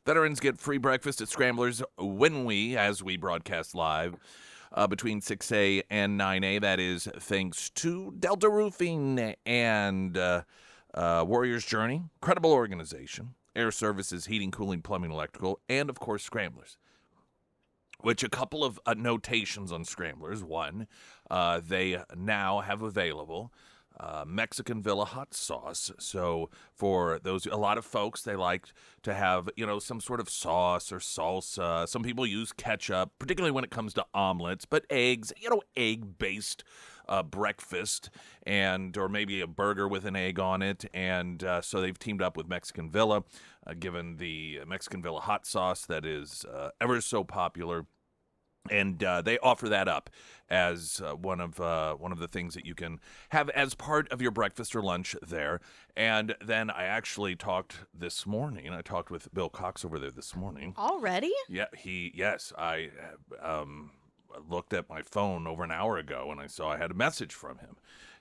Veterans get free breakfast at Scramblers as we broadcast live between 6A and 9A. That is thanks to Delta Roofing and Warrior's Journey, credible organization, Air Services, Heating, Cooling, Plumbing, Electrical, and, of course, Scramblers. Which a couple of notations on Scramblers. One, they now have available Mexican Villa hot sauce. So for those, a lot of folks, they like to have, some sort of sauce or salsa. Some people use ketchup, particularly when it comes to omelets, but eggs, egg-based breakfast or maybe a burger with an egg on it. And so they've teamed up with Mexican Villa, given the Mexican Villa hot sauce that is ever so popular. And they offer that up as one of the things that you can have as part of your breakfast or lunch there. And then I actually talked this morning. I talked with Bill Cox over there this morning. Already? Yeah, I looked at my phone over an hour ago and I saw I had a message from him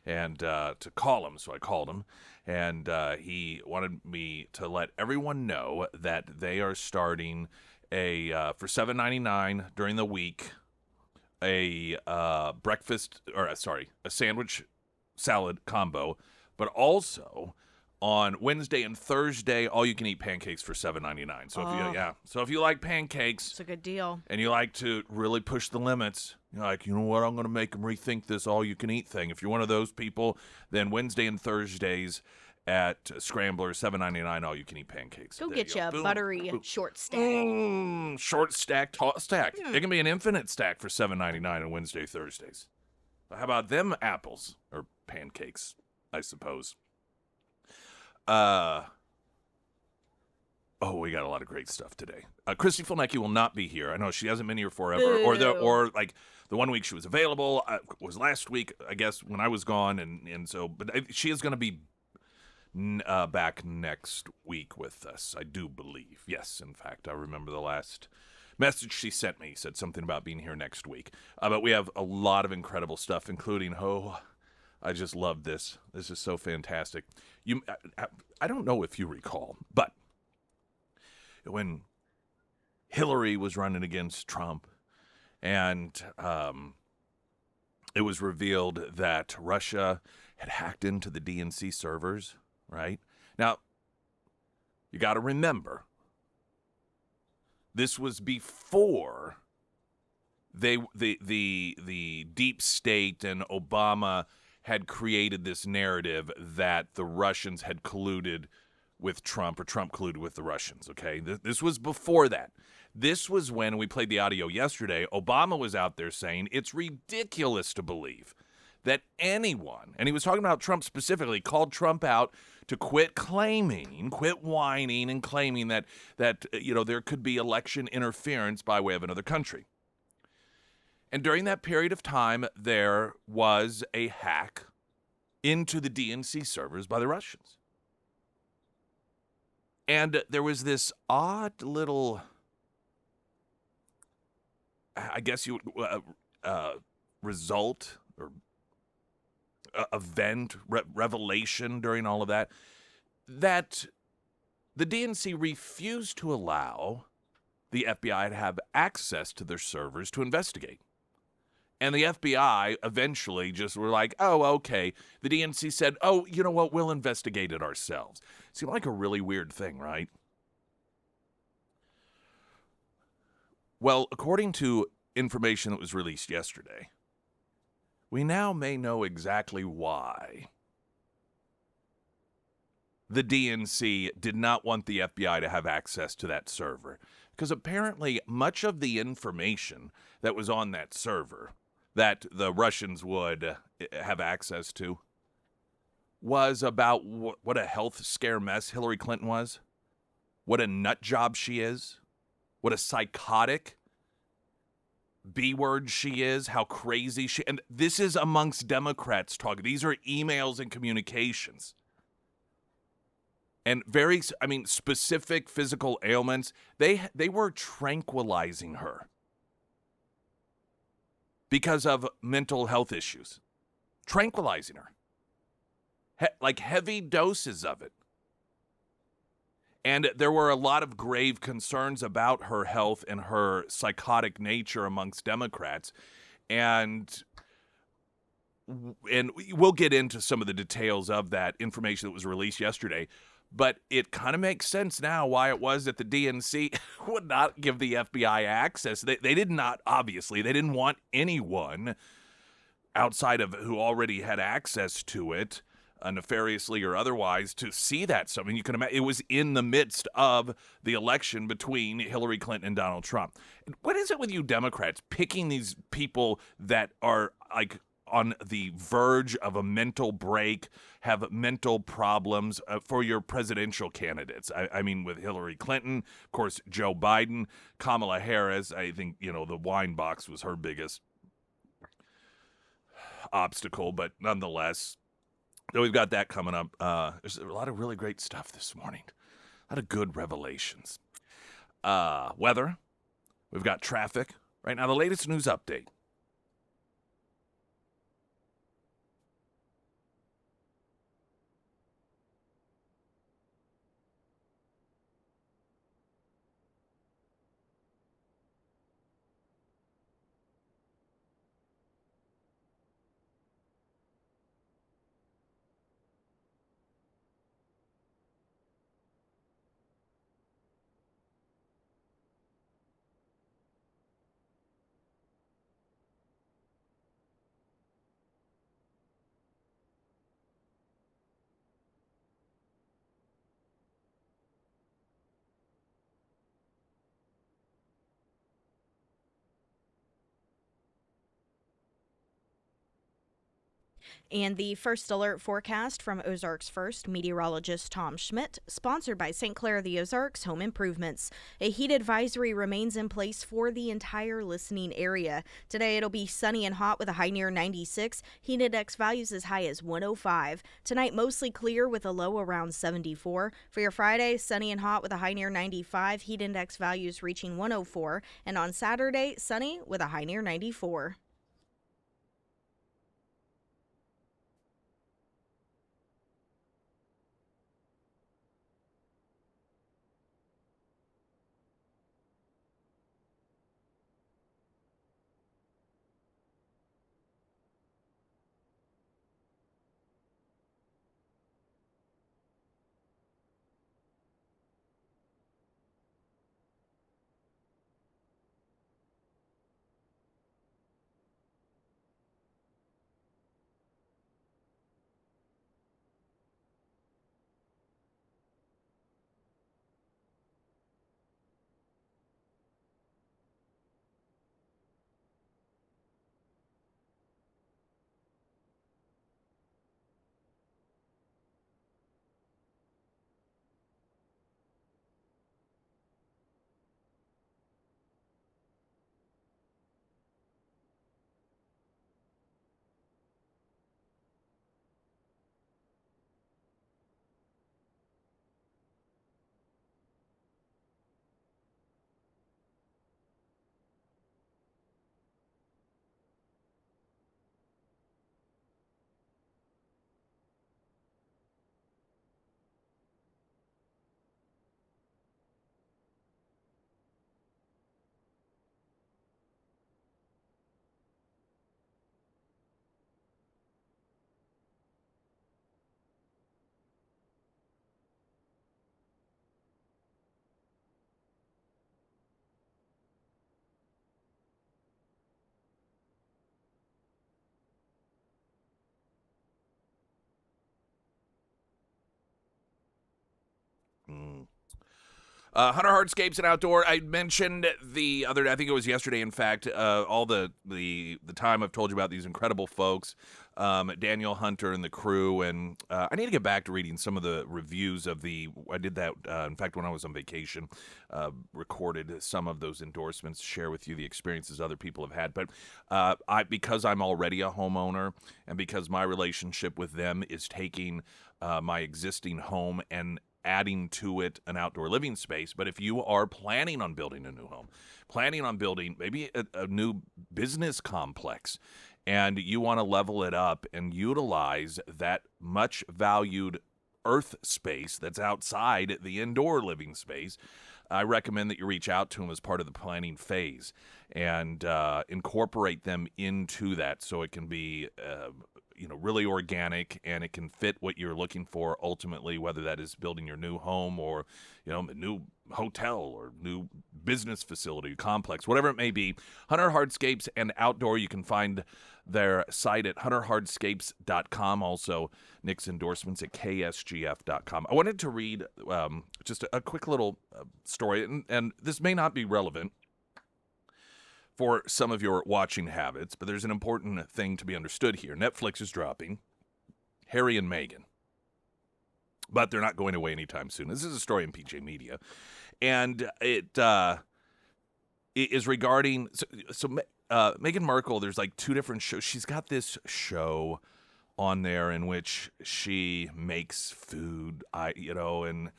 and to call him. So I called him, and he wanted me to let everyone know that they are starting for $7.99 during the week, a sandwich salad combo, but also on Wednesday and Thursday, all you can eat pancakes for $7.99. So if you like pancakes, It's a good deal. And you like to really push the limits, you're like, you know what, I'm going to make them rethink this all you can eat thing. If you're one of those people, then Wednesday and Thursdays at Scrambler, $7.99, all you can eat pancakes. Go There get you a Boom. buttery Boom. short stack. Short stack, tall stack. It can be an infinite stack for $7.99 on Wednesday, Thursdays. How about them apples or pancakes, I suppose? We got a lot of great stuff today. Christy Fulnecki will not be here. I know she hasn't been here forever, or like the 1 week she was available was last week, I guess, when I was gone, but she is going to be back next week with us, I do believe. Yes, in fact, I remember the last message she sent me said something about being here next week. But we have a lot of incredible stuff, including, I just love this. This is so fantastic. I don't know if you recall, but when Hillary was running against Trump and it was revealed that Russia had hacked into the DNC servers, right? Now, you got to remember, this was before the deep state and Obama had created this narrative that the Russians had colluded with Trump, or Trump colluded with the Russians, okay? This was before that. This was when we played the audio yesterday. Obama was out there saying it's ridiculous to believe that anyone, and he was talking about Trump specifically, called Trump out to quit whining and claiming that there could be election interference by way of another country. And during that period of time, there was a hack into the DNC servers by the Russians. And there was this odd little, I guess you would, result or event, revelation during all of that the DNC refused to allow the FBI to have access to their servers to investigate. And the FBI eventually just were like, oh, okay. The DNC said, oh, you know what? We'll investigate it ourselves. Seemed like a really weird thing, right? Well, according to information that was released yesterday, we now may know exactly why the DNC did not want the FBI to have access to that server. Because apparently much of the information that was on that server that the Russians would have access to was about what a health scare mess Hillary Clinton was, what a nut job she is, what a psychotic B-word she is, how crazy she... And this is amongst Democrats talking. These are emails and communications. And very, specific physical ailments. They were tranquilizing her because of mental health issues. Tranquilizing her. Like heavy doses of it. And there were a lot of grave concerns about her health and her psychotic nature amongst Democrats. And we'll get into some of the details of that information that was released yesterday. But it kind of makes sense now why it was that the DNC would not give the FBI access. They did not, obviously, they didn't want anyone outside of who already had access to it, nefariously or otherwise, to see that. So, I mean, you can imagine it was in the midst of the election between Hillary Clinton and Donald Trump. What is it with you Democrats picking these people that are like on the verge of a mental break, have mental problems for your presidential candidates? I mean, with Hillary Clinton, of course, Joe Biden, Kamala Harris. I think, the wine box was her biggest obstacle, but nonetheless, we've got that coming up. There's a lot of really great stuff this morning. A lot of good revelations. Weather. We've got traffic. Right now, the latest news update. And the first alert forecast from Ozarks First meteorologist Tom Schmidt, sponsored by St. Clair of the Ozarks Home Improvements. A heat advisory remains in place for the entire listening area. Today it'll be sunny and hot with a high near 96, heat index values as high as 105. Tonight mostly clear with a low around 74. For your Friday, sunny and hot with a high near 95, heat index values reaching 104. And on Saturday, sunny with a high near 94. Mm. Hunter Hardscapes and Outdoor. I mentioned the other, I think it was yesterday, in fact, all the time I've told you about these incredible folks, Daniel Hunter and the crew, and I need to get back to reading some of the reviews of I did that, in fact, when I was on vacation, recorded some of those endorsements to share with you the experiences other people have had. But because I'm already a homeowner and because my relationship with them is taking my existing home and adding to it an outdoor living space. But if you are planning on building a new home, planning on building maybe a new business complex, and you want to level it up and utilize that much valued earth space that's outside the indoor living space, I recommend that you reach out to them as part of the planning phase and incorporate them into that so it can be really organic and it can fit what you're looking for ultimately, whether that is building your new home or a new hotel or new business facility, complex, whatever it may be. Hunter Hardscapes and Outdoor, you can find their site at hunterhardscapes.com. Also, Nick's endorsements at ksgf.com. I wanted to read just a quick little story, and this may not be relevant for some of your watching habits, but there's an important thing to be understood here. Netflix is dropping Harry and Meghan, but they're not going away anytime soon. This is a story in PJ Media, and it is regarding Meghan Markle. There's like two different shows. She's got this show on there in which she makes food, and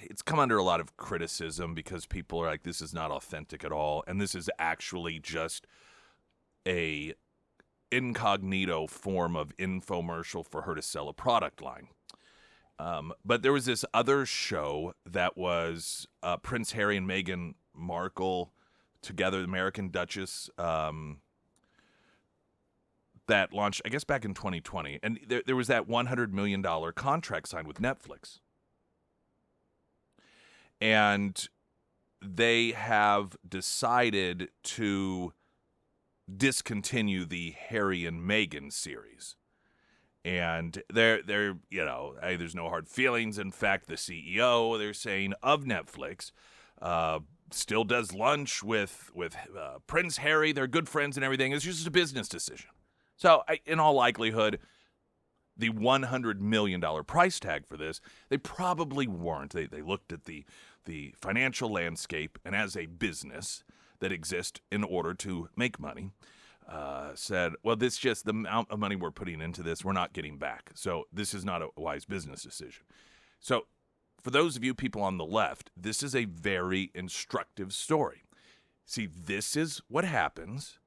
it's come under a lot of criticism because people are like, this is not authentic at all. And this is actually just a incognito form of infomercial for her to sell a product line. But there was this other show that was Prince Harry and Meghan Markle together, the American Duchess, that launched, I guess, back in 2020. And there was that $100 million contract signed with Netflix. And they have decided to discontinue the Harry and Meghan series. And they're hey, there's no hard feelings. In fact, the CEO, they're saying, of Netflix, still does lunch with Prince Harry. They're good friends and everything. It's just a business decision. So in all likelihood, the $100 million price tag for this, they probably weren't. They looked at the financial landscape, and as a business that exists in order to make money, said, well, this just the amount of money we're putting into this, we're not getting back. So this is not a wise business decision. So for those of you people on the left, this is a very instructive story. See, this is what happens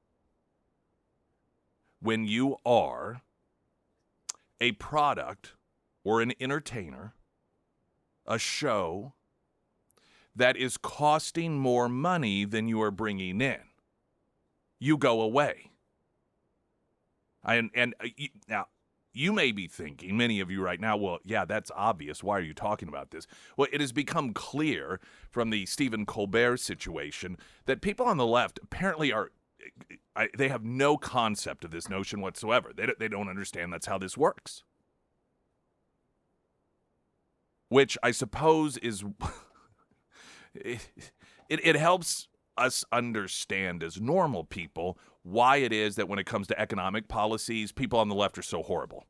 when you are a product or an entertainer, a show that is costing more money than you are bringing in. You go away. Now, you may be thinking, many of you right now, well, yeah, that's obvious. Why are you talking about this? Well, it has become clear from the Stephen Colbert situation that people on the left apparently they have no concept of this notion whatsoever. They don't understand that's how this works. Which I suppose is, it helps us understand as normal people why it is that when it comes to economic policies, people on the left are so horrible.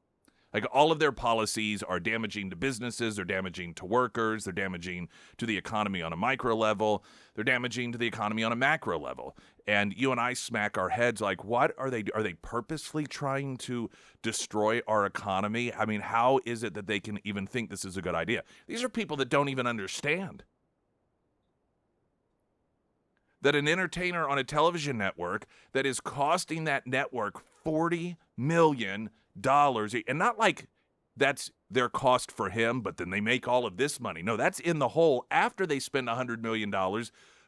Like, all of their policies are damaging to businesses, they're damaging to workers, they're damaging to the economy on a micro level, they're damaging to the economy on a macro level. And you and I smack our heads like, what are they? Are they purposely trying to destroy our economy? I mean, how is it that they can even think this is a good idea? These are people that don't even understand that an entertainer on a television network that is costing that network $40 million, and not like that's their cost for him, but then they make all of this money. No, that's in the hole after they spend $100 million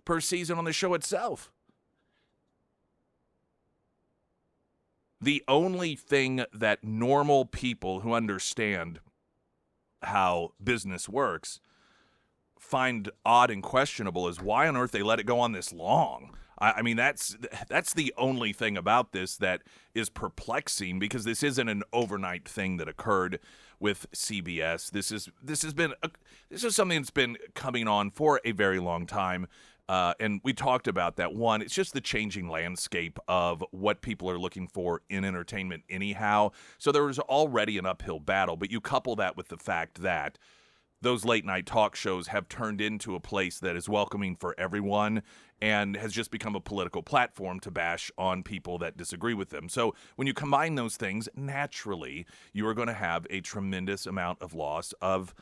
per season on the show itself. The only thing that normal people who understand how business works find odd and questionable is why on earth they let it go on this long. I mean, that's the only thing about this that is perplexing, because this isn't an overnight thing that occurred with CBS. This is something that's been coming on for a very long time. And we talked about that. One, it's just the changing landscape of what people are looking for in entertainment anyhow. So there was already an uphill battle, but you couple that with the fact that those late night talk shows have turned into a place that is welcoming for everyone and has just become a political platform to bash on people that disagree with them. So when you combine those things, naturally, you are going to have a tremendous amount of loss of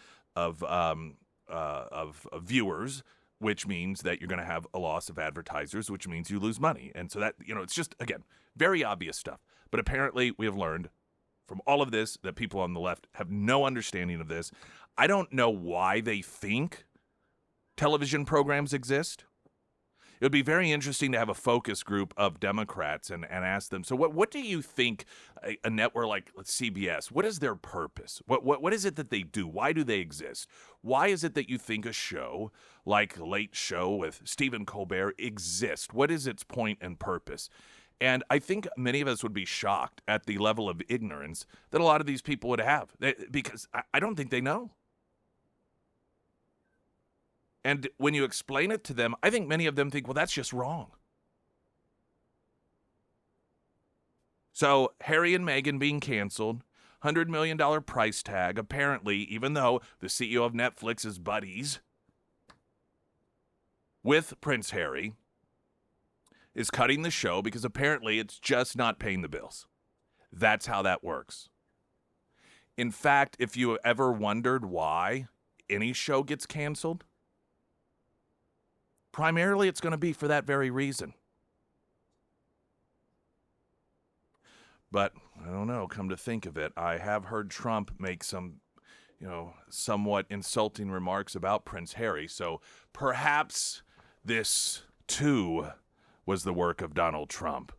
viewers, which means that you're going to have a loss of advertisers, which means you lose money. And so that, it's just, again, very obvious stuff. But apparently we have learned from all of this that people on the left have no understanding of this. I don't know why they think television programs exist. It would be very interesting to have a focus group of Democrats and ask them, so what do you think a network like CBS, what is their purpose? What is it that they do? Why do they exist? Why is it that you think a show like Late Show with Stephen Colbert exists? What is its point and purpose? And I think many of us would be shocked at the level of ignorance that a lot of these people would have, because I don't think they know. And when you explain it to them, I think many of them think, well, that's just wrong. So Harry and Meghan being canceled, $100 million price tag, apparently, even though the CEO of Netflix is buddies with Prince Harry, is cutting the show because apparently it's just not paying the bills. That's how that works. In fact, if you ever wondered why any show gets canceled, primarily it's going to be for that very reason. But I don't know, come to think of it, I have heard Trump make some, somewhat insulting remarks about Prince Harry, so perhaps this too was the work of Donald Trump.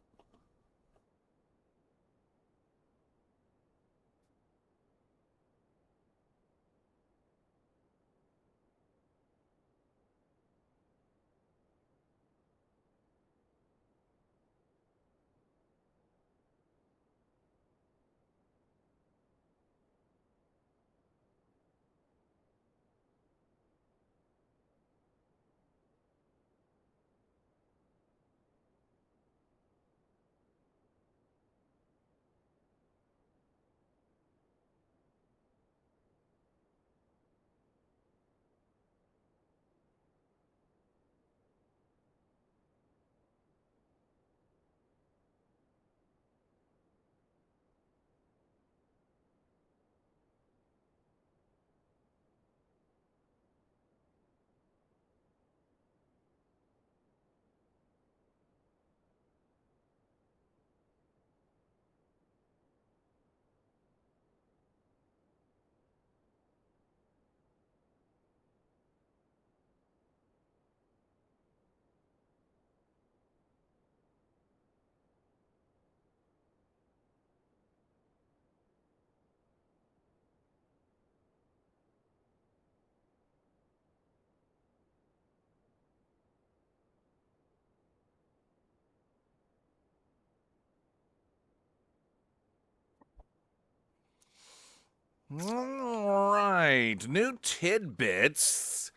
All right, new tidbits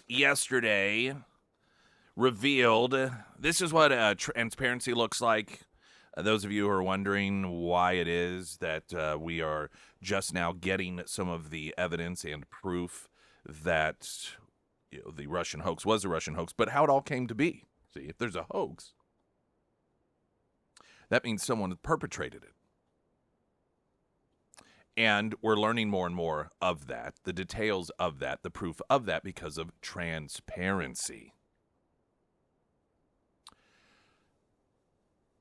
yesterday revealed. This is what transparency looks like. Those of you who are wondering why it is that we are just now getting some of the evidence and proof that the Russian hoax was a Russian hoax, but how it all came to be. See, if there's a hoax, that means someone perpetrated it. And we're learning more and more of that, the details of that, the proof of that, because of transparency.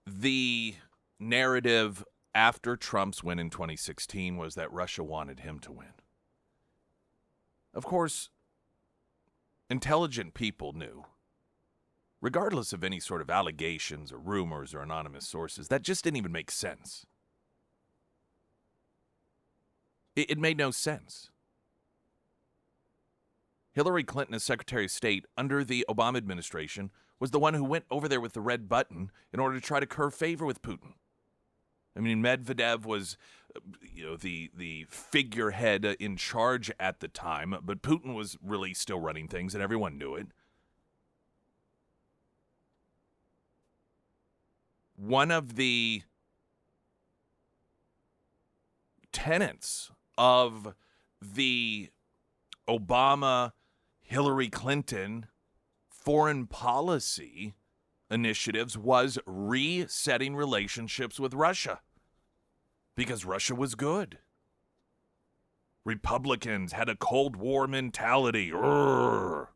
The narrative after Trump's win in 2016 was that Russia wanted him to win. Of course, intelligent people knew, regardless of any sort of allegations or rumors or anonymous sources, that just didn't even make sense. It made no sense. Hillary Clinton, as Secretary of State under the Obama administration, was the one who went over there with the red button in order to try to curry favor with Putin. I mean, Medvedev was, the figurehead in charge at the time, but Putin was really still running things, and everyone knew it. One of the tenets of the Obama-Hillary Clinton foreign policy initiatives was resetting relationships with Russia because Russia was good. Republicans had a Cold War mentality. Urgh.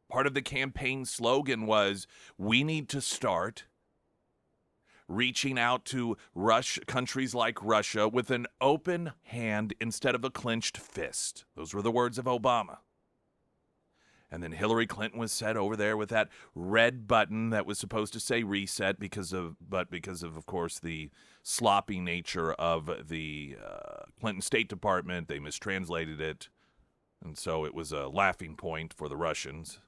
Part of the campaign slogan was, we need to start reaching out to countries like Russia with an open hand instead of a clenched fist. Those were the words of Obama. And then Hillary Clinton was set over there with that red button that was supposed to say reset because of course, the sloppy nature of the Clinton State Department. They mistranslated it, and so it was a laughing point for the Russians.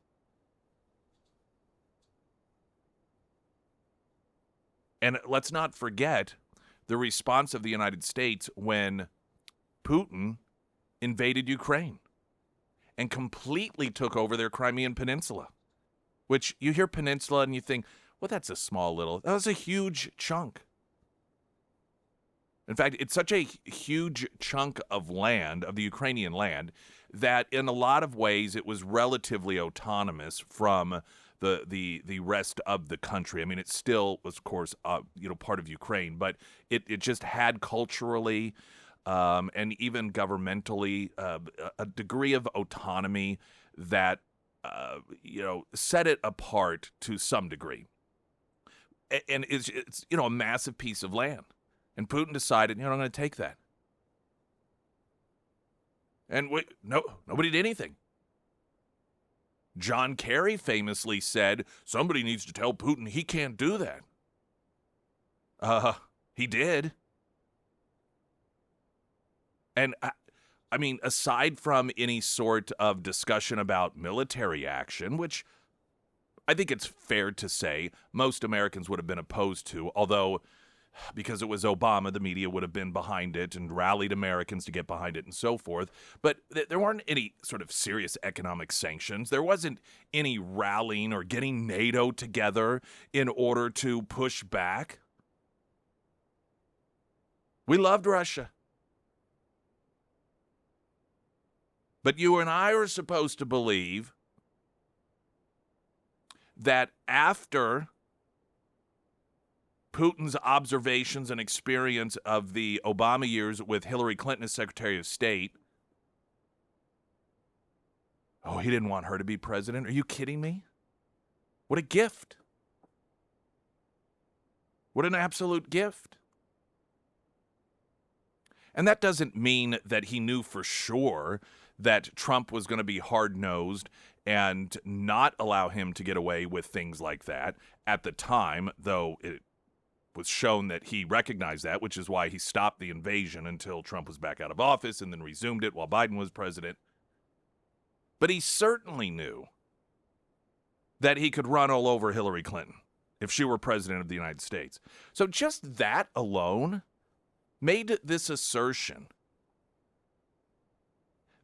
And let's not forget the response of the United States when Putin invaded Ukraine and completely took over their Crimean Peninsula, which you hear peninsula and you think, well, that's a small little. That was a huge chunk. In fact, it's such a huge chunk of land, of the Ukrainian land, that in a lot of ways it was relatively autonomous from the rest of the country. I mean, it still was, of course, part of Ukraine, but it just had culturally and even governmentally a degree of autonomy that set it apart to some degree. And it's a massive piece of land. And Putin decided, I'm going to take that. And nobody did anything. John Kerry famously said, somebody needs to tell Putin he can't do that. He did. And, I mean, aside from any sort of discussion about military action, which I think it's fair to say most Americans would have been opposed to, although because it was Obama, the media would have been behind it and rallied Americans to get behind it and so forth. But there weren't any sort of serious economic sanctions. There wasn't any rallying or getting NATO together in order to push back. We loved Russia. But you and I are supposed to believe that after Putin's observations and experience of the Obama years with Hillary Clinton as Secretary of State, he didn't want her to be president. Are you kidding me? What a gift. What an absolute gift. And that doesn't mean that he knew for sure that Trump was going to be hard-nosed and not allow him to get away with things like that at the time, though it was shown that he recognized that, which is why he stopped the invasion until Trump was back out of office and then resumed it while Biden was president. But he certainly knew that he could run all over Hillary Clinton if she were president of the United States. So just that alone made this assertion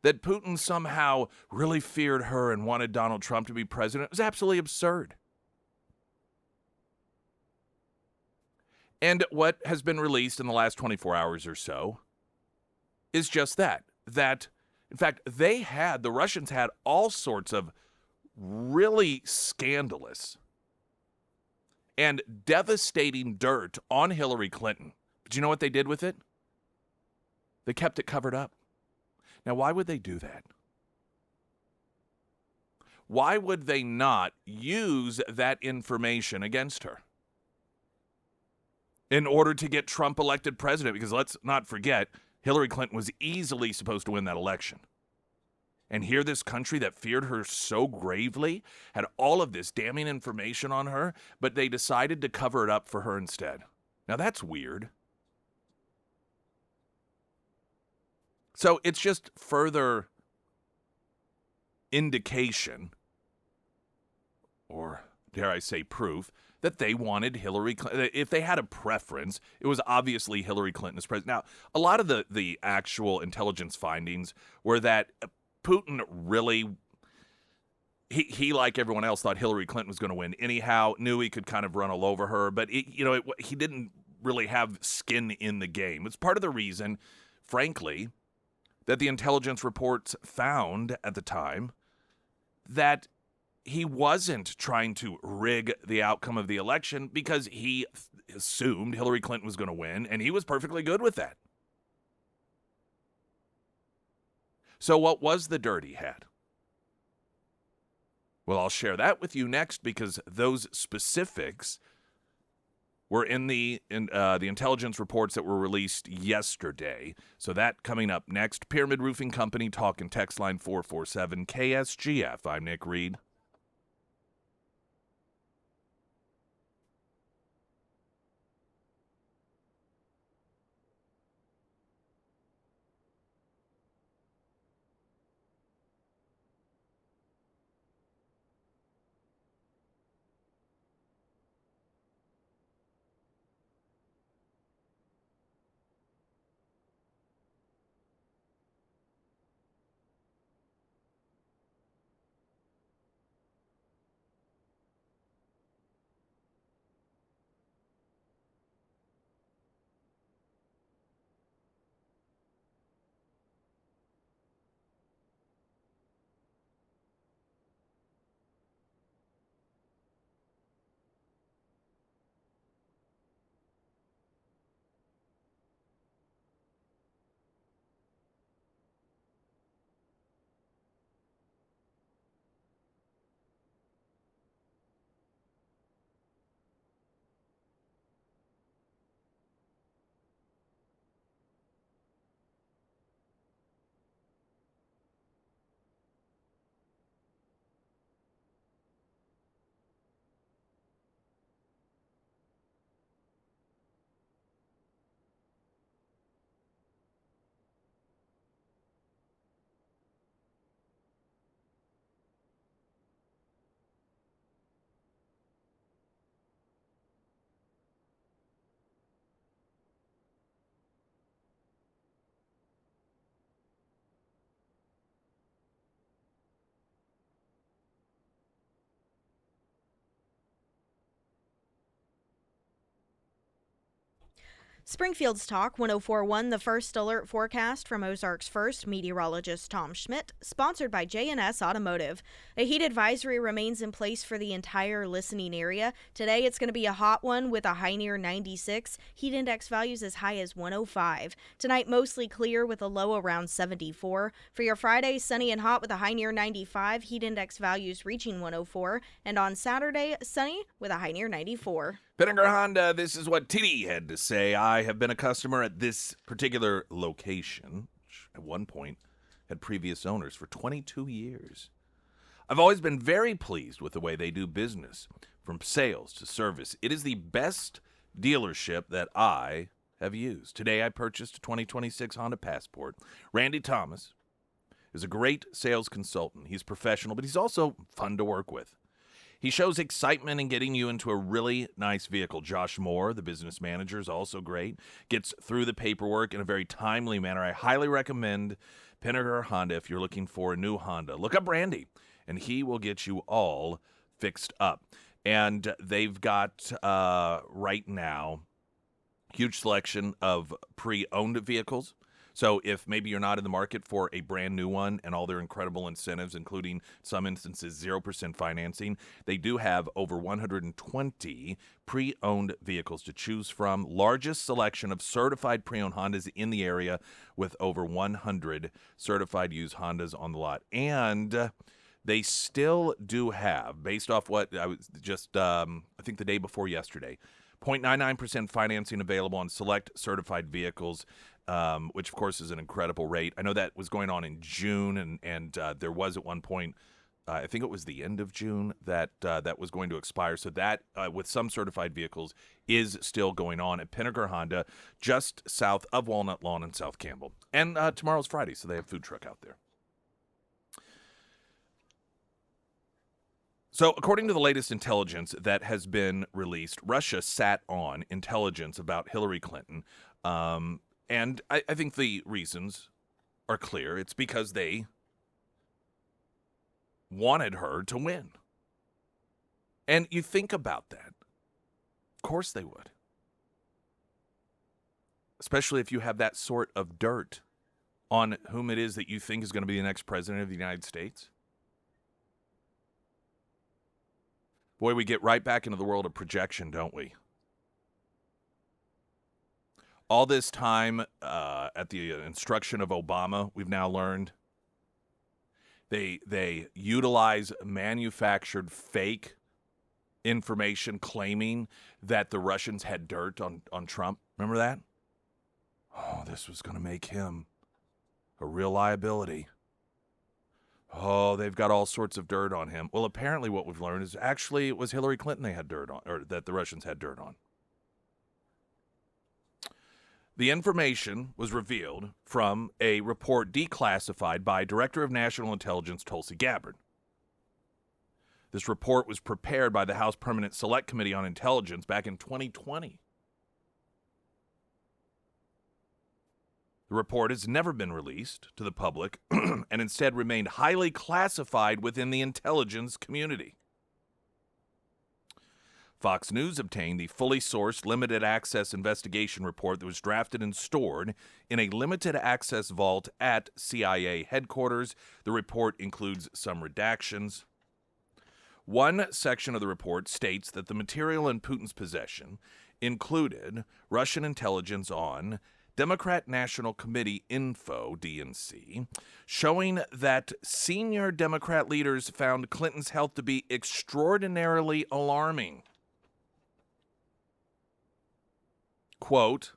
that Putin somehow really feared her and wanted Donald Trump to be president was absolutely absurd. And what has been released in the last 24 hours or so is just that, in fact, the Russians had all sorts of really scandalous and devastating dirt on Hillary Clinton. But you know what they did with it? They kept it covered up. Now, why would they do that? Why would they not use that information against her in order to get Trump elected president? Because let's not forget, Hillary Clinton was easily supposed to win that election. And here this country that feared her so gravely had all of this damning information on her, but they decided to cover it up for her instead. Now, that's weird. So it's just further indication, or dare I say proof, that they wanted Hillary Clinton. If they had a preference, it was obviously Hillary Clinton as president. Now, a lot of the actual intelligence findings were that Putin really, he like everyone else, thought Hillary Clinton was going to win anyhow, knew he could kind of run all over her, but he didn't really have skin in the game. It's part of the reason, frankly, that the intelligence reports found at the time that he wasn't trying to rig the outcome of the election because he assumed Hillary Clinton was going to win, and he was perfectly good with that. So what was the dirt he had? Well, I'll share that with you next because those specifics were in the intelligence reports that were released yesterday. So that coming up next. Pyramid Roofing Company, talk and text line 447 KSGF. I'm Nick Reed. Springfield's Talk 1041, the first alert forecast from Ozarks First meteorologist Tom Schmidt, sponsored by J&S Automotive. A heat advisory remains in place for the entire listening area. Today it's going to be a hot one with a high near 96, heat index values as high as 105. Tonight mostly clear with a low around 74. For your Friday, sunny and hot with a high near 95, heat index values reaching 104. And on Saturday, sunny with a high near 94. Pinnaker Honda, this is what TD had to say. I have been a customer at this particular location, which at one point had previous owners for 22 years. I've always been very pleased with the way they do business, from sales to service. It is the best dealership that I have used. Today I purchased a 2026 Honda Passport. Randy Thomas is a great sales consultant. He's professional, but he's also fun to work with. He shows excitement in getting you into a really nice vehicle. Josh Moore, the business manager, is also great. Gets through the paperwork in a very timely manner. I highly recommend Pinnaker Honda if you're looking for a new Honda. Look up Randy, and he will get you all fixed up. And they've got, right now, huge selection of pre-owned vehicles. So if maybe you're not in the market for a brand new one and all their incredible incentives, including some instances 0% financing, they do have over 120 pre-owned vehicles to choose from. Largest selection of certified pre-owned Hondas in the area with over 100 certified used Hondas on the lot. And they still do have, based off what I was just, I think the day before yesterday, 0.99% financing available on select certified vehicles, which, of course, is an incredible rate. I know that was going on in June, and there was at one point, I think it was the end of June, that that was going to expire. So that, with some certified vehicles, is still going on at Pinnaker Honda, just south of Walnut Lawn in South Campbell. And tomorrow's Friday, so they have food truck out there. So, according to the latest intelligence that has been released, Russia sat on intelligence about Hillary Clinton. And I think the reasons are clear. It's because they wanted her to win. And you think about that. Of course they would. Especially if you have that sort of dirt on whom it is that you think is going to be the next president of the United States. Boy, we get right back into the world of projection, don't we? All this time, at the instruction of Obama, we've now learned they utilize manufactured fake information claiming that the Russians had dirt on Trump. Remember that? Oh, this was going to make him a real liability. Oh, they've got all sorts of dirt on him. Well, apparently what we've learned is actually it was Hillary Clinton they had dirt on, or that the Russians had dirt on. The information was revealed from a report declassified by Director of National Intelligence Tulsi Gabbard. This report was prepared by the House Permanent Select Committee on Intelligence back in 2020. The report has never been released to the public and instead remained highly classified within the intelligence community. Fox News obtained the fully sourced limited access investigation report that was drafted and stored in a limited access vault at CIA headquarters. The report includes some redactions. One section of the report states that the material in Putin's possession included Russian intelligence on Democrat National Committee info, DNC, showing that senior Democrat leaders found Clinton's health to be extraordinarily alarming. Quote,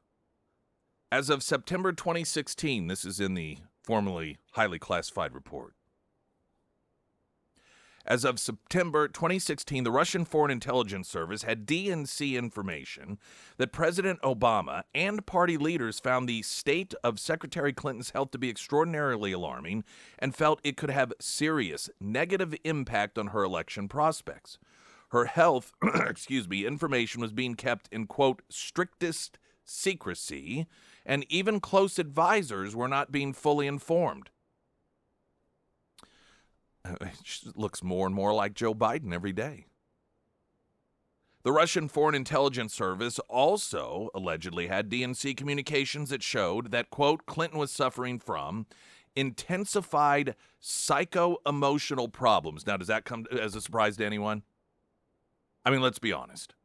as of September 2016, this is in the formerly highly classified report. As of September 2016, the Russian Foreign Intelligence Service had DNC information that President Obama and party leaders found the state of Secretary Clinton's health to be extraordinarily alarming and felt it could have serious negative impact on her election prospects. Her health, information was being kept in, quote, strictest secrecy, and even close advisors were not being fully informed. She looks more and more like Joe Biden every day. The Russian Foreign Intelligence Service also allegedly had DNC communications that showed that, quote, Clinton was suffering from intensified psycho-emotional problems. Now, does that come as a surprise to anyone? I mean, let's be honest.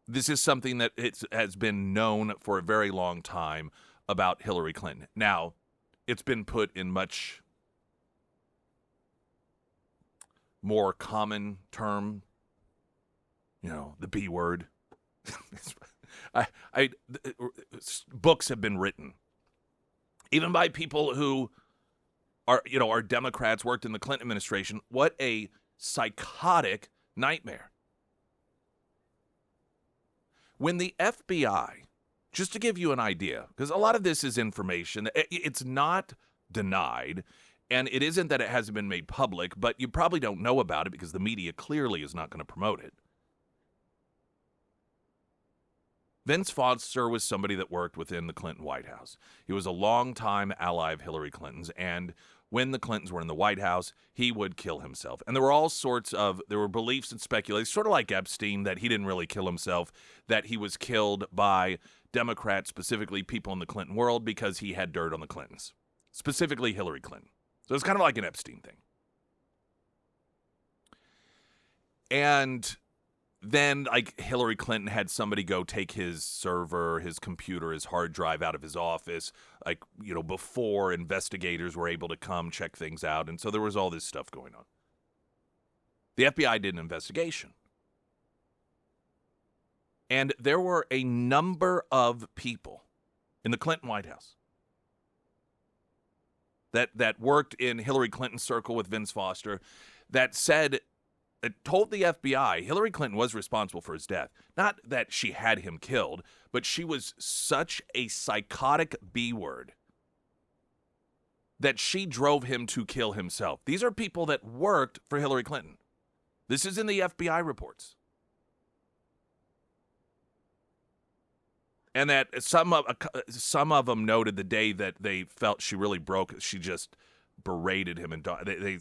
This is something that has been known for a very long time about Hillary Clinton. Now, it's been put in much more common term, the B word. Books have been written, even by people who are Democrats, worked in the Clinton administration. What a psychotic nightmare. When the FBI, just to give you an idea, because a lot of this is information, it's not denied, and it isn't that it hasn't been made public, but you probably don't know about it because the media clearly is not going to promote it. Vince Foster was somebody that worked within the Clinton White House. He was a longtime ally of Hillary Clinton's, and when the Clintons were in the White House, he would kill himself. And there were beliefs and speculations, sort of like Epstein, that he didn't really kill himself, that he was killed by Democrats, specifically people in the Clinton world, because he had dirt on the Clintons, specifically Hillary Clinton. So it's kind of like an Epstein thing. And then, Hillary Clinton had somebody go take his server, his computer, his hard drive out of his office, before investigators were able to come check things out. And so there was all this stuff going on. The FBI did an investigation. And there were a number of people in the Clinton White House that worked in Hillary Clinton's circle with Vince Foster that told the FBI Hillary Clinton was responsible for his death. Not that she had him killed, but she was such a psychotic B-word that she drove him to kill himself. These are people that worked for Hillary Clinton. This is in the FBI reports. And that some of them noted the day that they felt she really broke, she just berated him, and they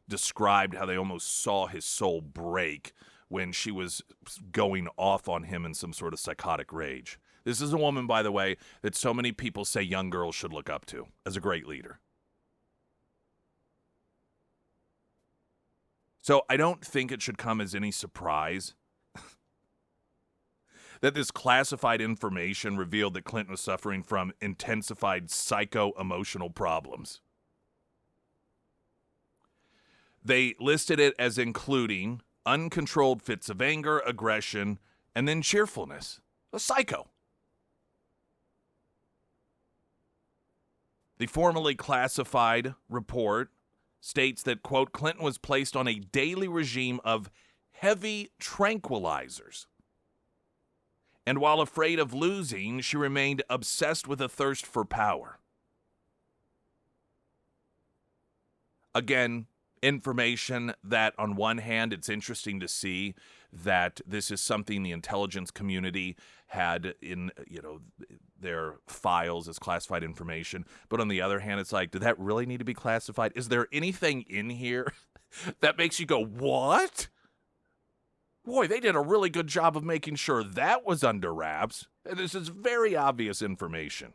described how they almost saw his soul break when she was going off on him in some sort of psychotic rage. This is a woman, by the way, that so many people say young girls should look up to as a great leader. So I don't think it should come as any surprise that this classified information revealed that Clinton was suffering from intensified psycho-emotional problems. They listed it as including uncontrolled fits of anger, aggression, and then cheerfulness. A psycho. The formally classified report states that, quote, Clinton was placed on a daily regime of heavy tranquilizers. And while afraid of losing, she remained obsessed with a thirst for power. Again, information that on one hand, it's interesting to see that this is something the intelligence community had in, their files as classified information. But on the other hand, it's like, did that really need to be classified? Is there anything in here that makes you go, what? Boy, they did a really good job of making sure that was under wraps. This is very obvious information.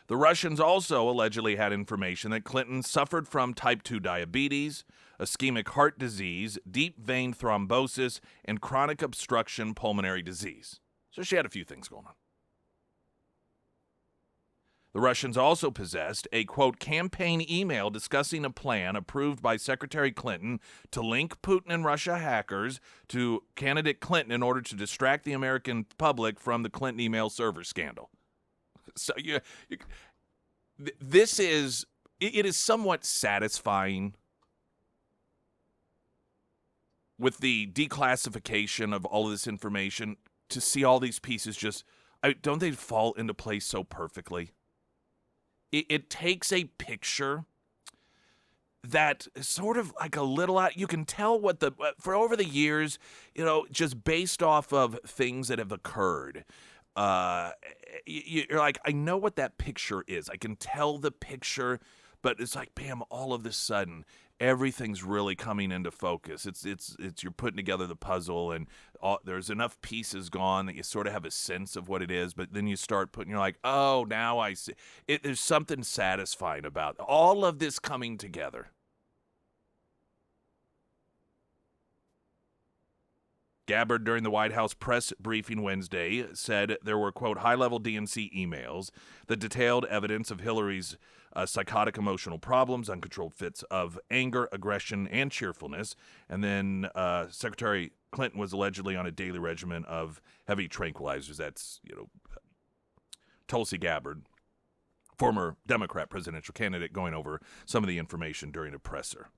The Russians also allegedly had information that Clinton suffered from type 2 diabetes, ischemic heart disease, deep vein thrombosis, and chronic obstruction pulmonary disease. So she had a few things going on. The Russians also possessed a, quote, campaign email discussing a plan approved by Secretary Clinton to link Putin and Russia hackers to candidate Clinton in order to distract the American public from the Clinton email server scandal. So this is, it is somewhat satisfying with the declassification of all of this information to see all these pieces just, don't they fall into place so perfectly? It takes a picture that is sort of like a little out. You can tell what for over the years, just based off of things that have occurred. You're like, I know what that picture is. I can tell the picture, but it's like, bam, all of this sudden, everything's really coming into focus. It's you're putting together the puzzle, and there's enough pieces gone that you sort of have a sense of what it is. But then you start putting, you're like, oh, now I see. There's something satisfying about all of this coming together. Gabbard, during the White House press briefing Wednesday, said there were, quote, high-level DNC emails that detailed evidence of Hillary's psychotic emotional problems, uncontrolled fits of anger, aggression, and cheerfulness. And then Secretary Clinton was allegedly on a daily regimen of heavy tranquilizers. That's, Tulsi Gabbard, former Democrat presidential candidate, going over some of the information during a presser.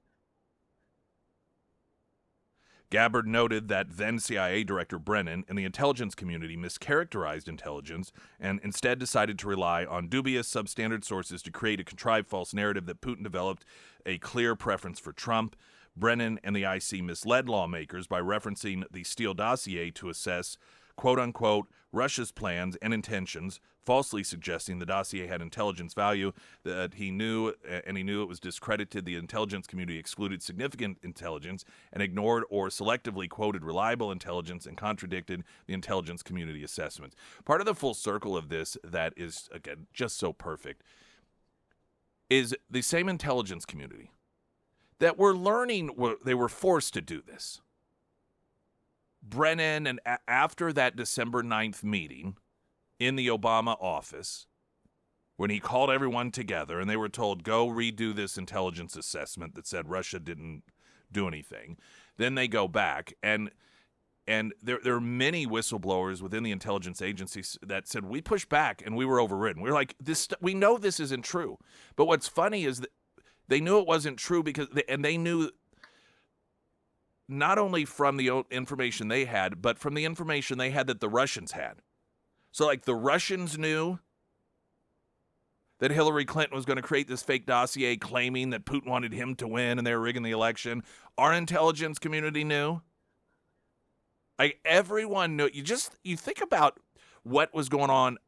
Gabbard noted that then CIA Director Brennan and the intelligence community mischaracterized intelligence and instead decided to rely on dubious substandard sources to create a contrived false narrative that Putin developed a clear preference for Trump. Brennan and the IC misled lawmakers by referencing the Steele dossier to assess, quote-unquote, Russia's plans and intentions, falsely suggesting the dossier had intelligence value that he knew it was discredited. The intelligence community excluded significant intelligence and ignored or selectively quoted reliable intelligence and contradicted the intelligence community assessments. Part of the full circle of this that is, again, just so perfect is the same intelligence community that we're learning they were forced to do this. Brennan, and after that December 9th meeting in the Obama office, when he called everyone together and they were told, go redo this intelligence assessment that said Russia didn't do anything, then they go back, and there are many whistleblowers within the intelligence agencies that said, we pushed back and we were overridden. We were like, we know this isn't true. But what's funny is that they knew it wasn't true because they knew not only from the information they had, but from the information they had that the Russians had. So, like, the Russians knew that Hillary Clinton was going to create this fake dossier claiming that Putin wanted him to win and they were rigging the election. Our intelligence community knew. Like, everyone knew. You think about what was going on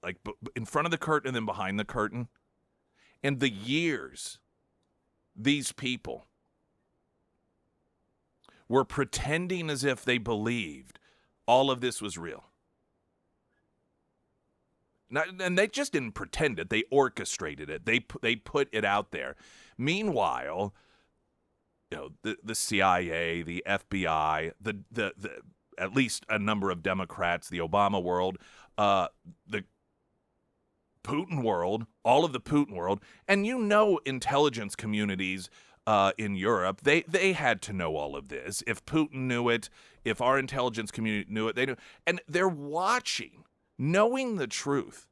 like in front of the curtain and then behind the curtain, and the years these people were pretending as if they believed all of this was real. And they just didn't pretend it. They orchestrated it. They put it out there. Meanwhile, the CIA, the FBI, the at least a number of Democrats, the Obama world, the Putin world, all of the Putin world, and intelligence communities in Europe, they had to know all of this. If Putin knew it, if our intelligence community knew it, they knew. And they're watching, knowing the truth.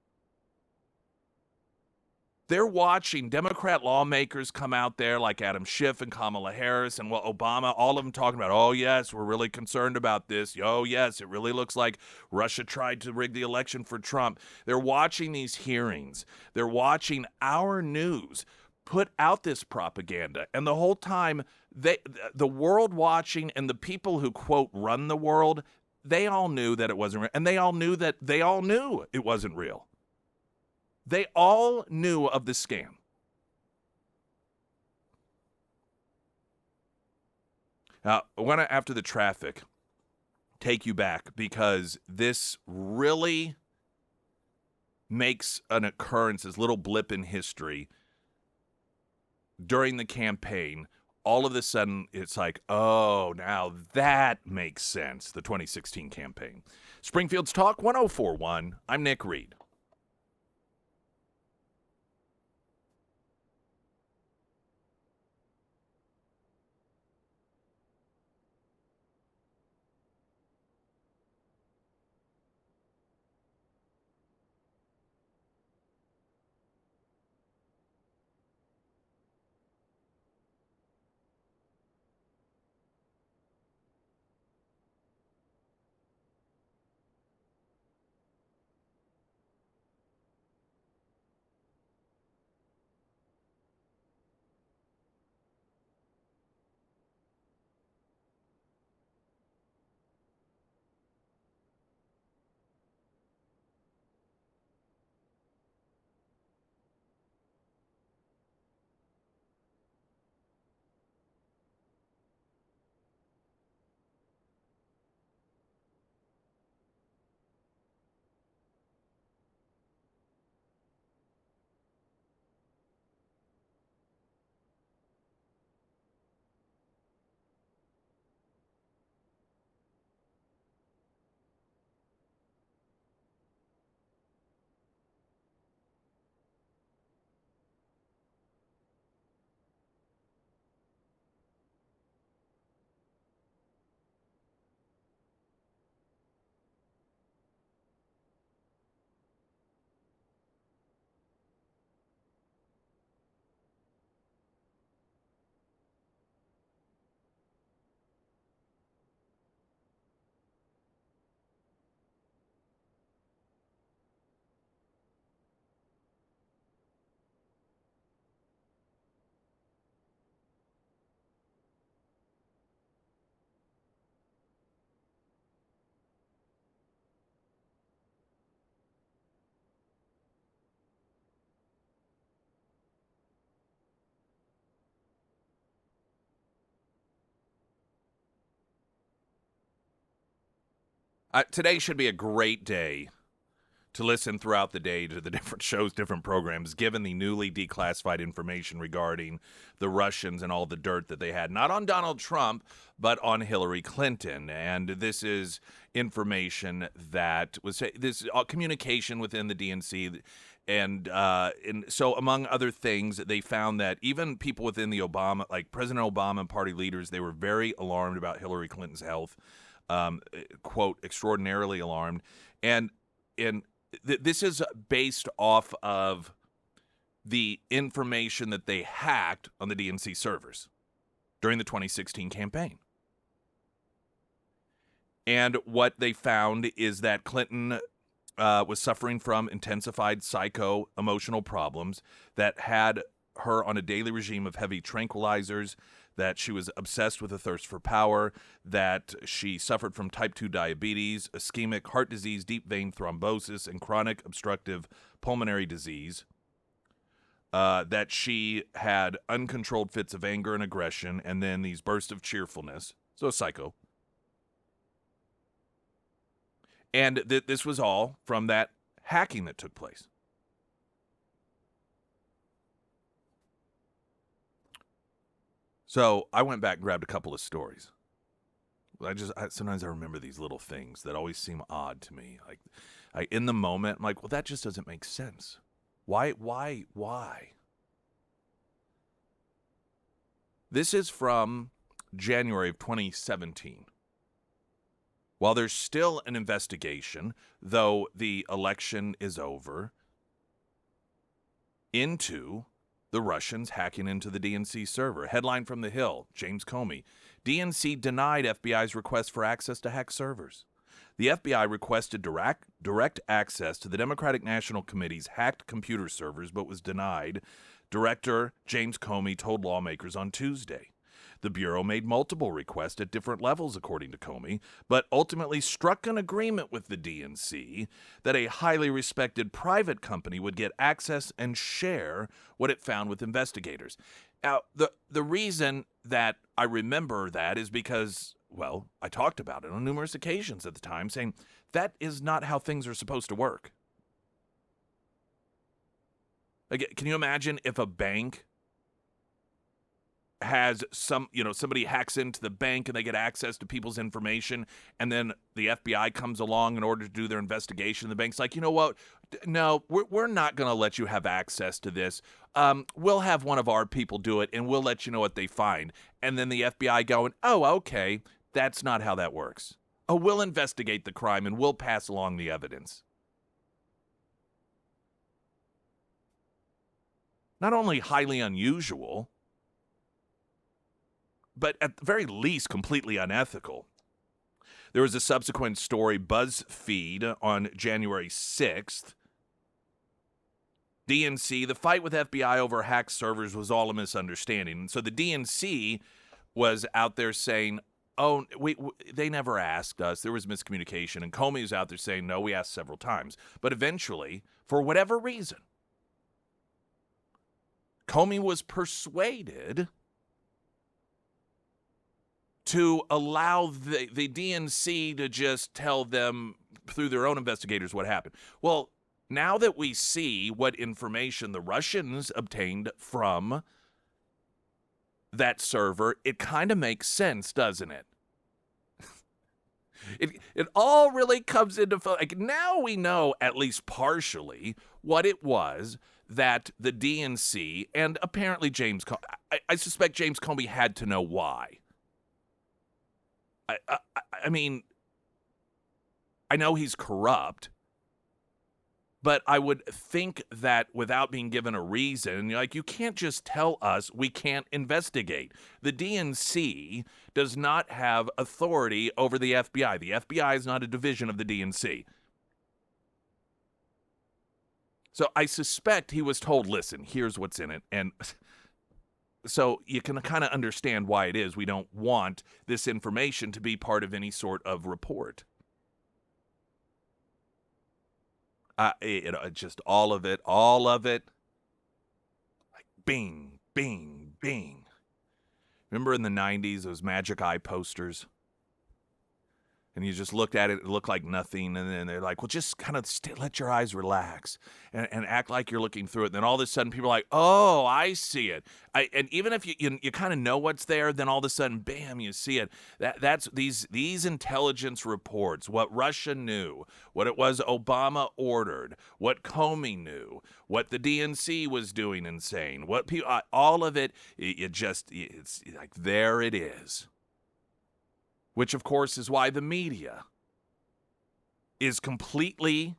They're watching Democrat lawmakers come out there like Adam Schiff and Kamala Harris and Obama, all of them talking about, oh, yes, we're really concerned about this. Oh, yes, it really looks like Russia tried to rig the election for Trump. They're watching these hearings. They're watching our news put out this propaganda. And the whole time, the world watching and the people who, quote, run the world, they all knew that it wasn't real. And they all knew it wasn't real. They all knew of the scam. Now, I want to, after the traffic, take you back because this really makes an occurrence, this little blip in history during the campaign. All of a sudden, it's like, oh, now that makes sense, the 2016 campaign. Springfield's Talk 1041. I'm Nick Reed. Today should be a great day to listen throughout the day to the different shows, different programs, given the newly declassified information regarding the Russians and all the dirt that they had, not on Donald Trump, but on Hillary Clinton. And this is information that was this communication within the DNC. And so, among other things, they found that even people within the Obama, like President Obama and party leaders, they were very alarmed about Hillary Clinton's health. Quote, extraordinarily alarmed. And this is based off of the information that they hacked on the DNC servers during the 2016 campaign. And what they found is that Clinton was suffering from intensified psycho-emotional problems that had her on a daily regime of heavy tranquilizers, that she was obsessed with a thirst for power, that she suffered from type 2 diabetes, ischemic heart disease, deep vein thrombosis, and chronic obstructive pulmonary disease, that she had uncontrolled fits of anger and aggression, and then these bursts of cheerfulness. So psycho. And this was all from that hacking that took place. So I went back and grabbed a couple of stories. Sometimes I remember these little things that always seem odd to me. Like in the moment, I'm like, well, that just doesn't make sense. Why? This is from January of 2017. While there's still an investigation, though the election is over, into the Russians hacking into the DNC server. Headline from The Hill, James Comey. DNC denied FBI's request for access to hack servers. The FBI requested direct access to the Democratic National Committee's hacked computer servers, but was denied, Director James Comey told lawmakers on Tuesday. The Bureau made multiple requests at different levels, according to Comey, but ultimately struck an agreement with the DNC that a highly respected private company would get access and share what it found with investigators. Now, the reason that I remember that is because, well, I talked about it on numerous occasions at the time, saying that is not how things are supposed to work. Like, can you imagine if a bank has somebody hacks into the bank and they get access to people's information, and then the FBI comes along in order to do their investigation? The bank's like, you know what? No, we're not going to let you have access to this. We'll have one of our people do it, and we'll let you know what they find. And then the FBI going, oh, okay, that's not how that works. Oh, we'll investigate the crime, and we'll pass along the evidence. Not only highly unusual, but at the very least, completely unethical. There was a subsequent story, BuzzFeed, on January 6th. DNC, the fight with FBI over hacked servers was all a misunderstanding. And so the DNC was out there saying, oh, they never asked us. There was miscommunication. And Comey was out there saying, no, we asked several times. But eventually, for whatever reason, Comey was persuaded to allow the DNC to just tell them through their own investigators what happened. Well, now that we see what information the Russians obtained from that server, it kind of makes sense, doesn't it? It all really comes into like, now we know at least partially what it was that the DNC and apparently James Comey, I suspect James Comey had to know why. I mean, I know he's corrupt, but I would think that without being given a reason, like, you can't just tell us we can't investigate. The DNC does not have authority over the FBI. The FBI is not a division of the DNC. So I suspect he was told, listen, here's what's in it. And so you can kind of understand why it is we don't want this information to be part of any sort of report. Just all of it, like bing, bing, bing. Remember in the 90s, those magic eye posters? And you just looked at it, it looked like nothing. And then they're like, well, just kind of let your eyes relax and act like you're looking through it. And then all of a sudden people are like, oh, I see it. And even if you kind of know what's there, then all of a sudden, bam, you see it. That's these intelligence reports, what Russia knew, what it was Obama ordered, what Comey knew, what the DNC was doing and saying, what people, all of it, it's like, there it is. Which, of course, is why the media is completely,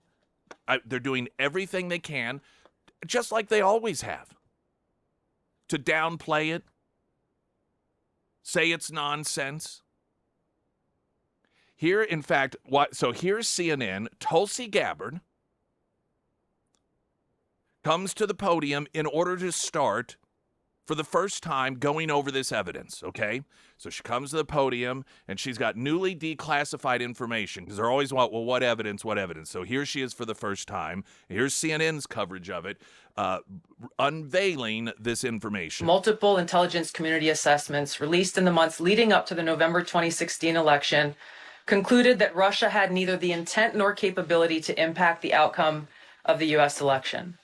they're doing everything they can, just like they always have, to downplay it, say it's nonsense. Here, in fact, so here's CNN. Tulsi Gabbard comes to the podium in order to start, for the first time, going over this evidence, okay? So she comes to the podium, and she's got newly declassified information, because they're always, well, what evidence, what evidence? So here she is for the first time. Here's CNN's coverage of it, unveiling this information. Multiple intelligence community assessments released in the months leading up to the November 2016 election concluded that Russia had neither the intent nor capability to impact the outcome of the U.S. election.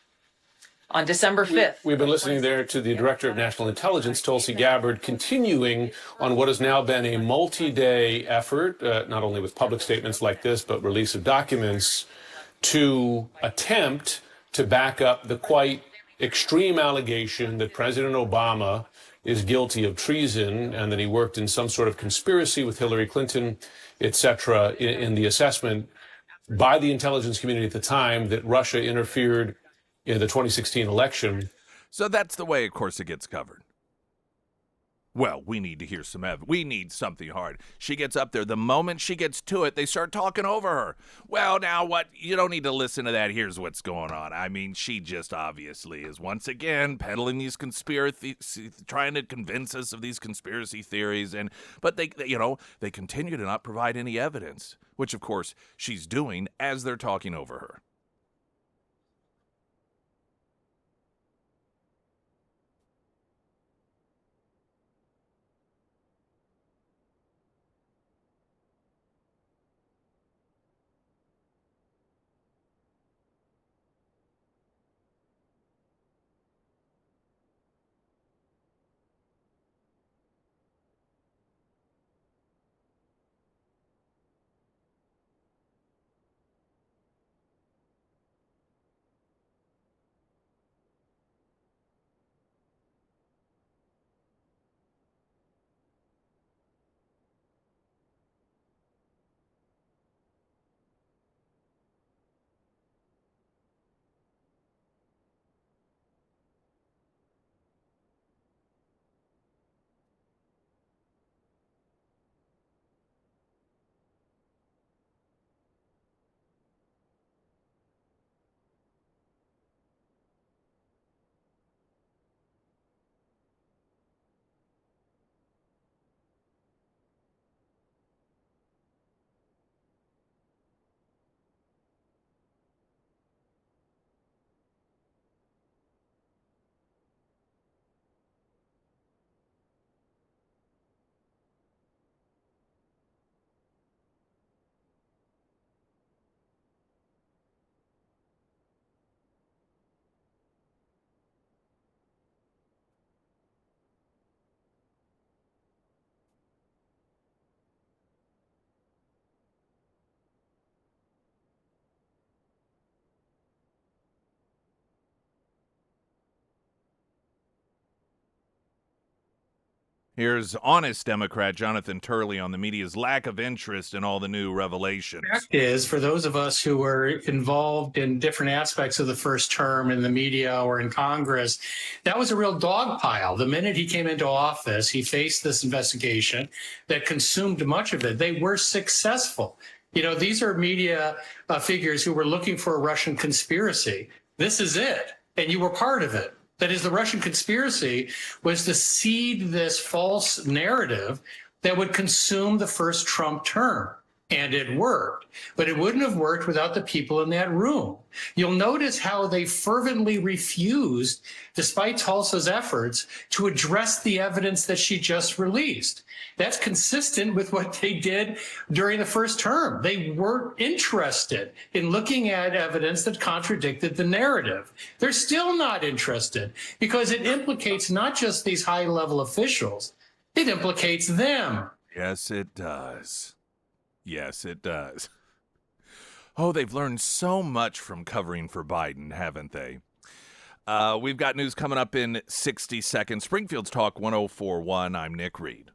On December 5th. We've been listening there to the Director of National Intelligence, Tulsi Gabbard, continuing on what has now been a multi-day effort, not only with public statements like this, but release of documents to attempt to back up the quite extreme allegation that President Obama is guilty of treason and that he worked in some sort of conspiracy with Hillary Clinton, et cetera, in the assessment by the intelligence community at the time that Russia interfered in the 2016 election. So that's the way, of course, it gets covered. Well, we need to hear some evidence. We need something hard. She gets up there. The moment she gets to it, they start talking over her. Well, now what? You don't need to listen to that. Here's what's going on. I mean, she just obviously is once again peddling these conspiracy, trying to convince us of these conspiracy theories. But they continue to not provide any evidence, which of course she's doing as they're talking over her. Here's honest Democrat Jonathan Turley on the media's lack of interest in all the new revelations. The fact is, for those of us who were involved in different aspects of the first term in the media or in Congress, that was a real dog pile. The minute he came into office, he faced this investigation that consumed much of it. They were successful. You know, these are media figures who were looking for a Russian conspiracy. This is it, and you were part of it. That is, the Russian conspiracy was to seed this false narrative that would consume the first Trump term. And it worked. But it wouldn't have worked without the people in that room. You'll notice how they fervently refused, despite Tulsa's efforts, to address the evidence that she just released. That's consistent with what they did during the first term. They weren't interested in looking at evidence that contradicted the narrative. They're still not interested because it implicates not just these high-level officials, it implicates them. Yes, it does. Yes, it does. Oh, they've learned so much from covering for Biden, haven't they? We've got news coming up in 60 seconds. Springfield's Talk 104.1. I'm Nick Reed.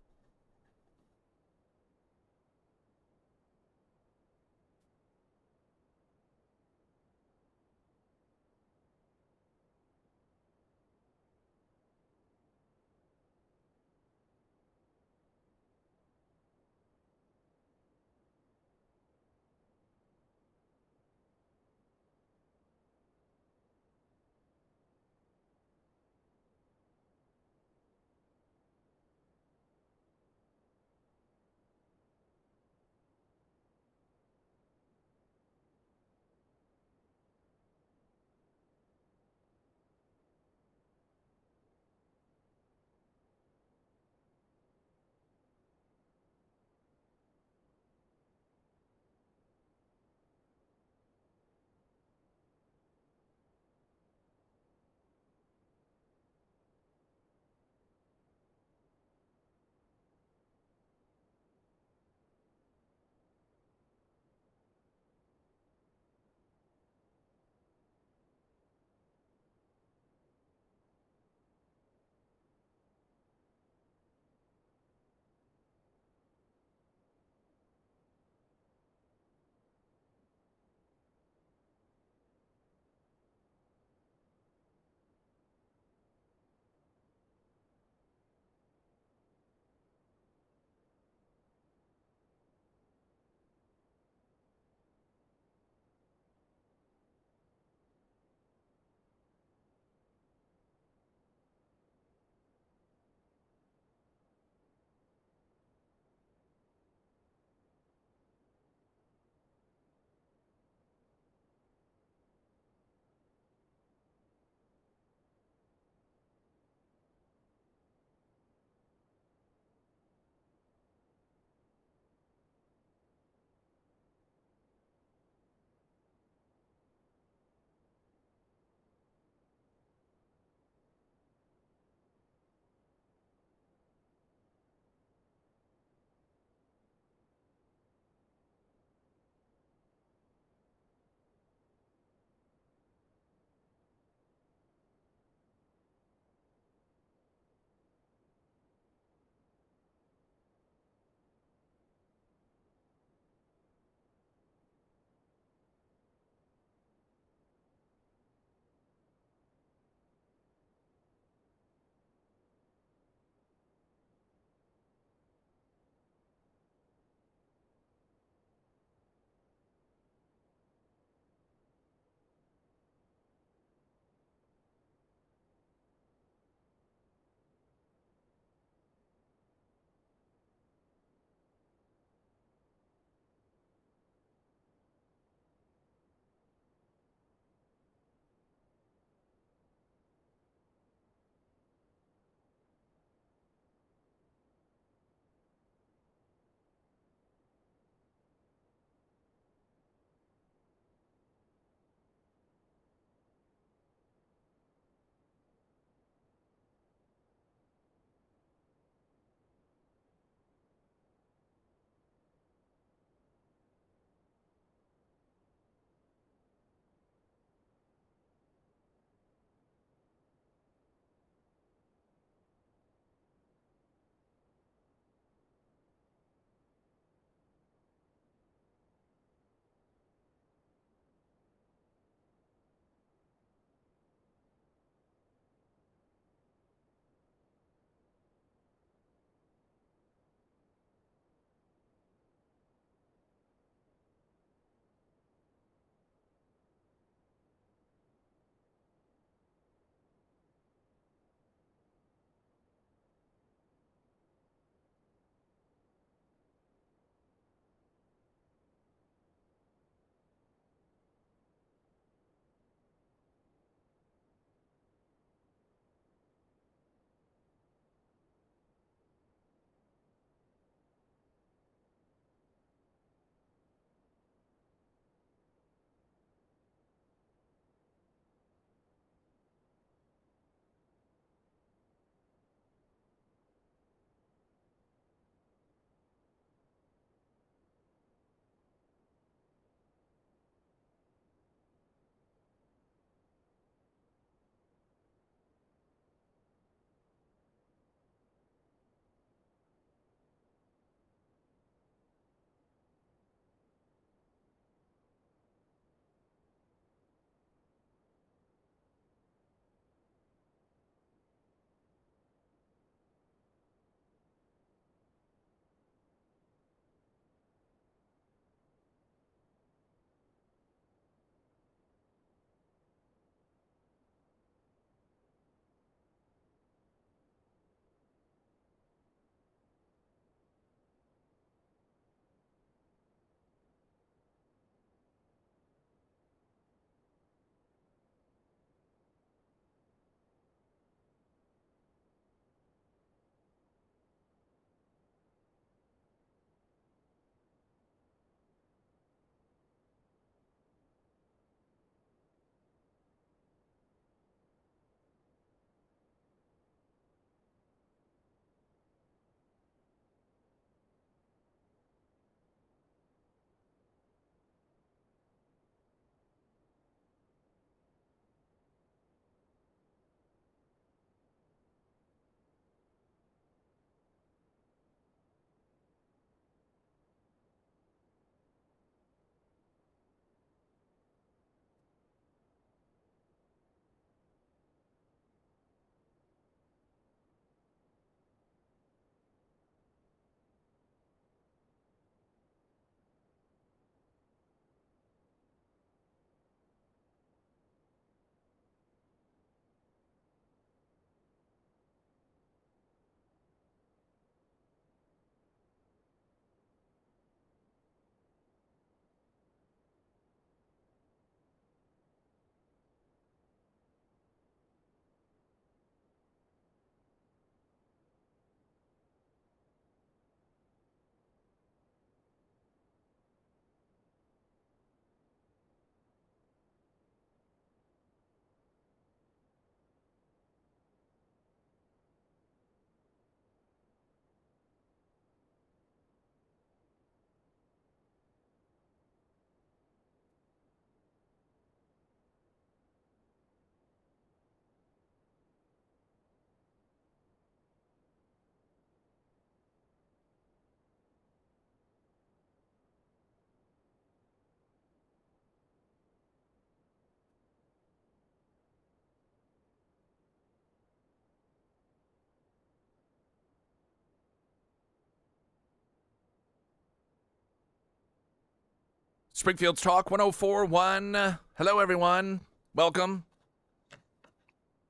Springfield's Talk 104.1. Hello, everyone. Welcome.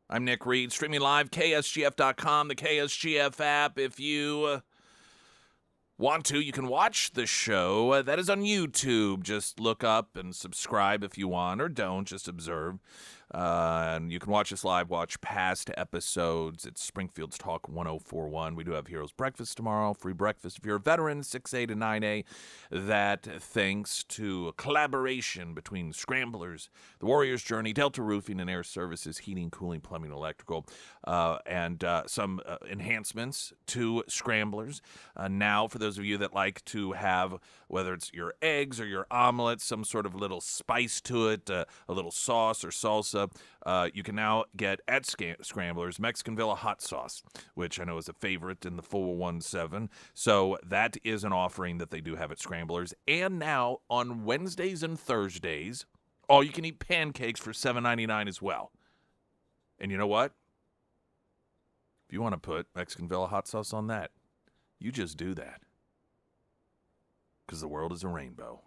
I'm Nick Reed, streaming live, KSGF.com, the KSGF app. If you want to, you can watch the show. That is on YouTube. Just look up and subscribe if you want, or don't. Just observe. And you can watch us live, watch past episodes. It's Springfield's Talk 104.1. We do have Heroes Breakfast tomorrow, free breakfast if you're a veteran, 6A to 9A. That thanks to a collaboration between Scramblers, The Warrior's Journey, Delta Roofing and Air Services, Heating, Cooling, Plumbing, Electrical, and some enhancements to Scramblers. Now, for those of you that like to have, whether it's your eggs or your omelets, some sort of little spice to it, a little sauce or salsa, you can now get at Scramblers Mexican Villa hot sauce, which I know is a favorite in the 417. So that is an offering that they do have at Scramblers. And now on Wednesdays and Thursdays, all you can eat pancakes for $7.99 as well. And you know what? If you want to put Mexican Villa hot sauce on that, you just do that. Because the world is a rainbow.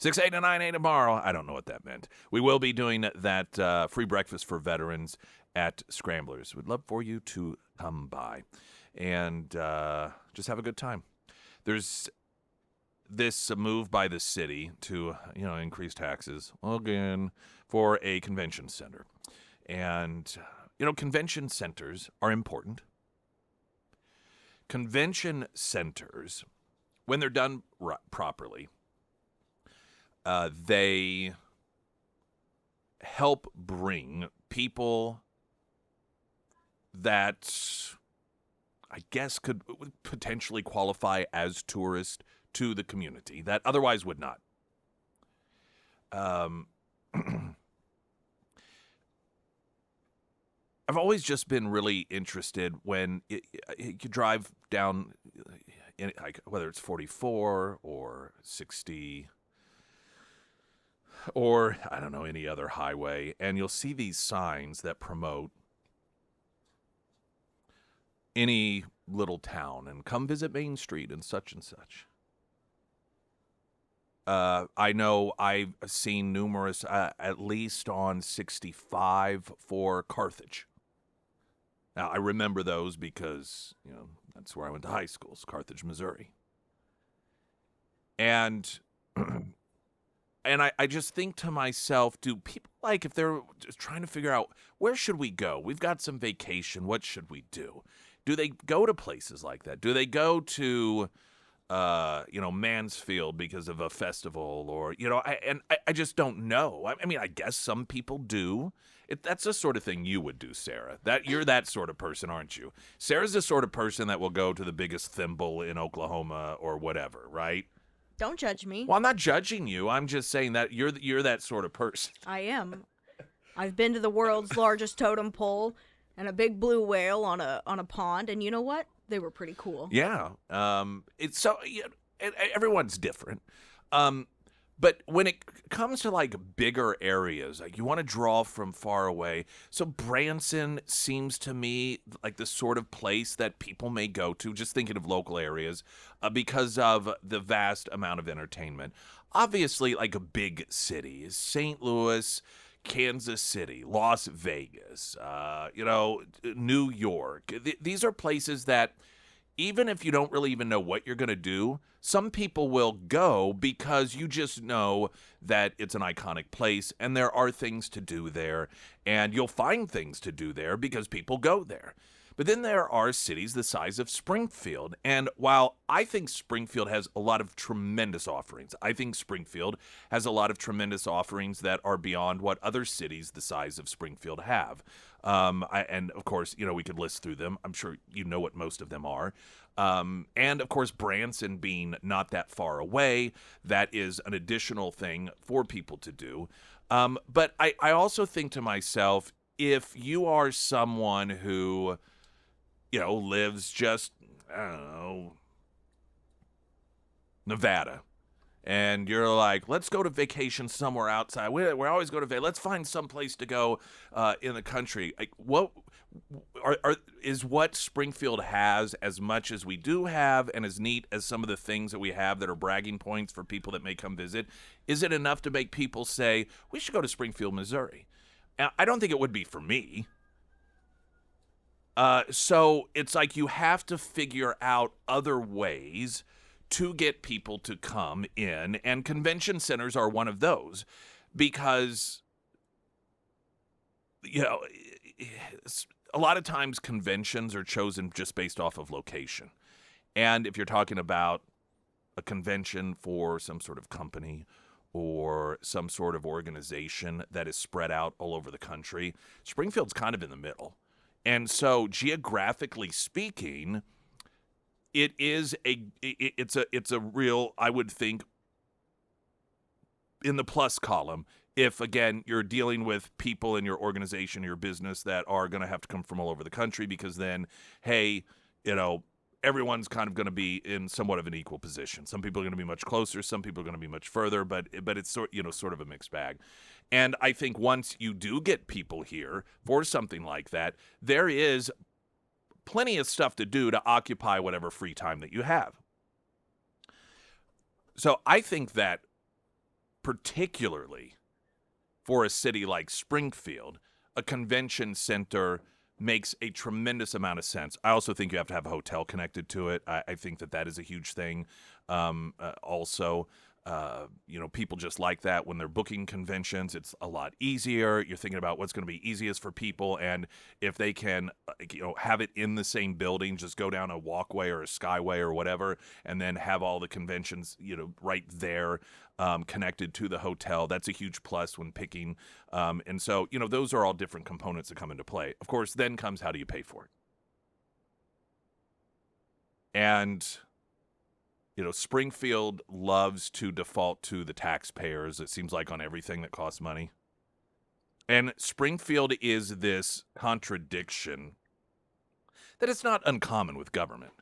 6A to 9A tomorrow. I don't know what that meant. We will be doing that free breakfast for veterans at Scramblers. We'd love for you to come by and just have a good time. There's this move by the city to, increase taxes again for a convention center. And, convention centers are important. Convention centers, when they're done properly, they help bring people that I guess would potentially qualify as tourists to the community that otherwise would not. I've always just been really interested when you drive down, whether it's 44 or 60 or, I don't know, any other highway, and you'll see these signs that promote any little town and come visit Main Street and such and such. I know I've seen numerous, at least on 65 for Carthage. Now, I remember those because, that's where I went to high school, Carthage, Missouri. And I just think to myself, do people, if they're just trying to figure out, where should we go? We've got some vacation. What should we do? Do they go to places like that? Do they go to, Mansfield because of a festival or, I just don't know. I mean, I guess some people do. That's the sort of thing you would do, Sarah. You're that sort of person, aren't you? Sarah's the sort of person that will go to the biggest thimble in Oklahoma or whatever, right? Don't judge me. Well, I'm not judging you. I'm just saying that you're that sort of person. I am. I've been to the world's largest totem pole and a big blue whale on a pond, and you know what? They were pretty cool. Yeah. It's so everyone's different. But when it comes to bigger areas, you want to draw from far away. So Branson seems to me like the sort of place that people may go to, just thinking of local areas, because of the vast amount of entertainment. Obviously, a big city is St. Louis, Kansas City, Las Vegas, New York. These are places that, even if you don't really even know what you're going to do, some people will go because you just know that it's an iconic place and there are things to do there, and you'll find things to do there because people go there. But then there are cities the size of Springfield, and while I think Springfield has a lot of tremendous offerings, I think Springfield has a lot of tremendous offerings that are beyond what other cities the size of Springfield have. And of course, we could list through them. I'm sure you know what most of them are. And of course, Branson being not that far away, that is an additional thing for people to do. But I also think to myself, if you are someone who, lives just, I don't know, Nevada, and you're like, let's go to vacation somewhere outside. We always go to Vegas. Let's find some place to go in the country. What is what Springfield has, as much as we do have and as neat as some of the things that we have that are bragging points for people that may come visit, is it enough to make people say, we should go to Springfield, Missouri? I don't think it would be for me. So it's like you have to figure out other ways to get people to come in, and convention centers are one of those, because, you know, a lot of times conventions are chosen just based off of location. And if you're talking about a convention for some sort of company or some sort of organization that is spread out all over the country, Springfield's kind of in the middle. And so geographically speaking, it's a real, I would think, in the plus column, if, again, you're dealing with people in your organization, your business, that are going to have to come from all over the country, because then, hey, everyone's kind of going to be in somewhat of an equal position. Some people are going to be much closer, some people are going to be much further, but it's sort of a mixed bag. And I think once you do get people here for something like that, there is plenty of stuff to do to occupy whatever free time that you have. So I think that particularly for a city like Springfield, a convention center makes a tremendous amount of sense. I also think you have to have a hotel connected to it. I think that is a huge thing. Also, people just like that when they're booking conventions. It's a lot easier. You're thinking about what's going to be easiest for people, and if they can, have it in the same building, just go down a walkway or a skyway or whatever, and then have all the conventions, right there, connected to the hotel. That's a huge plus when picking. And so, those are all different components that come into play. Of course, then comes, how do you pay for it? And Springfield loves to default to the taxpayers, it seems like, on everything that costs money. And Springfield is this contradiction that is not uncommon with government.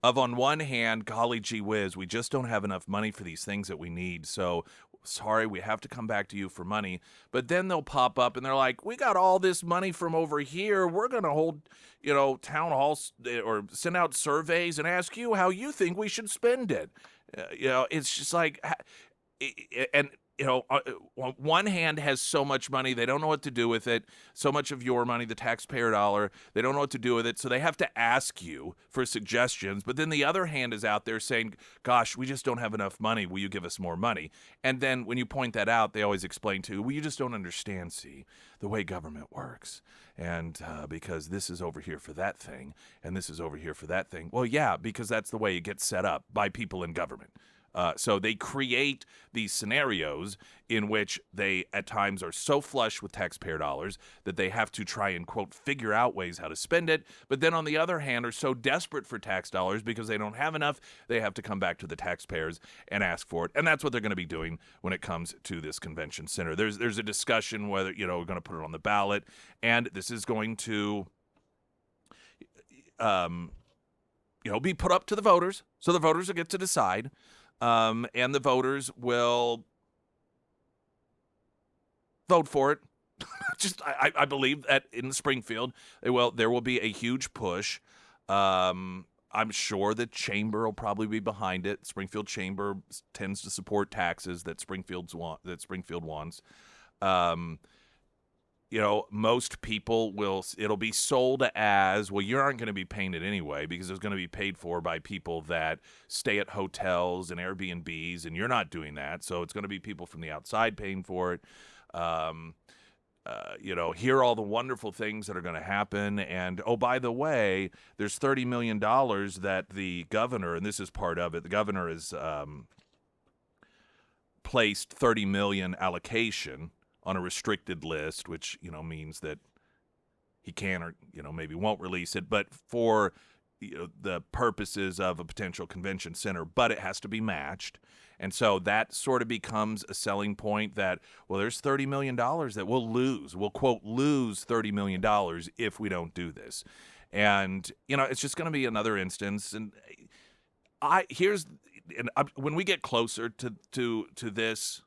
On one hand, golly gee whiz, we just don't have enough money for these things that we need, so sorry, we have to come back to you for money. But then they'll pop up and they're like, we got all this money from over here. We're going to hold, town halls or send out surveys and ask you how you think we should spend it. It's just like, and on one hand has so much money, they don't know what to do with it. So much of your money, the taxpayer dollar, they don't know what to do with it. So they have to ask you for suggestions. But then the other hand is out there saying, gosh, we just don't have enough money. Will you give us more money? And then when you point that out, they always explain to you, well, you just don't understand, see, the way government works. And because this is over here for that thing, and this is over here for that thing. Well, yeah, because that's the way it gets set up by people in government. So they create these scenarios in which they at times are so flush with taxpayer dollars that they have to try and, quote, figure out ways how to spend it. But then on the other hand are so desperate for tax dollars because they don't have enough, they have to come back to the taxpayers and ask for it. And that's what they're going to be doing when it comes to this convention center. There's a discussion whether, we're going to put it on the ballot, and this is going to be put up to the voters. So the voters will get to decide. And the voters will vote for it. I believe that in Springfield, there will be a huge push. I'm sure the chamber will probably be behind it. Springfield Chamber tends to support taxes that Springfield wants. Most people it'll be sold as, well, you aren't going to be paying it anyway because it's going to be paid for by people that stay at hotels and Airbnbs, and you're not doing that. So it's going to be people from the outside paying for it. Hear all the wonderful things that are going to happen. And, oh, by the way, there's $30 million that the governor, and this is part of it, the governor has placed $30 million allocation on a restricted list, which, means that he can or, maybe won't release it, but for the purposes of a potential convention center, but it has to be matched. And so that sort of becomes a selling point that, well, there's $30 million that we'll lose. We'll, quote, lose $30 million if we don't do this. And, it's just going to be another instance. And when we get closer to this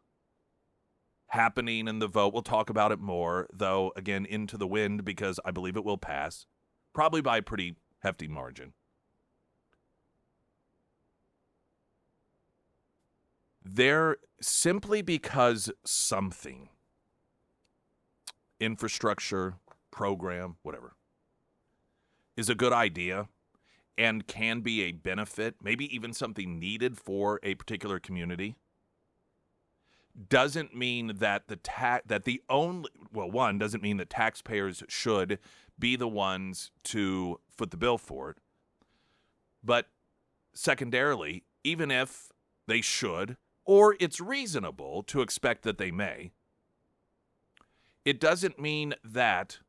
happening in the vote, we'll talk about it more, though, again, into the wind, because I believe it will pass. probably by a pretty hefty margin. They're simply because something, infrastructure, program, whatever, is a good idea and can be a benefit, maybe even something needed for a particular community, doesn't mean that doesn't mean that taxpayers should be the ones to foot the bill for it. But secondarily, even if they should, or it's reasonable to expect that they may, it doesn't mean that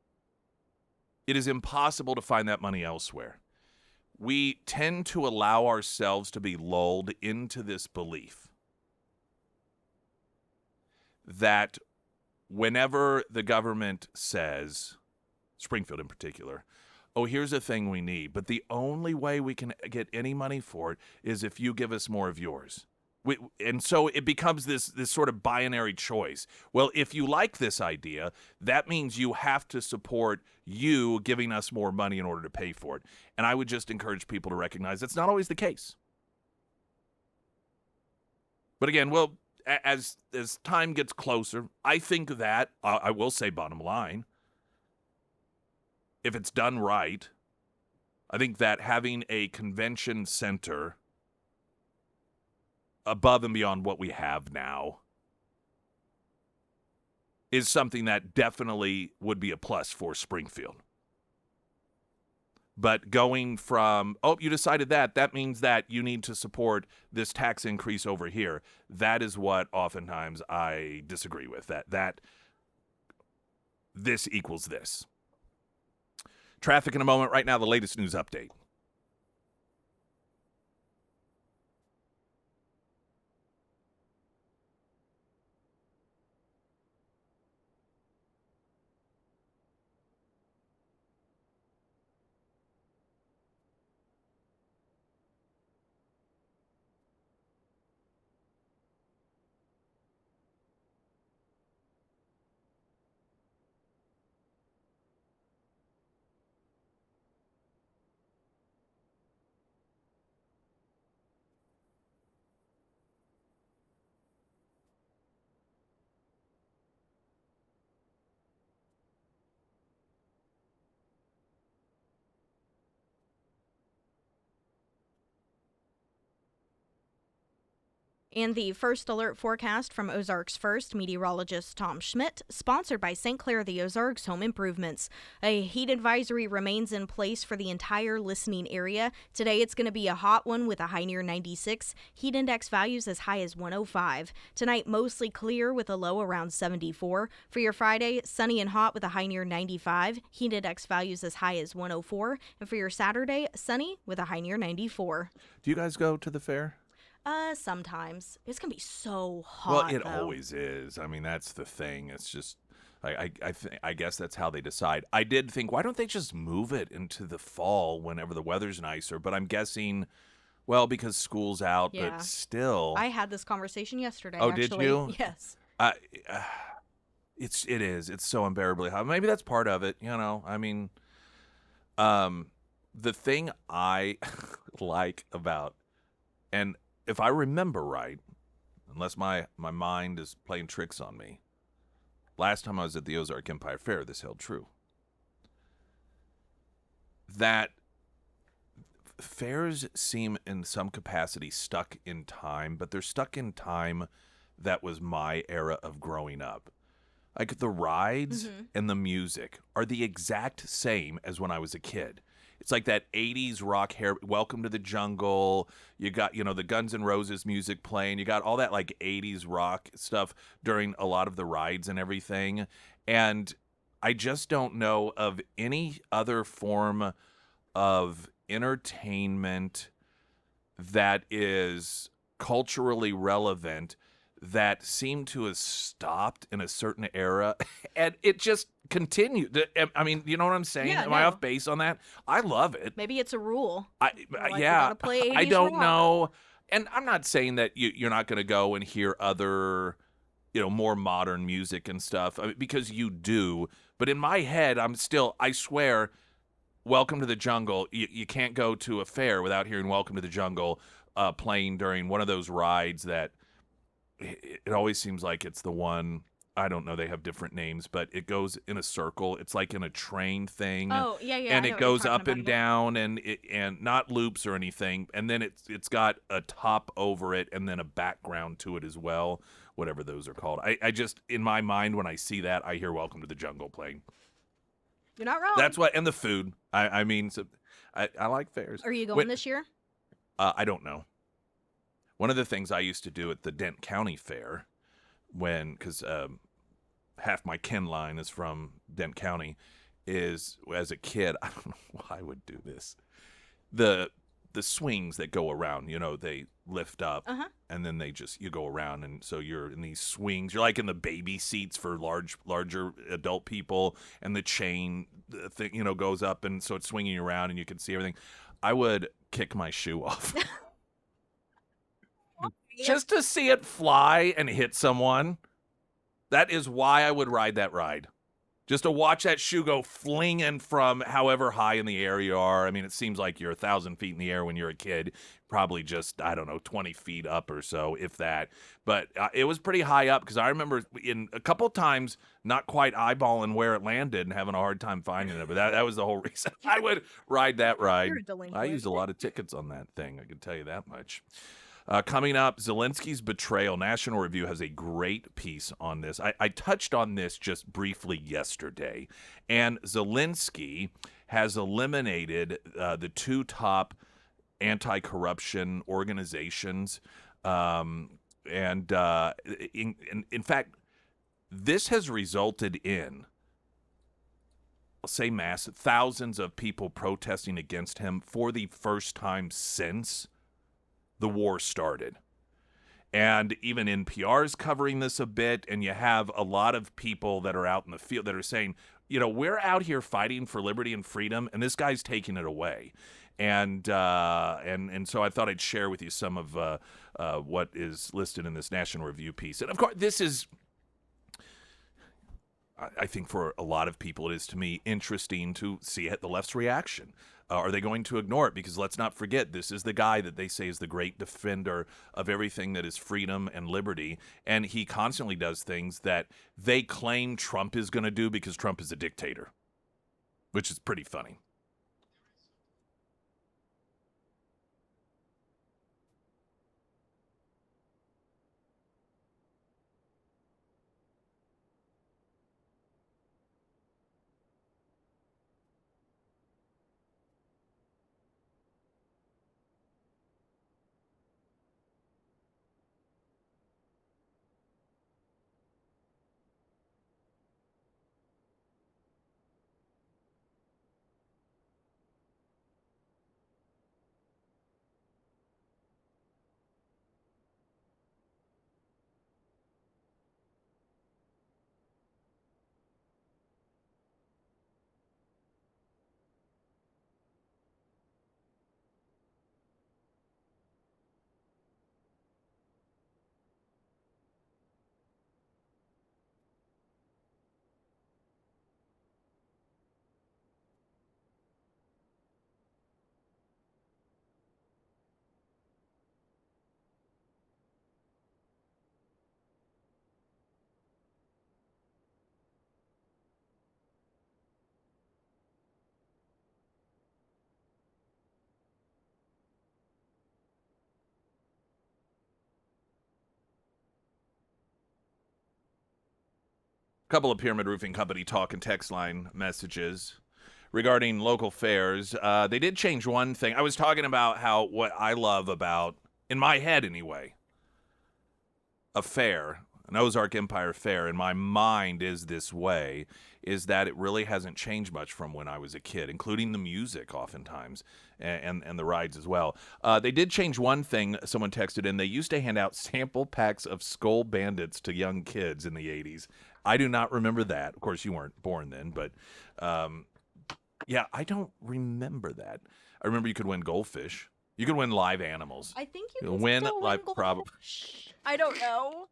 it is impossible to find that money elsewhere. We tend to allow ourselves to be lulled into this belief that whenever the government says, Springfield in particular, oh, here's a thing we need, but the only way we can get any money for it is if you give us more of yours. And so it becomes this sort of binary choice. Well, if you like this idea, that means you have to support you giving us more money in order to pay for it. And I would just encourage people to recognize that's not always the case. But again, well, as time gets closer, I think that, I will say bottom line, if it's done right, I think that having a convention center above and beyond what we have now is something that definitely would be a plus for Springfield. But going from, oh, you decided that means that you need to support this tax increase over here. That is what oftentimes I disagree with, that this equals this. Traffic in a moment. Right now, the latest news update. And the first alert forecast from Ozarks First meteorologist Tom Schmidt, sponsored by St. Clair the Ozarks Home Improvements. A heat advisory remains in place for the entire listening area. Today it's going to be a hot one with a high near 96, heat index values as high as 105. Tonight mostly clear with a low around 74. For your Friday, sunny and hot with a high near 95, heat index values as high as 104. And for your Saturday, sunny with a high near 94. Do you guys go to the fair? Sometimes. It's going to be so hot, Well, it though. always is. I mean, that's the thing. It's just, I guess that's how they decide. I did think, why don't they just move it into the fall whenever the weather's nicer? But I'm guessing, well, because school's out, Yeah. but still. I had this conversation yesterday, Oh, actually. did you? Yes. It is. It's so unbearably hot. Maybe that's part of it, you know? I mean, the thing I like about, and if I remember right, unless my mind is playing tricks on me, last time I was at the Ozark Empire Fair, this held true. That fairs seem in some capacity stuck in time, but they're stuck in time that was my era of growing up. Like the rides and the music are the exact same as when I was a kid. It's like that 80s rock hair, Welcome to the Jungle. You got, the Guns N' Roses music playing. You got all that like 80s rock stuff during a lot of the rides and everything. And I just don't know of any other form of entertainment that is culturally relevant that seemed to have stopped in a certain era, and it just continued. I mean, you know what I'm saying? Yeah, Am I no. off base on that? I love it. Maybe it's a rule. We Yeah, gotta play I 80s don't rock. know. And I'm not saying that you're not going to go and hear other, more modern music and stuff, because you do. But in my head, I swear, Welcome to the Jungle. You can't go to a fair without hearing Welcome to the Jungle playing during one of those rides that it always seems like it's the one. I don't know. They have different names, but it goes in a circle. It's like in a train thing. Oh, yeah, yeah. And I it know what you're goes talking up about, and yeah. down, and not loops or anything. And then it's got a top over it, and then a background to it as well. Whatever those are called. I just, in my mind, when I see that, I hear Welcome to the Jungle playing. You're not wrong. That's what, and the food. I mean, so, I like fairs. Are you going this year? I don't know. One of the things I used to do at the Dent County Fair, because half my kin line is from Dent County, is as a kid, I don't know why I would do this. The swings that go around, they lift up and then you go around, and so you're in these swings. You're like in the baby seats for larger adult people, and the chain thing, goes up, and so it's swinging around, and you can see everything. I would kick my shoe off. Just to see it fly and hit someone. That is why I would ride that ride. Just to watch that shoe go flinging from however high in the air you are. I mean, it seems like you're 1,000 feet in the air when you're a kid. Probably just, 20 feet up or so, if that. But it was pretty high up, because I remember in a couple times not quite eyeballing where it landed and having a hard time finding it. But that was the whole reason I would ride that ride. You're a delinquent. I used a lot of tickets on that thing, I can tell you that much. Coming up, Zelensky's betrayal. National Review has a great piece on this. I touched on this just briefly yesterday. And Zelensky has eliminated the two top anti-corruption organizations. In fact, this has resulted in, I'll say thousands of people protesting against him for the first time since the war started. And even NPR is covering this a bit, and you have a lot of people that are out in the field that are saying, we're out here fighting for liberty and freedom, and this guy's taking it away. And so I thought I'd share with you some of what is listed in this National Review piece. And of course, this is, I think for a lot of people, it is, to me, interesting to see the left's reaction. Are they going to ignore it? Because let's not forget, this is the guy that they say is the great defender of everything that is freedom and liberty. And he constantly does things that they claim Trump is going to do because Trump is a dictator, which is pretty funny. Couple of Pyramid Roofing Company talk and text line messages regarding local fairs. They did change one thing. I was talking about how what I love about, in my head anyway, a fair, an Ozark Empire Fair, in my mind is this way, is that it really hasn't changed much from when I was a kid, including the music oftentimes and the rides as well. They did change one thing. Someone texted in. They used to hand out sample packs of Skull Bandits to young kids in the 80s. I do not remember that. Of course, you weren't born then, but yeah, I don't remember that. I remember you could win goldfish. You could win live animals. I think you You'll can win still live, win probably. goldfish. I don't know.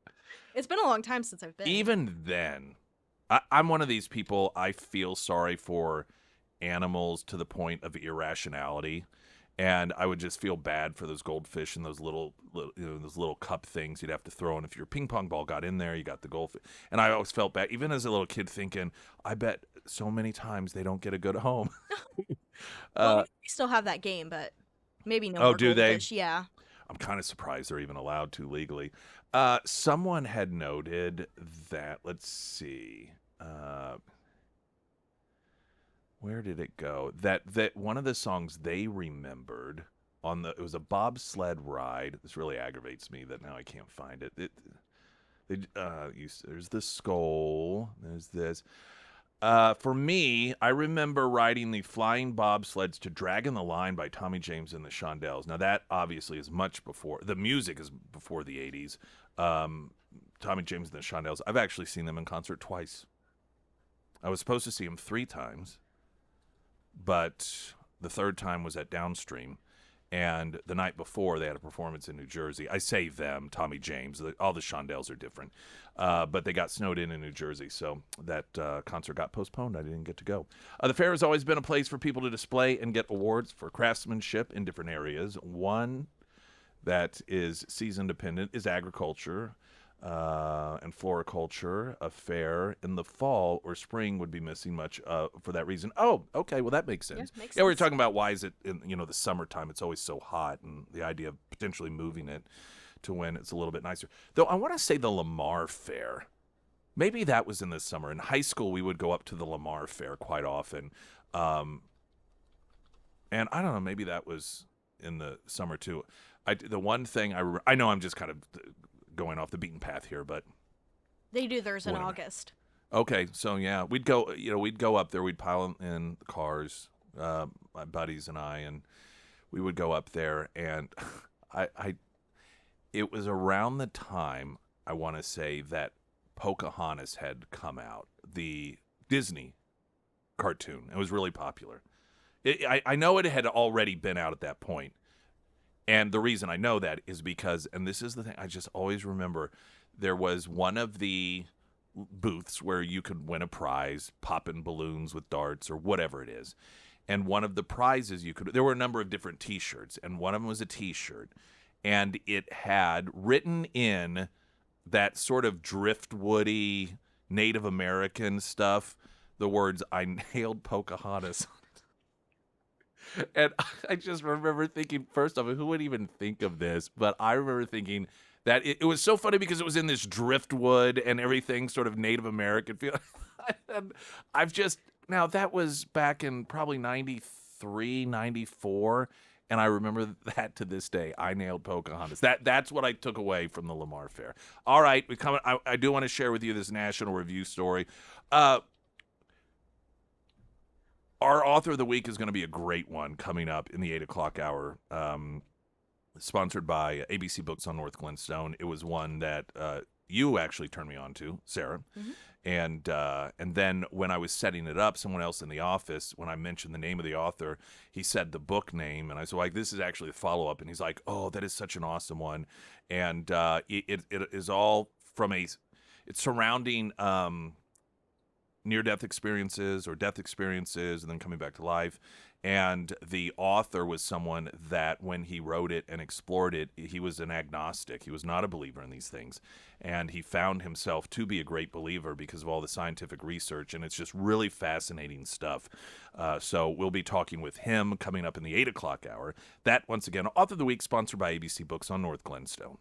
It's been a long time since I've been. Even then, I'm one of these people I feel sorry for animals to the point of irrationality. And I would just feel bad for those goldfish and those those little cup things you'd have to throw in. If your ping pong ball got in there, you got the goldfish. And I always felt bad, even as a little kid, thinking, I bet so many times they don't get a good home. Well, we still have that game, but maybe no Oh, more do they? goldfish. Yeah. I'm kind of surprised they're even allowed to legally. Someone had noted that, let's see. Where did it go? That one of the songs they remembered it was a bobsled ride. This really aggravates me that now I can't find it. There's the skull. There's this. For me, I remember riding the flying bobsleds to Dragging the Line by Tommy James and the Shondells. Now that obviously is much before the music is before the '80s. Tommy James and the Shondells. I've actually seen them in concert twice. I was supposed to see them 3 times, but the third time was at Downstream. And the night before, they had a performance in New Jersey. I say them, Tommy James. All the Shondells are different. But they got snowed in New Jersey, so that concert got postponed. I didn't get to go. The fair has always been a place for people to display and get awards for craftsmanship in different areas. One that is season-dependent is agriculture and floriculture. A fair in the fall or spring would be missing much for that reason. Oh, okay. Well, that makes sense. Yeah, makes We were sense. talking about why is it in the summertime it's always so hot, and the idea of potentially moving it to when it's a little bit nicer. Though I want to say the Lamar Fair. Maybe that was in the summer. In high school, we would go up to the Lamar Fair quite often. And I don't know, maybe that was in the summer too. The one thing I know I'm just kind of going off the beaten path here, but They do theirs in whatever. August. Okay, so yeah, we'd go up there, we'd pile in the cars, my buddies and I, and we would go up there, and it was around the time, I want to say, that Pocahontas had come out, the Disney cartoon. It was really popular. I know it had already been out at that point. And the reason I know that is because, and this is the thing I just always remember, there was one of the booths where you could win a prize, popping balloons with darts or whatever it is. And one of the prizes there were a number of different T-shirts, and one of them was a T-shirt. And it had written in that sort of driftwoody Native American stuff the words, "I nailed Pocahontas." And I just remember thinking, first off, who would even think of this? But I remember thinking that it was so funny because it was in this driftwood and everything sort of Native American feel. And now that was back in probably 93, 94. And I remember that to this day. I nailed Pocahontas. That's what I took away from the Lamar Fair. All right, I do want to share with you this National Review story. Our author of the week is going to be a great one coming up in the 8 o'clock hour, sponsored by ABC Books on North Glenstone. It was one that you actually turned me on to, Sarah. Mm-hmm. And then when I was setting it up, someone else in the office, when I mentioned the name of the author, he said the book name. And I said, like, this is actually the follow-up. And he's like, oh, that is such an awesome one. And it is all from it's surrounding near-death experiences or death experiences and then coming back to life. And the author was someone that when he wrote it and explored it, he was an agnostic. He was not a believer in these things. And he found himself to be a great believer because of all the scientific research. And it's just really fascinating stuff. So we'll be talking with him coming up in the 8 o'clock hour. That, once again, Author of the Week, sponsored by ABC Books on North Glenstone.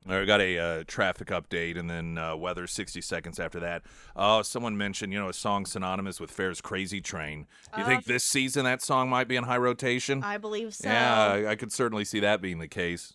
I got a traffic update and then weather 60 seconds after that. Someone mentioned, a song synonymous with Fair's Crazy Train. Do you think this season that song might be in high rotation? I believe so. Yeah, I could certainly see that being the case.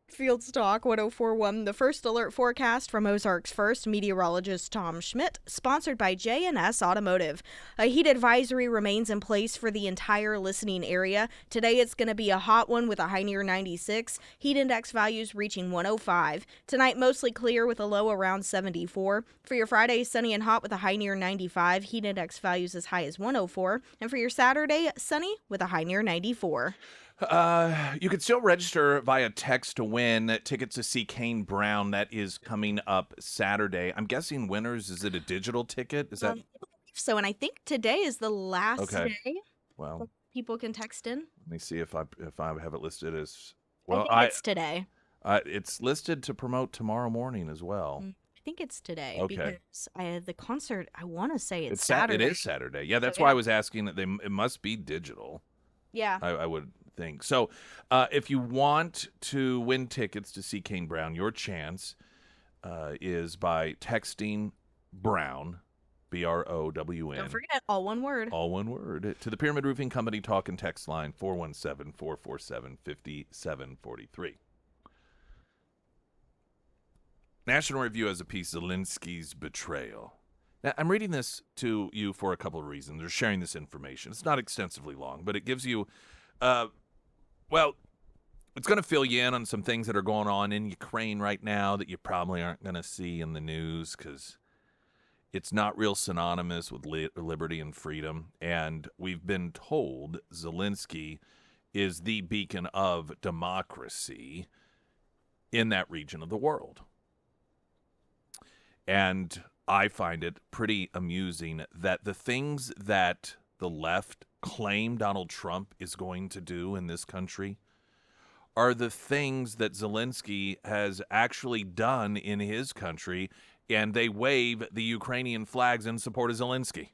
Field Stock 1041, the first alert forecast from Ozarks First meteorologist Tom Schmidt, sponsored by J&S Automotive. A heat advisory remains in place for the entire listening area. Today it's going to be a hot one with a high near 96, heat index values reaching 105. Tonight mostly clear with a low around 74. For your Friday, sunny and hot with a high near 95, heat index values as high as 104. And for your Saturday, sunny with a high near 94. You can still register via text to win tickets to see Kane Brown. That is coming up Saturday. I'm guessing winners, is it a digital ticket? Is that I believe so, and I think today is the last okay? day Well, people can text in. let me see if I have it listed as I well. think it's today. It's listed to promote tomorrow morning as well. I think it's today Okay. because the concert, I want to say it's It Saturday. is Saturday. Yeah, that's So, why yeah. I was asking that it must be digital. Yeah. I would think. So if you want to win tickets to see Kane Brown, your chance is by texting Brown, BROWN. Don't forget, all one word. All one word. To the Pyramid Roofing Company talk and text line 417-447-5743. National Review has a piece, Zelensky's betrayal. Now, I'm reading this to you for a couple of reasons. They're sharing this information. It's not extensively long, but it gives you, well, it's going to fill you in on some things that are going on in Ukraine right now that you probably aren't going to see in the news because it's not real synonymous with liberty and freedom. And we've been told Zelensky is the beacon of democracy in that region of the world. And I find it pretty amusing that the things that the left claim Donald Trump is going to do in this country are the things that Zelensky has actually done in his country, and they wave the Ukrainian flags in support of Zelensky.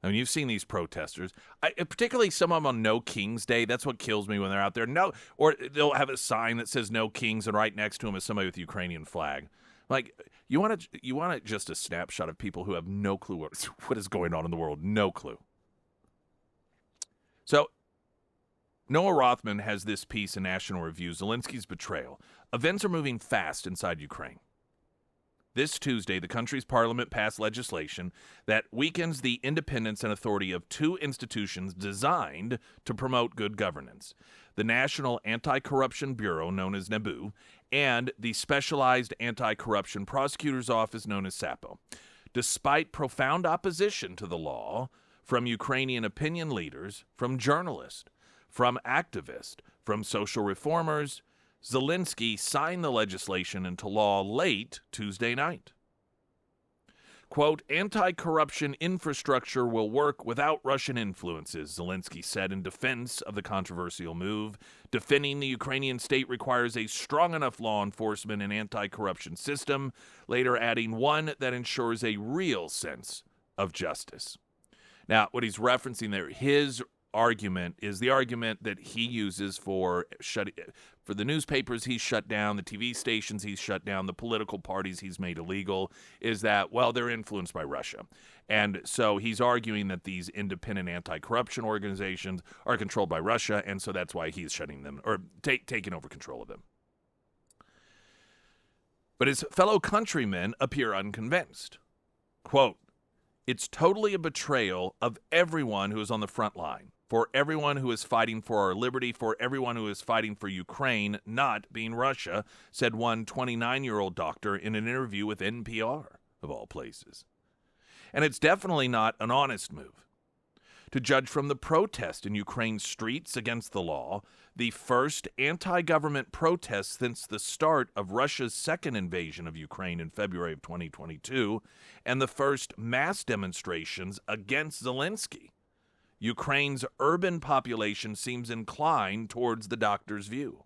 I mean, you've seen these protesters, particularly some of them on No Kings Day. That's what kills me when they're out there. No, or they'll have a sign that says No Kings, and right next to them is somebody with the Ukrainian flag. Like, you want just a snapshot of people who have no clue what is going on in the world. No clue. So, Noah Rothman has this piece in National Review, Zelensky's betrayal. Events are moving fast inside Ukraine. This Tuesday, the country's parliament passed legislation that weakens the independence and authority of two institutions designed to promote good governance: the National Anti-Corruption Bureau, known as NABU, and the Specialized Anti-Corruption Prosecutor's Office, known as SAPO. Despite profound opposition to the law from Ukrainian opinion leaders, from journalists, from activists, from social reformers, Zelensky signed the legislation into law late Tuesday night. Quote, anti-corruption infrastructure will work without Russian influences, Zelensky said in defense of the controversial move. Defending the Ukrainian state requires a strong enough law enforcement and anti-corruption system, later adding one that ensures a real sense of justice. Now, what he's referencing there, his argument is the argument that he uses for the newspapers he's shut down, the TV stations he's shut down, the political parties he's made illegal, is that, well, they're influenced by Russia. And so he's arguing that these independent anti-corruption organizations are controlled by Russia, and so that's why he's shutting them, or taking over control of them. But his fellow countrymen appear unconvinced. Quote, it's totally a betrayal of everyone who is on the front line, for everyone who is fighting for our liberty, for everyone who is fighting for Ukraine, not being Russia, said one 29-year-old doctor in an interview with NPR, of all places. And it's definitely not an honest move. To judge from the protest in Ukraine's streets against the law, the first anti-government protest since the start of Russia's second invasion of Ukraine in February of 2022, and the first mass demonstrations against Zelensky, Ukraine's urban population seems inclined towards the doctor's view.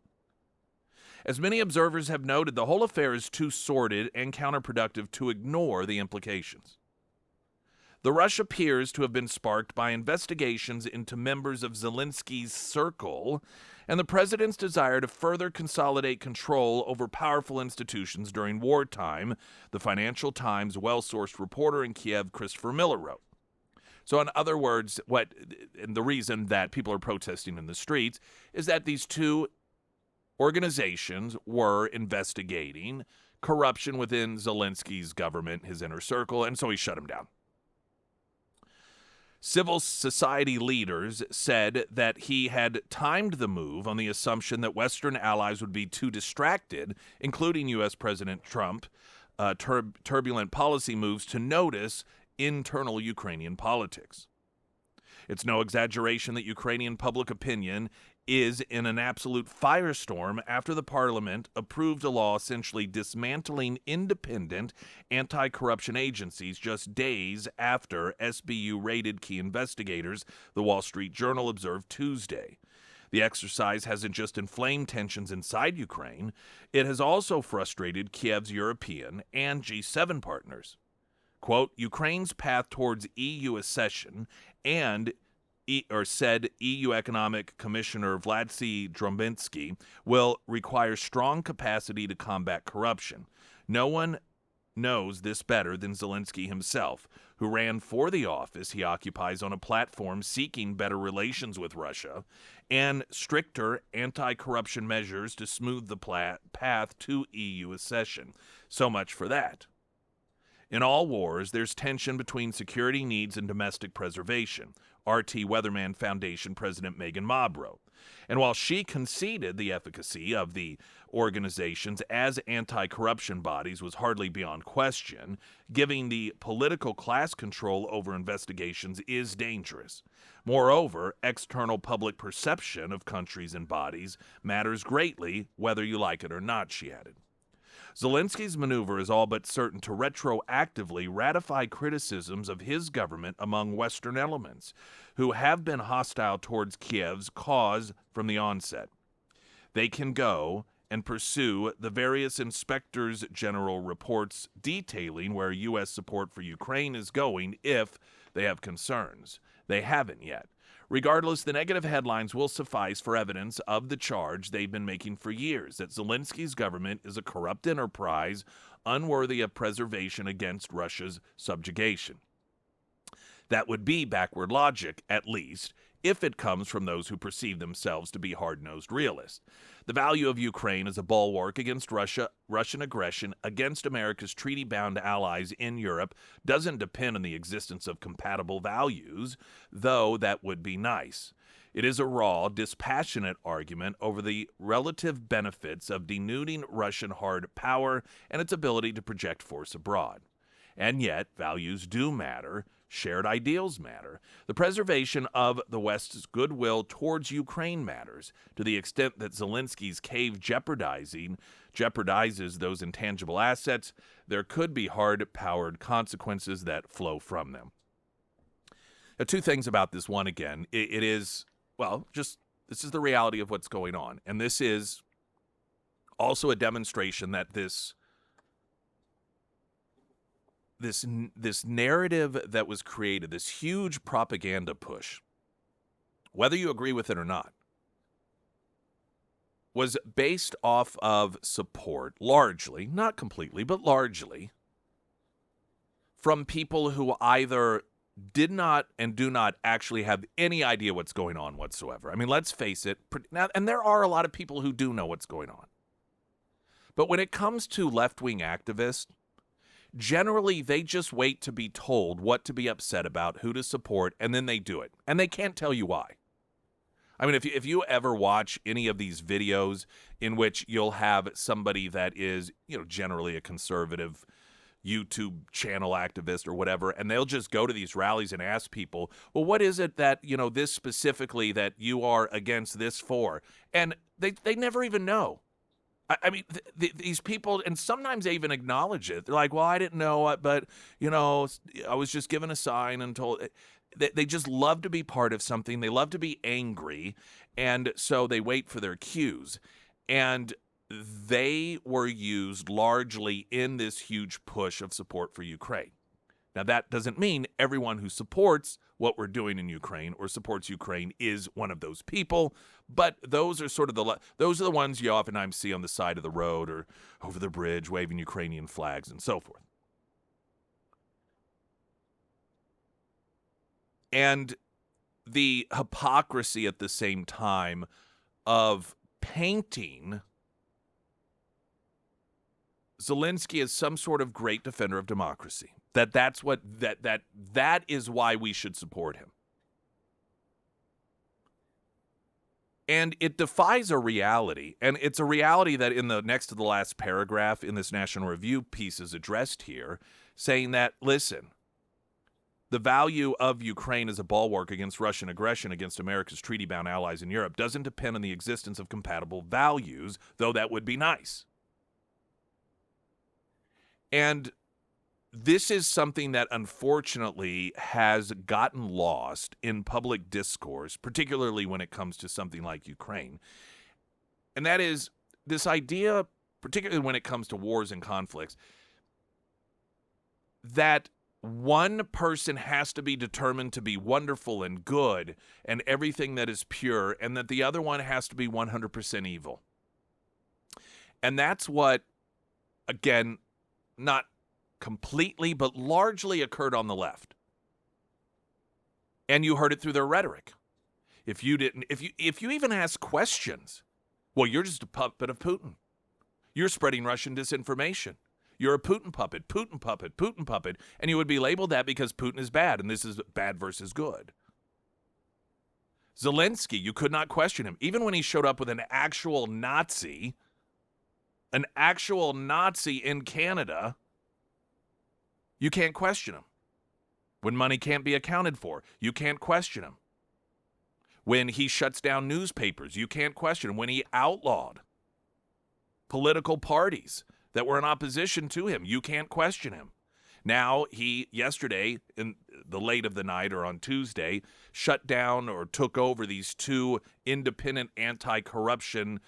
As many observers have noted, the whole affair is too sordid and counterproductive to ignore the implications. The rush appears to have been sparked by investigations into members of Zelensky's circle and the president's desire to further consolidate control over powerful institutions during wartime, the Financial Times well-sourced reporter in Kiev, Christopher Miller, wrote. So in other words, the reason that people are protesting in the streets is that these two organizations were investigating corruption within Zelensky's government, his inner circle, and so he shut them down. Civil society leaders said that he had timed the move on the assumption that Western allies would be too distracted, including U.S. President Trump, turbulent policy moves to notice internal Ukrainian politics. It's no exaggeration that Ukrainian public opinion is in an absolute firestorm after the parliament approved a law essentially dismantling independent anti-corruption agencies just days after SBU raided key investigators, the Wall Street Journal observed Tuesday. The exercise hasn't just inflamed tensions inside Ukraine, it has also frustrated Kiev's European and G7 partners. Quote, Ukraine's path towards EU accession said EU Economic Commissioner Vladimir Drobensky, will require strong capacity to combat corruption. No one knows this better than Zelensky himself, who ran for the office he occupies on a platform seeking better relations with Russia and stricter anti-corruption measures to smooth the path to EU accession. So much for that. In all wars, there's tension between security needs and domestic preservation, RT Weatherman Foundation President Megan Maab wrote. And while she conceded the efficacy of the organizations as anti-corruption bodies was hardly beyond question, giving the political class control over investigations is dangerous. Moreover, external public perception of countries and bodies matters greatly, whether you like it or not, she added. Zelensky's maneuver is all but certain to retroactively ratify criticisms of his government among Western elements, who have been hostile towards Kiev's cause from the onset. They can go and pursue the various inspectors general reports detailing where U.S. support for Ukraine is going if they have concerns. They haven't yet. Regardless, the negative headlines will suffice for evidence of the charge they've been making for years, that Zelensky's government is a corrupt enterprise unworthy of preservation against Russia's subjugation. That would be backward logic, at least, if it comes from those who perceive themselves to be hard-nosed realists. The value of Ukraine as a bulwark against Russian aggression against America's treaty-bound allies in Europe doesn't depend on the existence of compatible values, though that would be nice. It is a raw, dispassionate argument over the relative benefits of denuding Russian hard power and its ability to project force abroad. And yet, values do matter. Shared ideals matter. The preservation of the West's goodwill towards Ukraine matters, to the extent that Zelensky's cave jeopardizing jeopardizes those intangible assets, there could be hard-powered consequences that flow from them. Now, two things about this. One, again, it is, well, just this is the reality of what's going on. And this is also a demonstration that this narrative that was created, this huge propaganda push, whether you agree with it or not, was based off of support, largely, not completely, but largely, from people who either did not and do not actually have any idea what's going on whatsoever. I mean, let's face it, and there are a lot of people who do know what's going on. But when it comes to left-wing activists, generally they just wait to be told what to be upset about, who to support, and then they do it. And they can't tell you why. I mean, if you ever watch any of these videos in which you'll have somebody that is, generally a conservative YouTube channel activist or whatever, and they'll just go to these rallies and ask people, well, what is it that, this specifically that you are against this for? And they never even know. I mean, these people, and sometimes they even acknowledge it. They're like, well, I didn't know it, but, I was just given a sign and told. They just love to be part of something. They love to be angry, and so they wait for their cues. And they were used largely in this huge push of support for Ukraine. Now, that doesn't mean everyone who supports what we're doing in Ukraine or supports Ukraine is one of those people, but those are sort of those are the ones you oftentimes see on the side of the road or over the bridge waving Ukrainian flags and so forth. And the hypocrisy at the same time of painting Zelensky as some sort of great defender of democracy. That is why we should support him. And it defies a reality, and it's a reality that in the next to the last paragraph in this National Review piece is addressed here, saying that, listen, the value of Ukraine as a bulwark against Russian aggression against America's treaty-bound allies in Europe doesn't depend on the existence of compatible values, though that would be nice. And this is something that unfortunately has gotten lost in public discourse, particularly when it comes to something like Ukraine. And that is this idea, particularly when it comes to wars and conflicts, that one person has to be determined to be wonderful and good and everything that is pure, and that the other one has to be 100% evil. And that's what, again, not completely, but largely occurred on the left. And you heard it through their rhetoric. If you even ask questions, well, you're just a puppet of Putin. You're spreading Russian disinformation. You're a Putin puppet, Putin puppet, Putin puppet, and you would be labeled that because Putin is bad, and this is bad versus good. Zelensky, you could not question him. Even when he showed up with an actual Nazi in Canada, you can't question him. When money can't be accounted for, you can't question him. When he shuts down newspapers, you can't question him. When he outlawed political parties that were in opposition to him, you can't question him. Now, he, yesterday, in the late of the night or on Tuesday, shut down or took over these two independent anti-corruption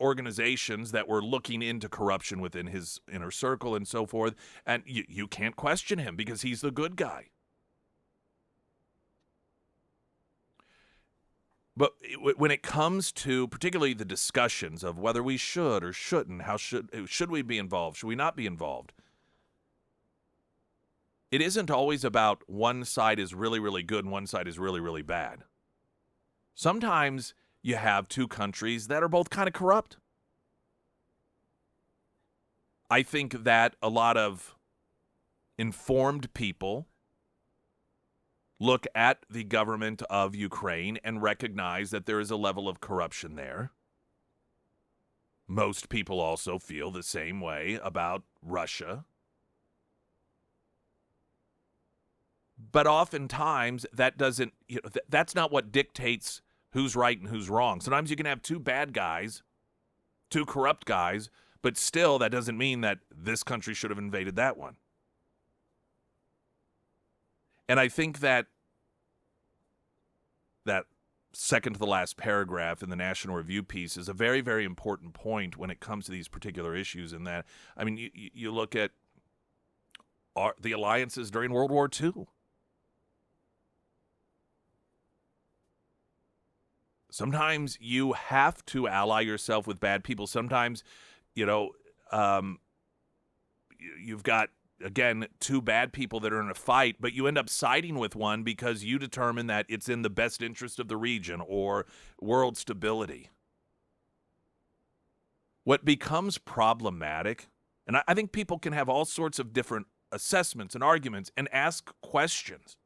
organizations that were looking into corruption within his inner circle and so forth. And you can't question him because he's the good guy. But when it comes to particularly the discussions of whether we should or shouldn't, should we be involved, should we not be involved, it isn't always about one side is really, really good and one side is really, really bad. Sometimes you have two countries that are both kind of corrupt. I think that a lot of informed people look at the government of Ukraine and recognize that there is a level of corruption there. Most people also feel the same way about Russia. But oftentimes that doesn't, that's not what dictates who's right and who's wrong. Sometimes you can have two bad guys two corrupt guys, but still that doesn't mean that this country should have invaded that one. And I think that second to the last paragraph in the National Review piece is a very, very important point when it comes to these particular issues. In that, I mean, you look at the alliances during World War II. Sometimes you have to ally yourself with bad people. Sometimes, you've got, again, two bad people that are in a fight, but you end up siding with one because you determine that it's in the best interest of the region or world stability. What becomes problematic, and I think people can have all sorts of different assessments and arguments and ask questions.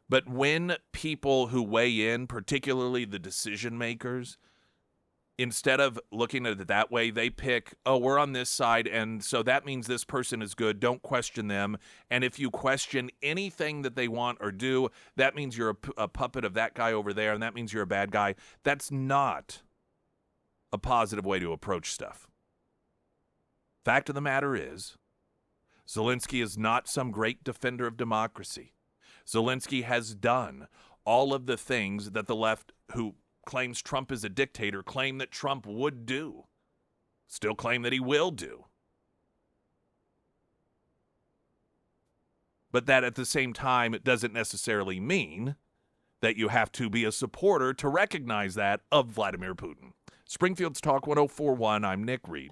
But when people who weigh in, particularly the decision makers, instead of looking at it that way, they pick, oh, we're on this side, and so that means this person is good. Don't question them. And if you question anything that they want or do, that means you're a puppet of that guy over there, and that means you're a bad guy. That's not a positive way to approach stuff. Fact of the matter is, Zelensky is not some great defender of democracy. Zelensky has done all of the things that the left, who claims Trump is a dictator, claim that Trump would do, still claim that he will do. But that at the same time, it doesn't necessarily mean that you have to be a supporter to recognize that of Vladimir Putin. Springfield's Talk 1041, I'm Nick Reed.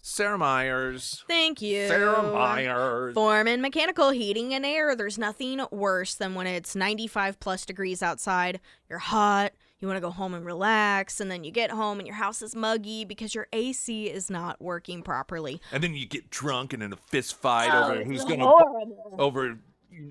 Sarah Myers. Thank you. Sarah Myers. Foreman Mechanical Heating and Air. There's nothing worse than when it's 95 plus degrees outside. You're hot. You want to go home and relax. And then you get home and your house is muggy because your AC is not working properly. And then you get drunk and in a fist fight over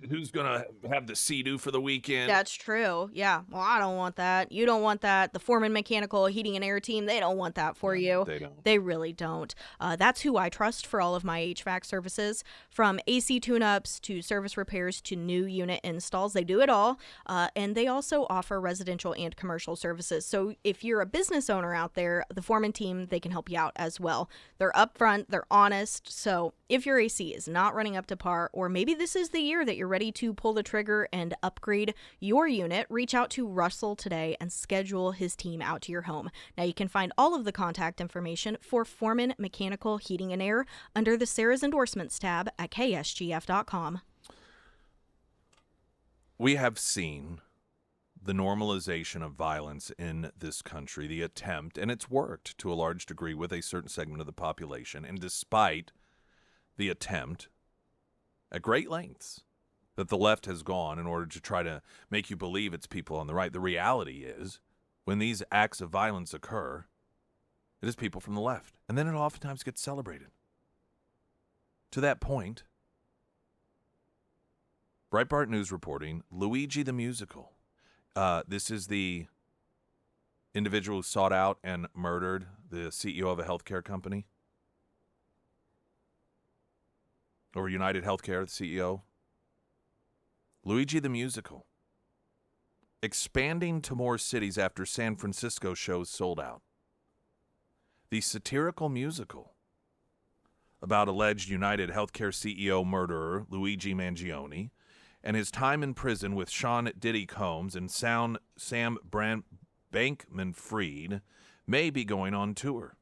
who's gonna have the sea-doo for the weekend. That's true. Yeah. Well, I don't want that. You don't want that. The Foreman Mechanical Heating and Air team, they don't want that for you. They don't. They really don't. That's who I trust for all of my HVAC services, from AC tune-ups to service repairs to new unit installs. They do it all. And they also offer residential and commercial services. So if you're a business owner out there, the Foreman team, they can help you out as well. They're upfront. They're honest. So if your AC is not running up to par, or maybe this is the year that you're ready to pull the trigger and upgrade your unit, reach out to Russell today and schedule his team out to your home. Now you can find all of the contact information for Foreman Mechanical Heating and Air under the Sarah's Endorsements tab at ksgf.com. We have seen the normalization of violence in this country, the attempt, and it's worked to a large degree with a certain segment of the population. And despite the attempt at great lengths that the left has gone in order to try to make you believe it's people on the right, the reality is when these acts of violence occur, it is people from the left. And then it oftentimes gets celebrated. To that point, Breitbart News reporting, Luigi the Musical. This is the individual who sought out and murdered the CEO of a healthcare company. Or United Healthcare, the CEO. Luigi the Musical. Expanding to more cities after San Francisco shows sold out. The satirical musical about alleged United Healthcare CEO murderer Luigi Mangione and his time in prison with Sean Diddy Combs and Sam Bankman-Fried may be going on tour.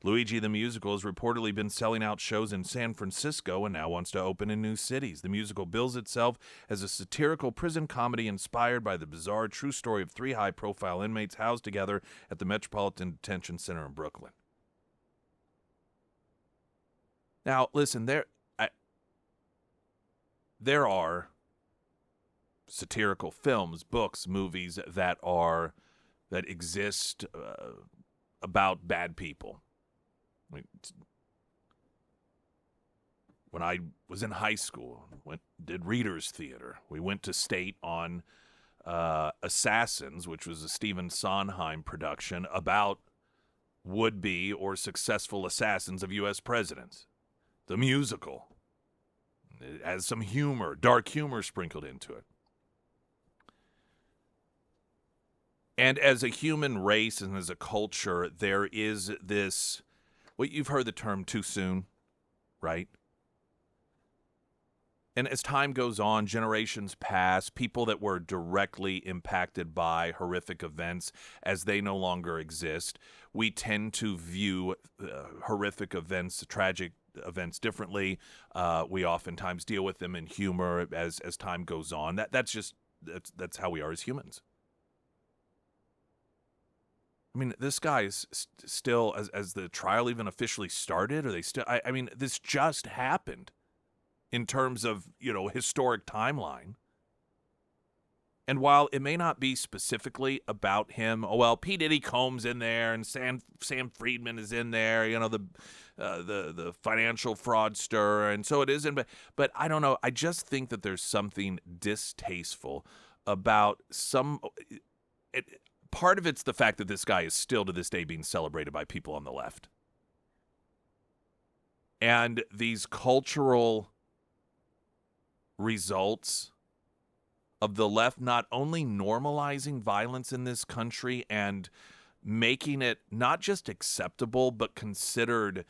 Luigi the Musical has reportedly been selling out shows in San Francisco and now wants to open in new cities. The musical bills itself as a satirical prison comedy inspired by the bizarre true story of 3 high-profile inmates housed together at the Metropolitan Detention Center in Brooklyn. Now, listen, there are satirical films, books, movies that exist about bad people. When I was in high school, did Reader's Theater. We went to State on Assassins, which was a Stephen Sondheim production about would-be or successful assassins of U.S. presidents. The musical. It has some humor, dark humor sprinkled into it. And as a human race and as a culture, there is this, well, you've heard the term too soon, right? And as time goes on, generations pass, people that were directly impacted by horrific events, as they no longer exist, we tend to view horrific events, tragic events differently. We oftentimes deal with them in humor as time goes on. That's how we are as humans. I mean, this guy is still, as the trial even officially started, or they still, I mean, this just happened in terms of, historic timeline. And while it may not be specifically about him, P. Diddy Combs in there and Sam Friedman is in there, the financial fraudster, and so it isn't. But I don't know. I just think that there's something distasteful about part of it's the fact that this guy is still to this day being celebrated by people on the left. And these cultural results of the left not only normalizing violence in this country and making it not just acceptable, but considered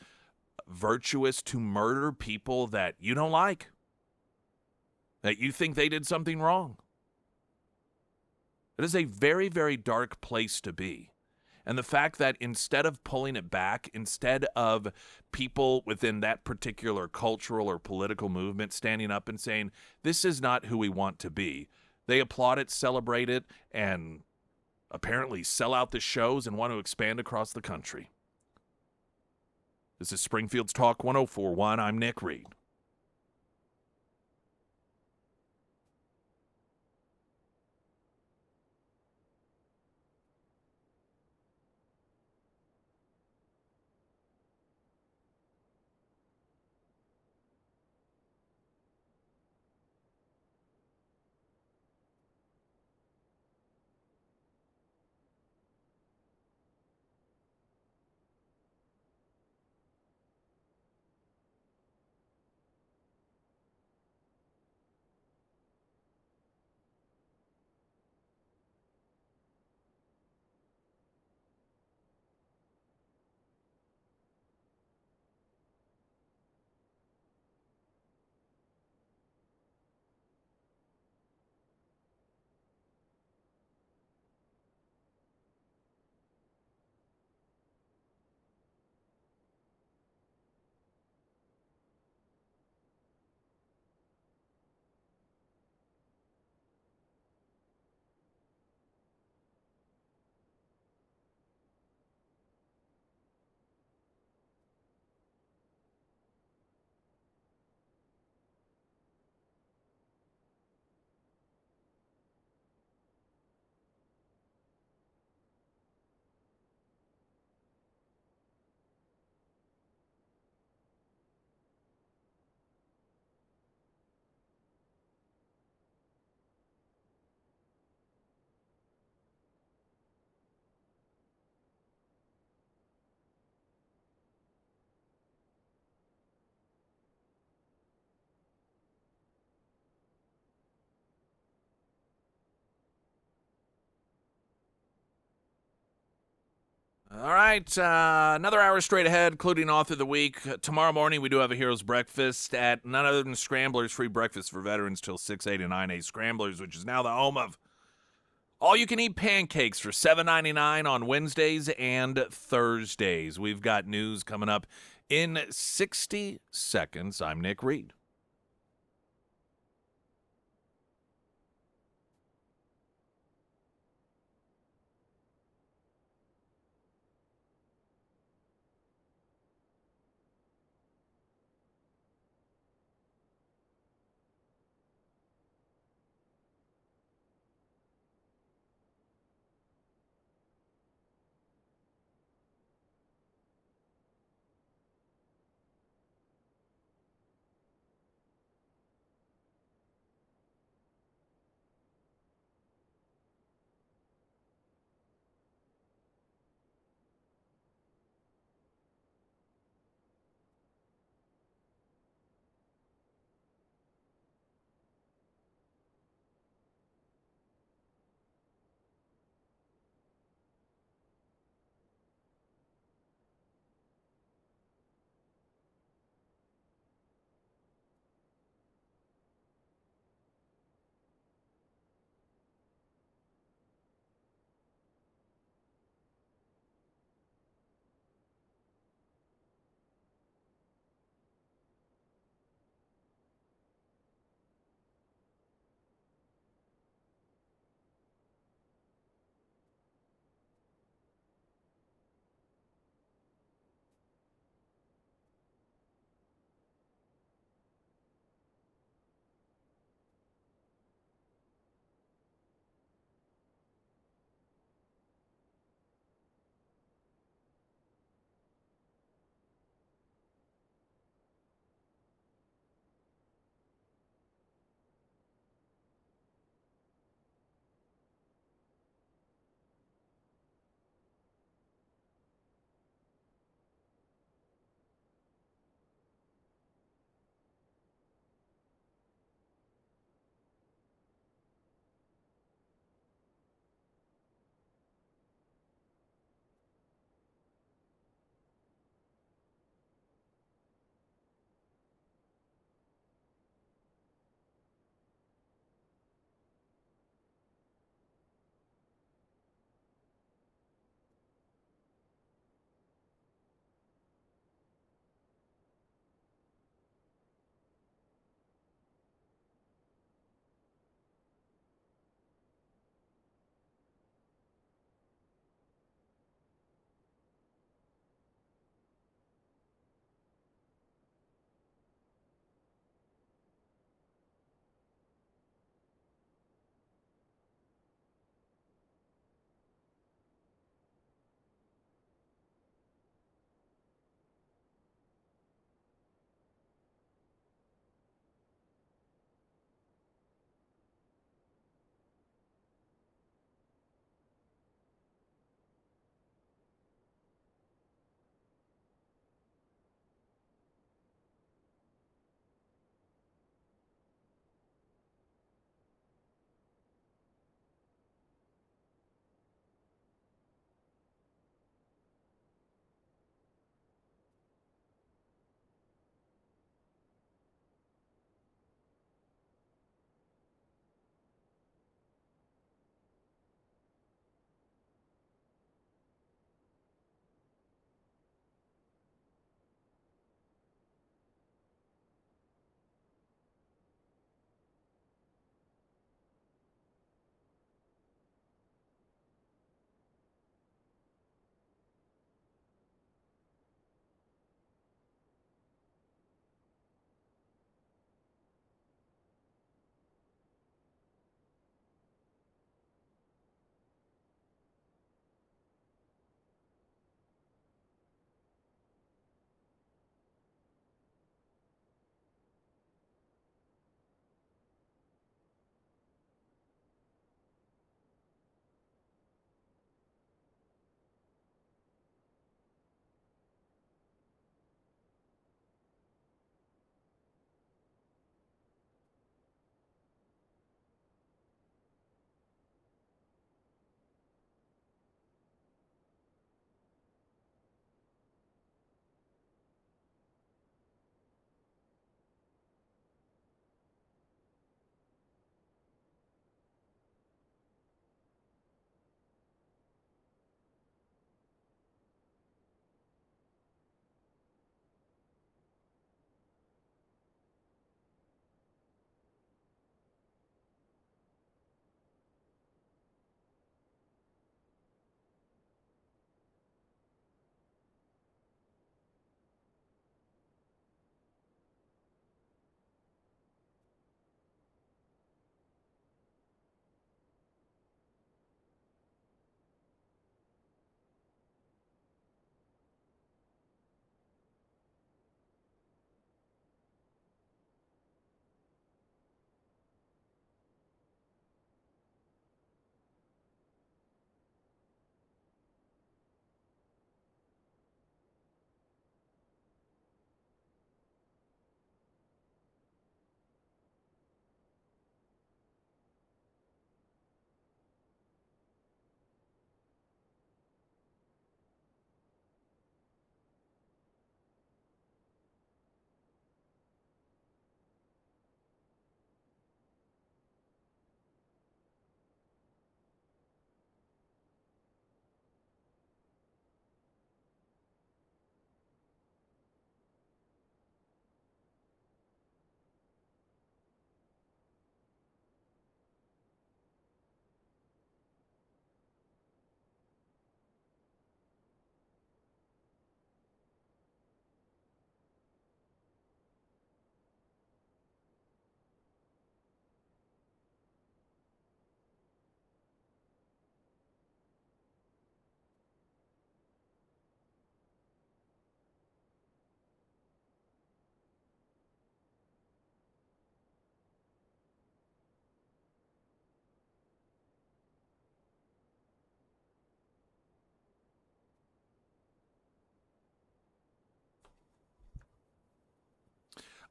virtuous to murder people that you don't like, that you think they did something wrong. It is a very, very dark place to be. And the fact that instead of pulling it back, instead of people within that particular cultural or political movement standing up and saying, this is not who we want to be, they applaud it, celebrate it, and apparently sell out the shows and want to expand across the country. This is Springfield's Talk 1041. I'm Nick Reed. All right, another hour straight ahead, including Author of the Week. Tomorrow morning, we do have a Heroes Breakfast at none other than Scramblers, free breakfast for veterans till 6, 8, and 9 a. Scramblers, which is now the home of all-you-can-eat pancakes for $7.99 on Wednesdays and Thursdays. We've got news coming up in 60 seconds. I'm Nick Reed.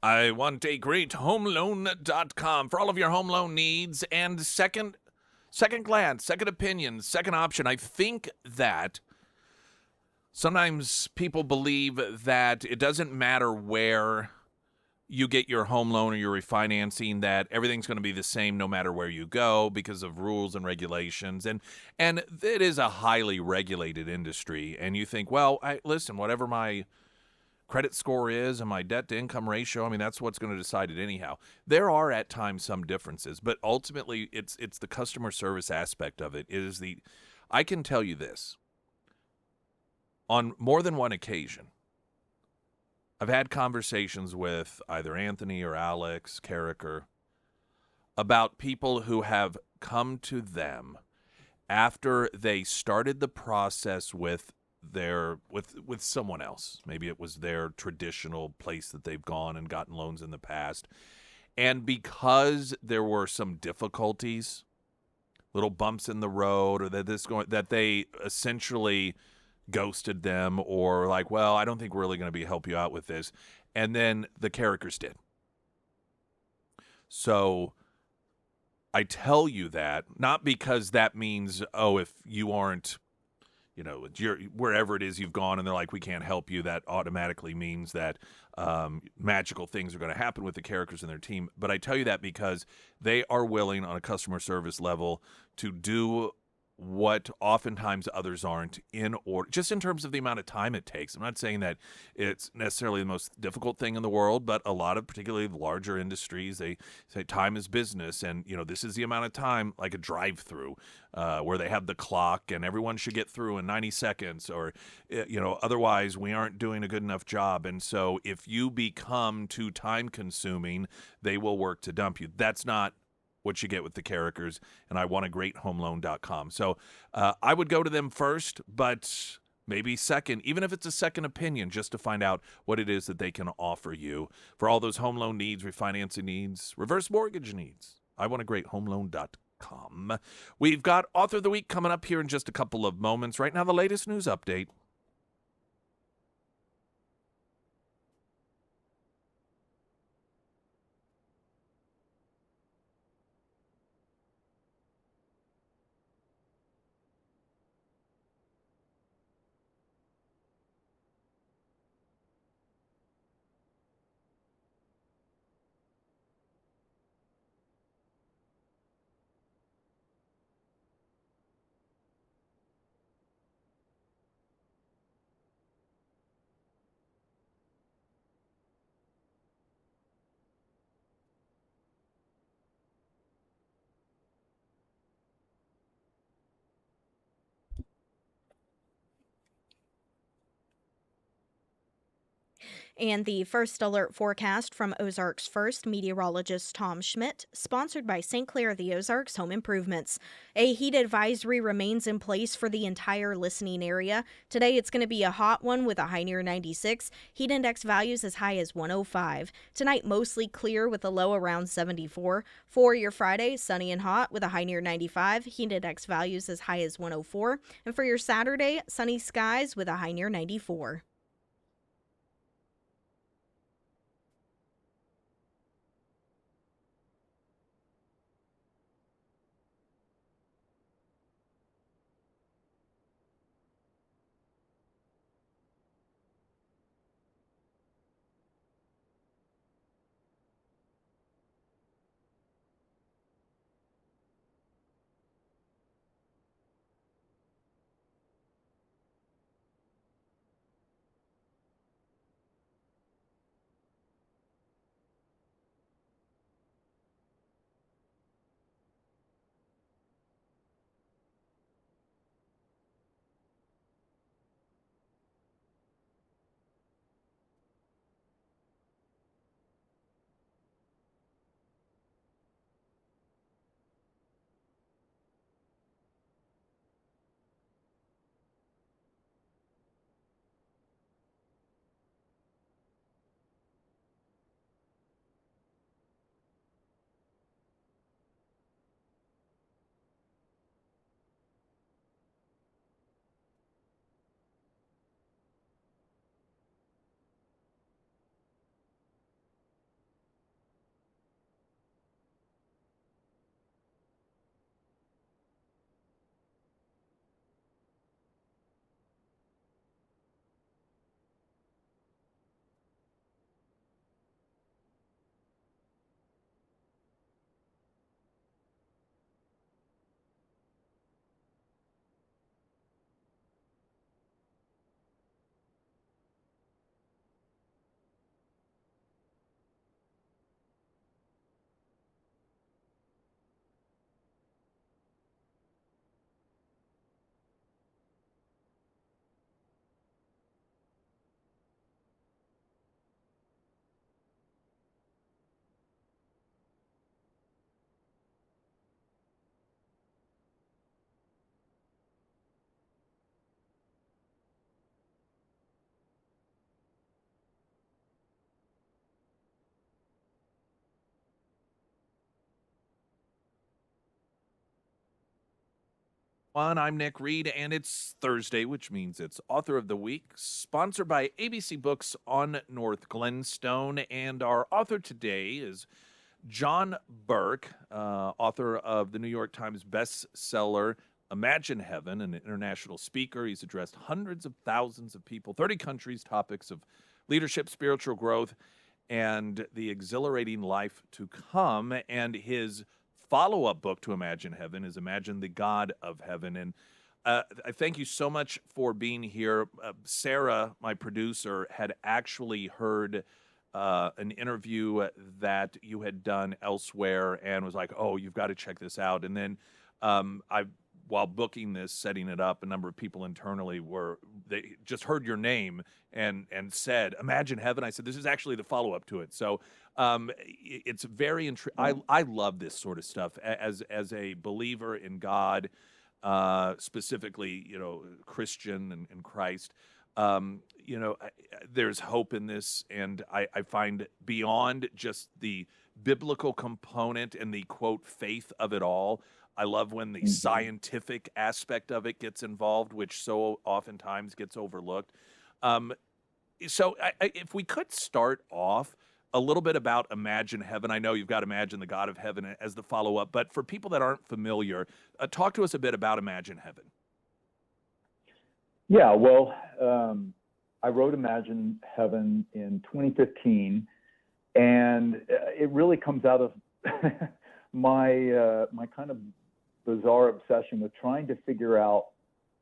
I want a great homeloan.com for all of your home loan needs and second glance, second opinion, second option. I think that sometimes people believe that it doesn't matter where you get your home loan or your refinancing, that everything's going to be the same no matter where you go because of rules and regulations. And it is a highly regulated industry. And you think, well, listen, whatever my credit score is and my debt to income ratio, I mean, that's what's going to decide it anyhow. There are at times some differences, but ultimately it's the customer service aspect of it. I can tell you this. On more than one occasion, I've had conversations with either Anthony or Alex Carricker about people who have come to them after they started the process with someone else. Maybe it was their traditional place that they've gone and gotten loans in the past. And because there were some difficulties, little bumps in the road, or that they essentially ghosted them, or like, well, I don't think we're really going to help you out with this. And then the Carrickers did. So I tell you that not because that means, oh, if you aren't, wherever it is you've gone and they're like, we can't help you, that automatically means that magical things are going to happen with the Carrickers and their team. But I tell you that because they are willing on a customer service level to do what oftentimes others aren't, in order, just in terms of the amount of time it takes. I'm not saying that it's necessarily the most difficult thing in the world, but a lot of particularly larger industries, they say time is business, and this is the amount of time, like a drive-through, where they have the clock and everyone should get through in 90 seconds, or otherwise we aren't doing a good enough job. And so if you become too time consuming, they will work to dump you. That's not what you get with the Carrickers, and I want a great homeloan.com. So I would go to them first, but maybe second, even if it's a second opinion, just to find out what it is that they can offer you for all those home loan needs, refinancing needs, reverse mortgage needs. I want a great homeloan.com. We've got Author of the Week coming up here in just a couple of moments. Right now, the latest news update. And the first alert forecast from Ozarks First meteorologist Tom Schmidt, sponsored by St. Clair the Ozarks Home Improvements. A heat advisory remains in place for the entire listening area. Today it's going to be a hot one with a high near 96, heat index values as high as 105. Tonight mostly clear with a low around 74. For your Friday, sunny and hot with a high near 95, heat index values as high as 104. And for your Saturday, sunny skies with a high near 94. I'm Nick Reed, and it's Thursday, which means it's Author of the Week, sponsored by ABC Books on North Glenstone. And our author today is John Burke, author of the New York Times bestseller Imagine Heaven, an international speaker. He's addressed hundreds of thousands of people, 30 countries, topics of leadership, spiritual growth, and the exhilarating life to come. And his follow-up book to Imagine Heaven is Imagine the God of Heaven. And I thank you so much for being here. Sarah, my producer, had actually heard an interview that you had done elsewhere and was like, "Oh, you've got to check this out." And then while booking this, setting it up, a number of people internally they just heard your name and said, "Imagine Heaven." I said, "This is actually the follow-up to it." So it's very I love this sort of stuff as a believer in God, specifically, Christian and Christ. There's hope in this, and I find beyond just the biblical component and the quote faith of it all. I love when the scientific aspect of it gets involved, which so oftentimes gets overlooked. So if we could start off a little bit about Imagine Heaven. I know you've got Imagine the God of Heaven as the follow-up, but for people that aren't familiar, talk to us a bit about Imagine Heaven. Yeah, well, I wrote Imagine Heaven in 2015, and it really comes out of my kind of bizarre obsession with trying to figure out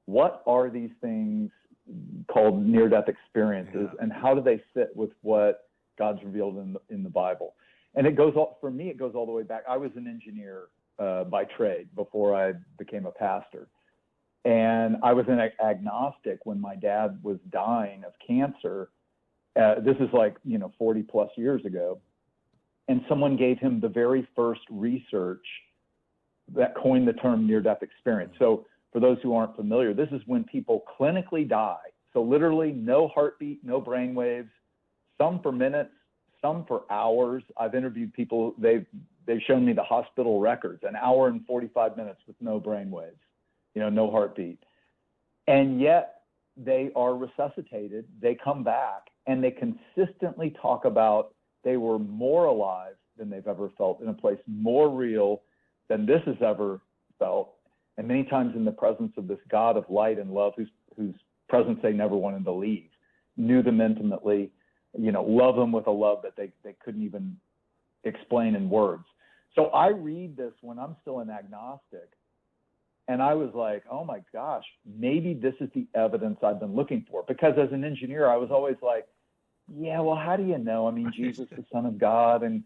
what are these things called near-death experiences, and how do they fit with what God's revealed in the Bible. And it goes all the way back. I was an engineer by trade before I became a pastor. And I was an agnostic when my dad was dying of cancer. This is 40 plus years ago. And someone gave him the very first research that coined the term near-death experience. So for those who aren't familiar, this is when people clinically die. So literally no heartbeat, no brain waves, some for minutes, some for hours. I've interviewed people, they've shown me the hospital records, an hour and 45 minutes with no brain waves, no heartbeat. And yet they are resuscitated, they come back, and they consistently talk about they were more alive than they've ever felt, in a place more real than this has ever felt, and many times in the presence of this God of light and love, whose presence they never wanted to leave, knew them intimately, love them with a love that they couldn't even explain in words. So I read this when I'm still an agnostic, and I was like, oh my gosh, maybe this is the evidence I've been looking for. Because as an engineer, I was always like, yeah, well, how do you know? I mean, Jesus, the Son of God, and,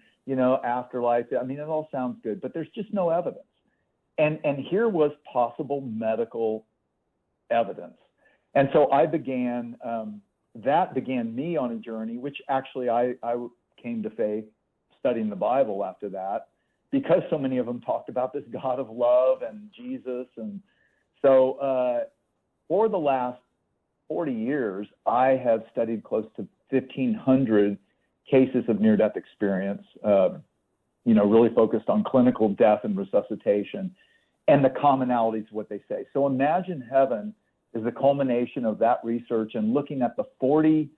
afterlife. I mean, it all sounds good, but there's just no evidence. And here was possible medical evidence. And so I began, that began me on a journey, which actually I came to faith studying the Bible after that, because so many of them talked about this God of love and Jesus. And so for the last 40 years, I have studied close to 1,500 cases of near-death experience, really focused on clinical death and resuscitation and the commonalities of what they say. So Imagine Heaven is the culmination of that research and looking at the 40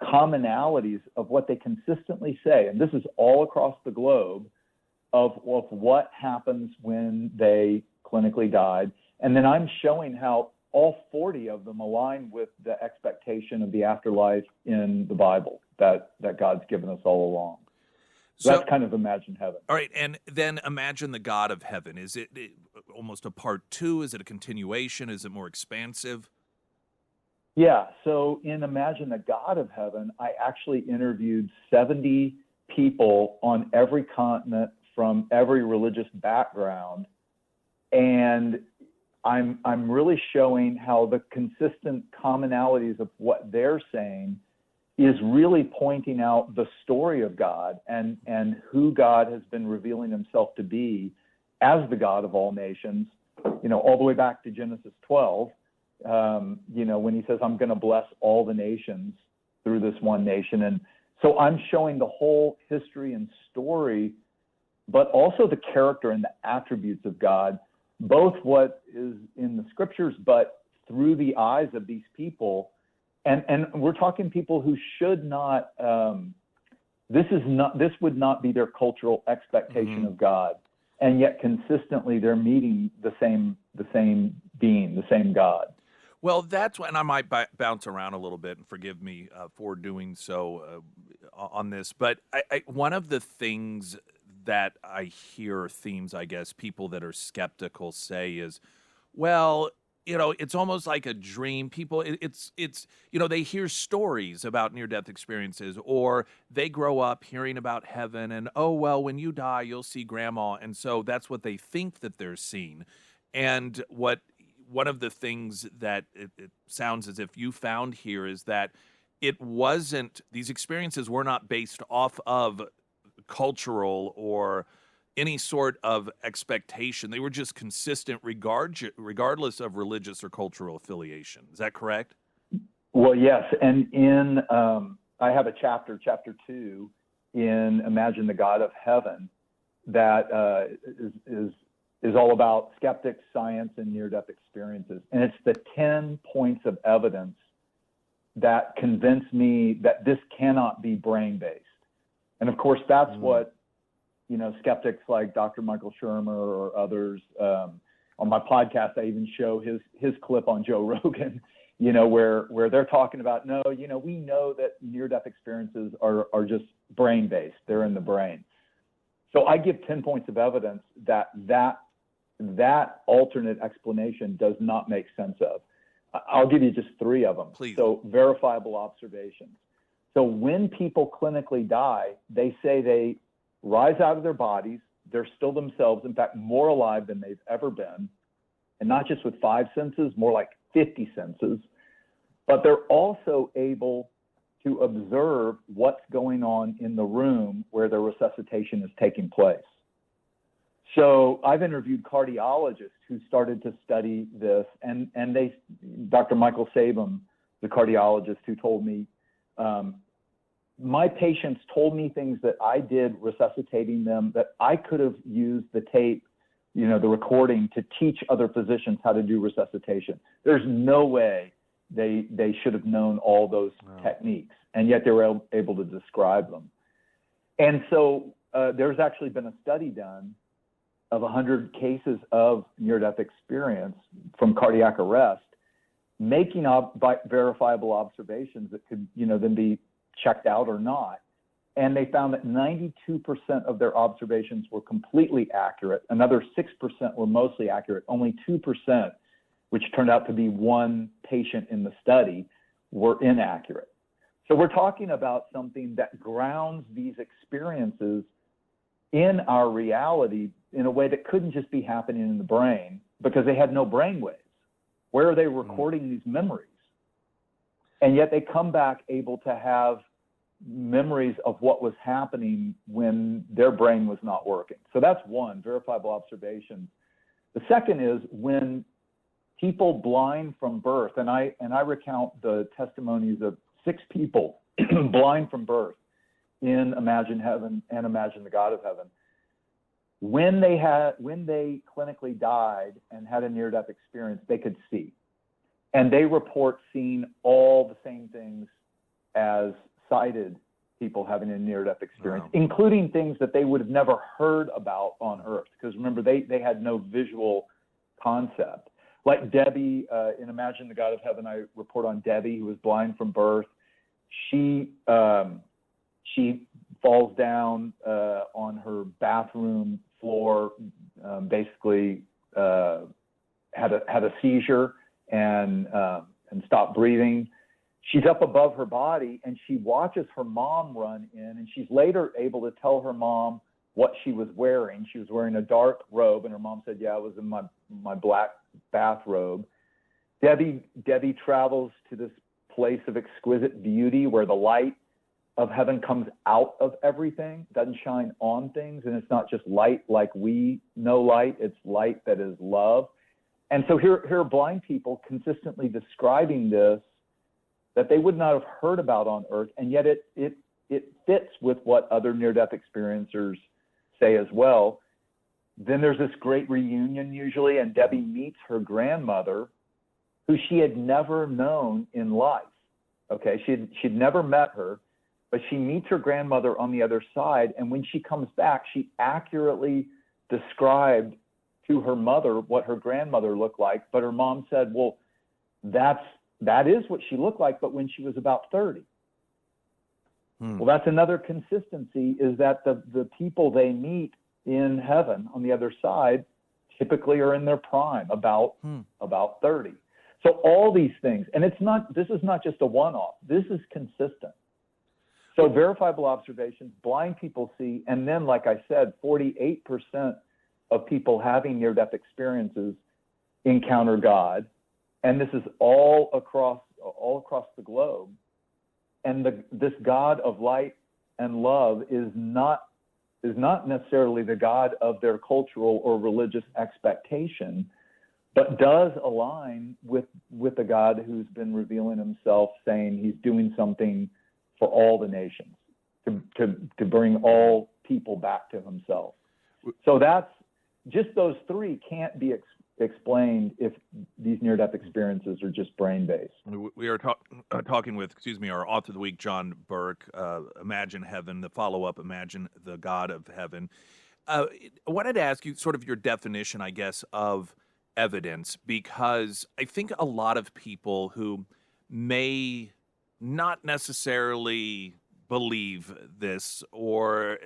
commonalities of what they consistently say. And this is all across the globe of what happens when they clinically died. And then I'm showing how all 40 of them align with the expectation of the afterlife in the Bible that God's given us all along. So that's kind of Imagine Heaven. All right, and then Imagine the God of Heaven. Is it almost a part two? Is it a continuation? Is it more expansive? Yeah, so in Imagine the God of Heaven, I actually interviewed 70 people on every continent from every religious background, and I'm really showing how the consistent commonalities of what they're saying is really pointing out the story of God and who God has been revealing himself to be as the God of all nations, all the way back to Genesis 12, when he says, I'm going to bless all the nations through this one nation. And so I'm showing the whole history and story, but also the character and the attributes of God both what is in the scriptures, but through the eyes of these people. And we're talking people who should not, this would not be their cultural expectation of God. And yet consistently they're meeting the same being, the same God. Well, that's when I might bounce around a little bit, and forgive me for doing so on this. But one of the things that I hear themes, I guess, people that are skeptical say is, well, it's almost like a dream. People, it's they hear stories about near-death experiences, or they grow up hearing about heaven, and oh well, when you die, you'll see grandma, and so that's what they think that they're seeing. And one of the things that it sounds as if you found here is that these experiences were not based off of cultural or any sort of expectation. They were just consistent regardless of religious or cultural affiliation. Is that correct? Well, yes. And I have a chapter 2 in Imagine the God of Heaven that is all about skeptics, science, and near-death experiences. And it's the 10 points of evidence that convince me that this cannot be brain-based. And of course, that's what, skeptics like Dr. Michael Shermer or others, on my podcast, I even show his clip on Joe Rogan, where they're talking about, no, we know that near-death experiences are just brain-based. They're in the brain. So I give 10 points of evidence that alternate explanation does not make sense of. I'll give you just 3 of them. Please. So verifiable observations. So when people clinically die, they say they rise out of their bodies. They're still themselves, in fact, more alive than they've ever been. And not just with 5 senses, more like 50 senses. But they're also able to observe what's going on in the room where the resuscitation is taking place. So I've interviewed cardiologists who started to study this, and Dr. Michael Sabum, the cardiologist, who told me, my patients told me things that I did resuscitating them that I could have used the tape, the recording, to teach other physicians how to do resuscitation. There's no way they should have known all those techniques, and yet they were able to describe them. And so there's actually been a study done of 100 cases of near-death experience from cardiac arrest, making verifiable observations that could, then be checked out or not. And they found that 92% of their observations were completely accurate. Another 6% were mostly accurate. Only 2%, which turned out to be one patient in the study, were inaccurate. So we're talking about something that grounds these experiences in our reality in a way that couldn't just be happening in the brain, because they had no brain waves. Where are they recording these memories? And yet they come back able to have memories of what was happening when their brain was not working. So that's one, verifiable observations. The second is when people blind from birth, and I recount the testimonies of 6 people blind from birth in Imagine Heaven and Imagine the God of Heaven. When they clinically died and had a near-death experience, they could see. And they report seeing all the same things as sighted people having a near-death experience, including things that they would have never heard about on Earth. Because remember, they had no visual concept. Like Debbie, in Imagine the God of Heaven, I report on Debbie, who was blind from birth. She falls down on her bathroom floor, basically had a seizure and stopped breathing. She's up above her body, and she watches her mom run in, and she's later able to tell her mom what she was wearing. She was wearing a dark robe, and her mom said, yeah, it was in my black bathrobe. Debbie travels to this place of exquisite beauty where the light of heaven comes out of everything, doesn't shine on things, and it's not just light like we know light, it's light that is love. And so here are blind people consistently describing this that they would not have heard about on Earth, and yet it fits with what other near-death experiencers say as well. then there's this great reunion usually, and Debbie meets her grandmother, who she had never known in life. Okay, she'd never met her, but she meets her grandmother on the other side, and when she comes back, she accurately described to her mother what her grandmother looked like, but her mom said, well, that is what she looked like, but when she was about 30. Well, that's another consistency, is that the people they meet in heaven on the other side typically are in their prime, about 30. So all these things, and this is not just a one-off, this is consistent. So verifiable observations, blind people see, and then, like I said, 48% of people having near-death experiences encounter God, and this is all across the globe. And this God of light and love is not necessarily the God of their cultural or religious expectation, but does align with the God who's been revealing himself, saying he's doing something for all the nations, to bring all people back to himself. So that's just those three can't be explained if these near-death experiences are just brain-based. We are talking with, our author of the week, John Burke, Imagine Heaven, the follow-up, Imagine the God of Heaven. I wanted to ask you sort of your definition, I guess, of evidence, because I think a lot of people who may not necessarily believe this, or,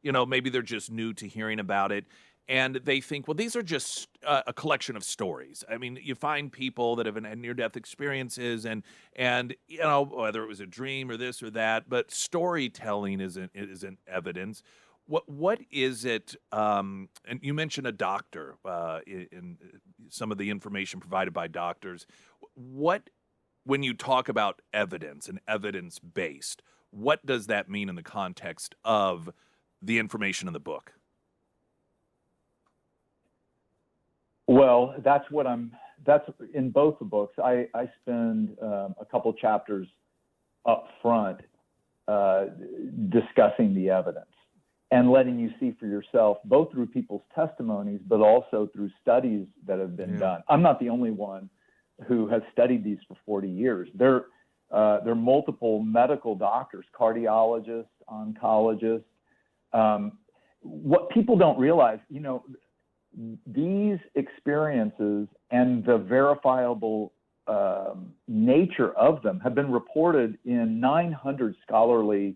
maybe they're just new to hearing about it, and they think, well, these are just a collection of stories. I mean, you find people that have had near-death experiences, and whether it was a dream or this or that, but storytelling isn't evidence. What is it? And you mentioned a doctor in some of the information provided by doctors. When you talk about evidence and evidence-based, what does that mean in the context of the information in the book? Well, that's in both the books. I spend a couple chapters up front discussing the evidence and letting you see for yourself, both through people's testimonies, but also through studies that have been done. I'm not the only one who has studied these for 40 years. There are multiple medical doctors, cardiologists, oncologists. What people don't realize, these experiences and the verifiable nature of them have been reported in 900 scholarly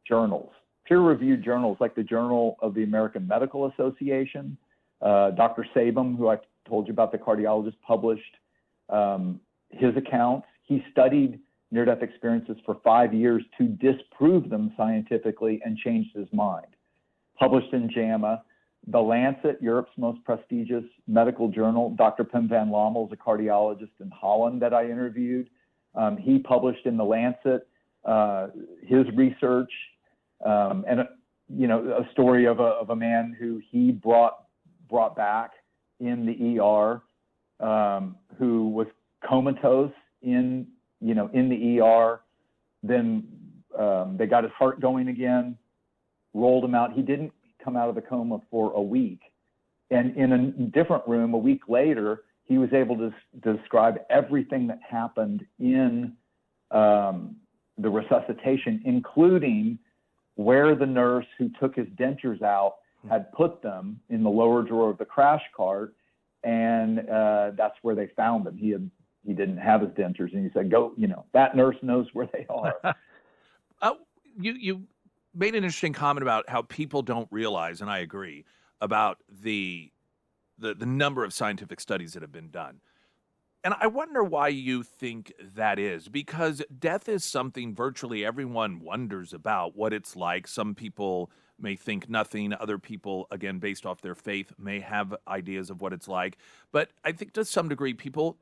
journals, peer-reviewed journals, like the Journal of the American Medical Association. Dr. Sabum, who I told you about, the cardiologist, published his accounts. He studied near-death experiences for 5 years to disprove them scientifically and changed his mind. Published in JAMA. The Lancet, Europe's most prestigious medical journal. Dr. Pim van Lommel is a cardiologist in Holland that I interviewed. He published in the Lancet his research and a story of a man who he brought back in the ER, who was comatose in the ER. Then they got his heart going again, rolled him out. He didn't come out of the coma for a week. And in a different room a week later, he was able to describe everything that happened in the resuscitation, including where the nurse who took his dentures out had put them in the lower drawer of the crash cart. And that's where they found them. He didn't have his dentures. And he said, go, that nurse knows where they are. You made an interesting comment about how people don't realize, and I agree, about the number of scientific studies that have been done. And I wonder why you think that is, because death is something virtually everyone wonders about, what it's like. Some people may think nothing. Other people, again, based off their faith, may have ideas of what it's like. But I think to some degree, people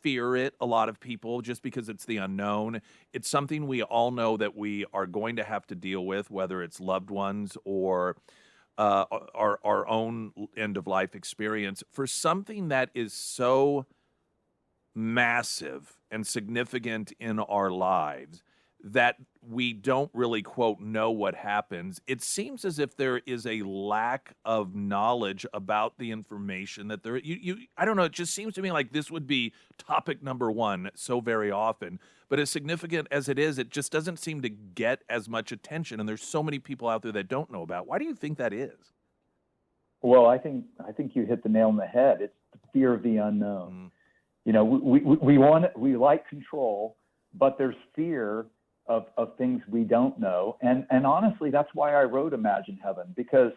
fear it, a lot of people, just because it's the unknown. It's something we all know that we are going to have to deal with, whether it's loved ones or our own end-of-life experience. For something that is so massive and significant in our lives, that we don't really, quote, know what happens. It seems as if there is a lack of knowledge about the information that I don't know, it just seems to me like this would be topic number one so very often. But as significant as it is, it just doesn't seem to get as much attention. And there's so many people out there that don't know about. Why do you think that is? Well, I think you hit the nail on the head. It's the fear of the unknown. You know, we like control, but there's fear of things we don't know. And honestly, that's why I wrote Imagine Heaven, because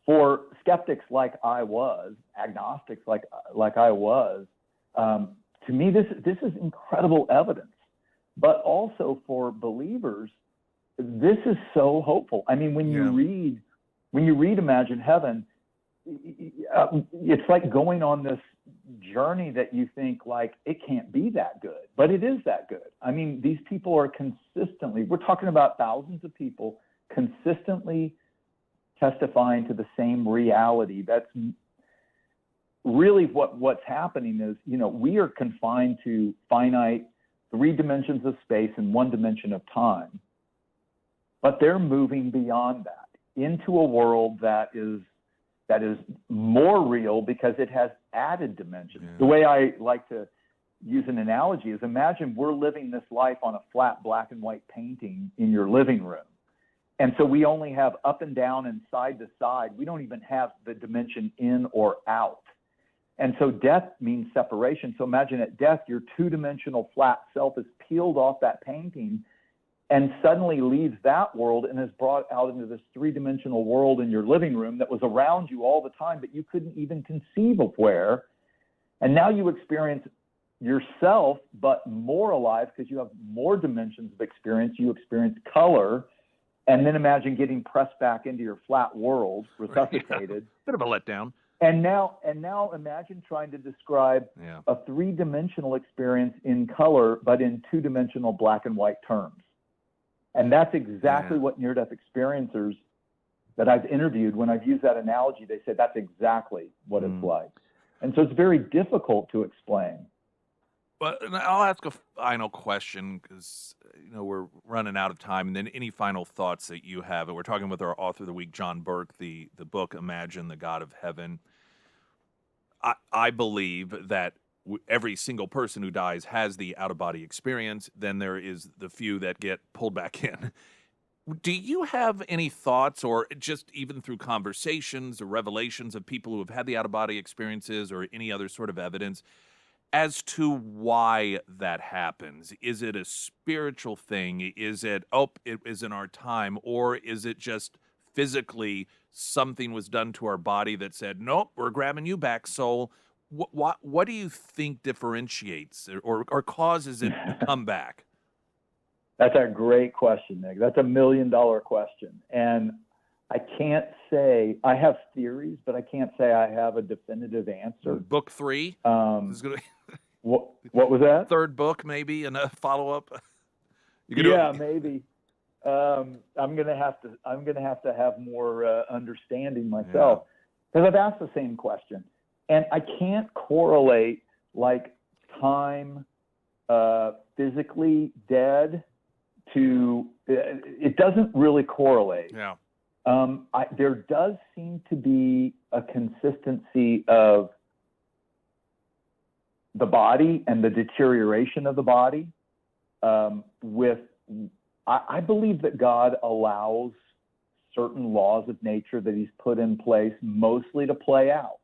for skeptics like I was, agnostics like I was, to me, this is incredible evidence. But also for believers, this is so hopeful. I mean, when you read Imagine Heaven, it's like going on this journey that you think like it can't be that good, but it is that good. I mean, these people are we're talking about thousands of people consistently testifying to the same reality. That's really what's happening is, you know, we are confined to finite 3 dimensions of space and 1 dimension of time, but they're moving beyond that into a world that is more real because it has added dimensions. The way I like to use an analogy is, imagine we're living this life on a flat black and white painting in your living room. And so we only have up and down and side to side. We don't even have the dimension in or out. And so death means separation. So imagine at death, your 2-dimensional flat self is peeled off that painting and suddenly leaves that world and is brought out into this 3-dimensional world in your living room that was around you all the time, but you couldn't even conceive of where. And now you experience yourself, but more alive because you have more dimensions of experience. You experience color. And then imagine getting pressed back into your flat world, resuscitated. Bit of a letdown. And now imagine trying to describe a 3-dimensional experience in color, but in 2-dimensional black and white terms. And that's exactly what near-death experiencers that I've interviewed, when I've used that analogy, they said that's exactly what it's like. And so it's very difficult to explain. But I'll ask a final question because, you know, we're running out of time. And then any final thoughts that you have. And we're talking with our author of the week, John Burke, the book, Imagine the God of Heaven. I believe that every single person who dies has the out-of-body experience. Then there is the few that get pulled back in. Do you have any thoughts, or just even through conversations or revelations of people who have had the out-of-body experiences or any other sort of evidence, as to why that happens? Is it a spiritual thing? Is it, it isn't our time? Or is it just physically something was done to our body that said, nope, we're grabbing you back, soul? What do you think differentiates or causes it to come back? That's a great question, Nick. That's $1 million question. And I can't say, I have theories, but I can't say I have a definitive answer. Book 3? What was that? Third book, maybe, and a follow-up? Maybe. I'm gonna have to have more understanding myself, because I've asked the same question, and I can't correlate like time physically dead to it doesn't really correlate. There does seem to be a consistency of the body and the deterioration of the body. I believe that God allows certain laws of nature that he's put in place mostly to play out.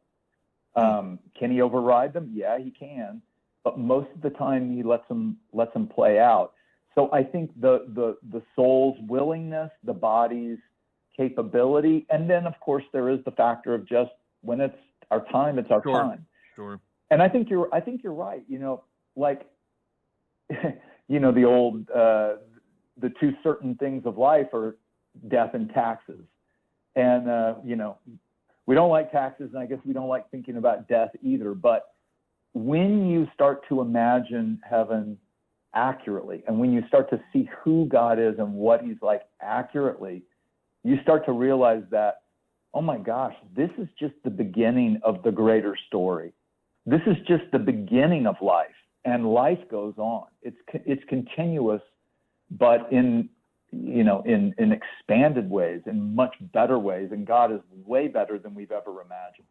Can he override them? Yeah, he can. But most of the time he lets them play out. So I think the soul's willingness, the body's capability, and then of course there is the factor of just when it's our time, it's our time. Sure. And I think you're right. You know, like the old the 2 certain things of life are death and taxes. And we don't like taxes, and I guess we don't like thinking about death either. But when you start to imagine heaven accurately, and when you start to see who God is and what he's like accurately, you start to realize that, oh my gosh, this is just the beginning of the greater story. This is just the beginning of life, and life goes on. It's continuous but in expanded ways, in much better ways, and God is way better than we've ever imagined.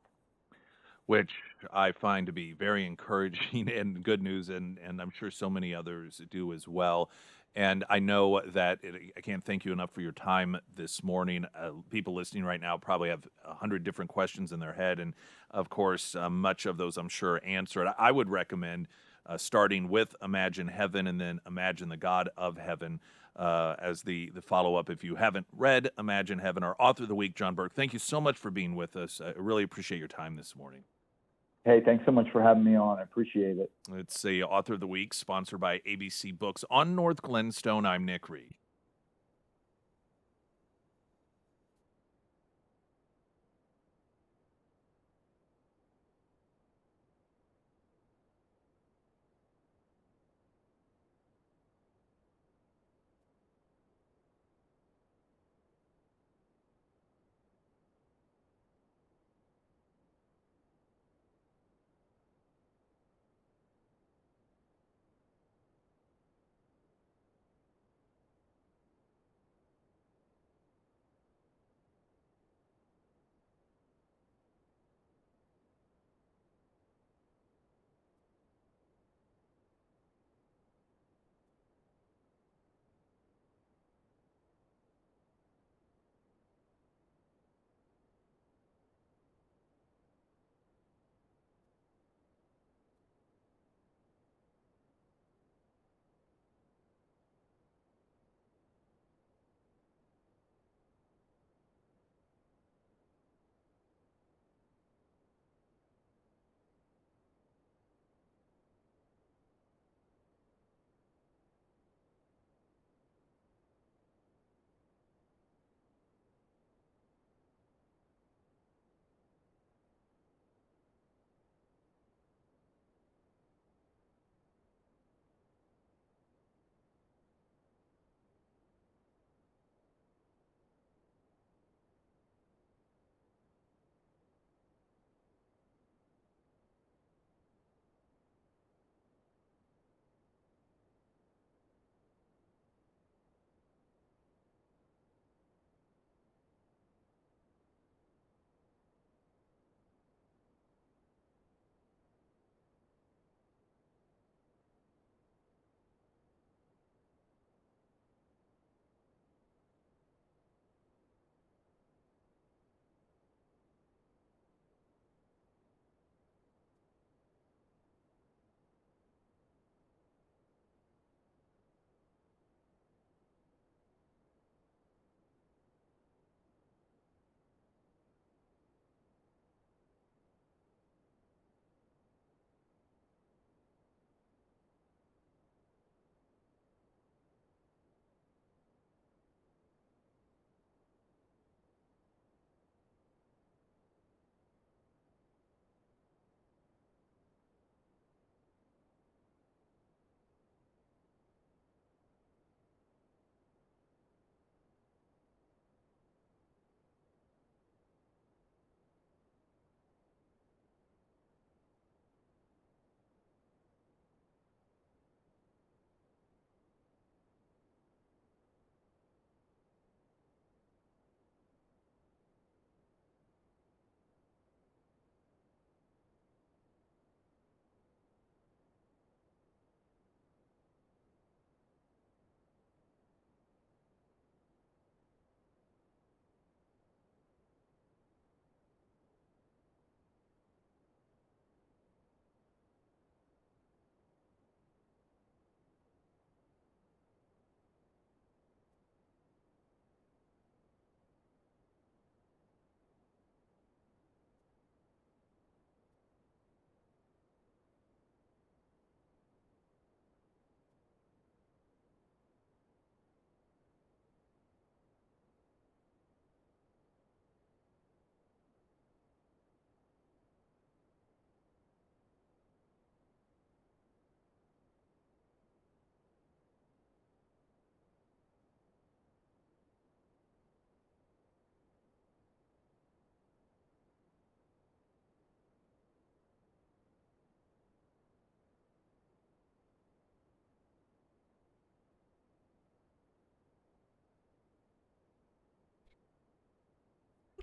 Which I find to be very encouraging and good news, and I'm sure so many others do as well. And I know that I can't thank you enough for your time this morning. People listening right now probably have 100 different questions in their head, and of course, much of those I'm sure answered. I would recommend starting with Imagine Heaven and then Imagine the God of Heaven as the follow up. If you haven't read Imagine Heaven, our author of the week, John Burke, thank you so much for being with us. I really appreciate your time this morning. Hey, thanks so much for having me on. I appreciate it. It's the Author of the Week, sponsored by ABC Books on North Glenstone. I'm Nick Reed.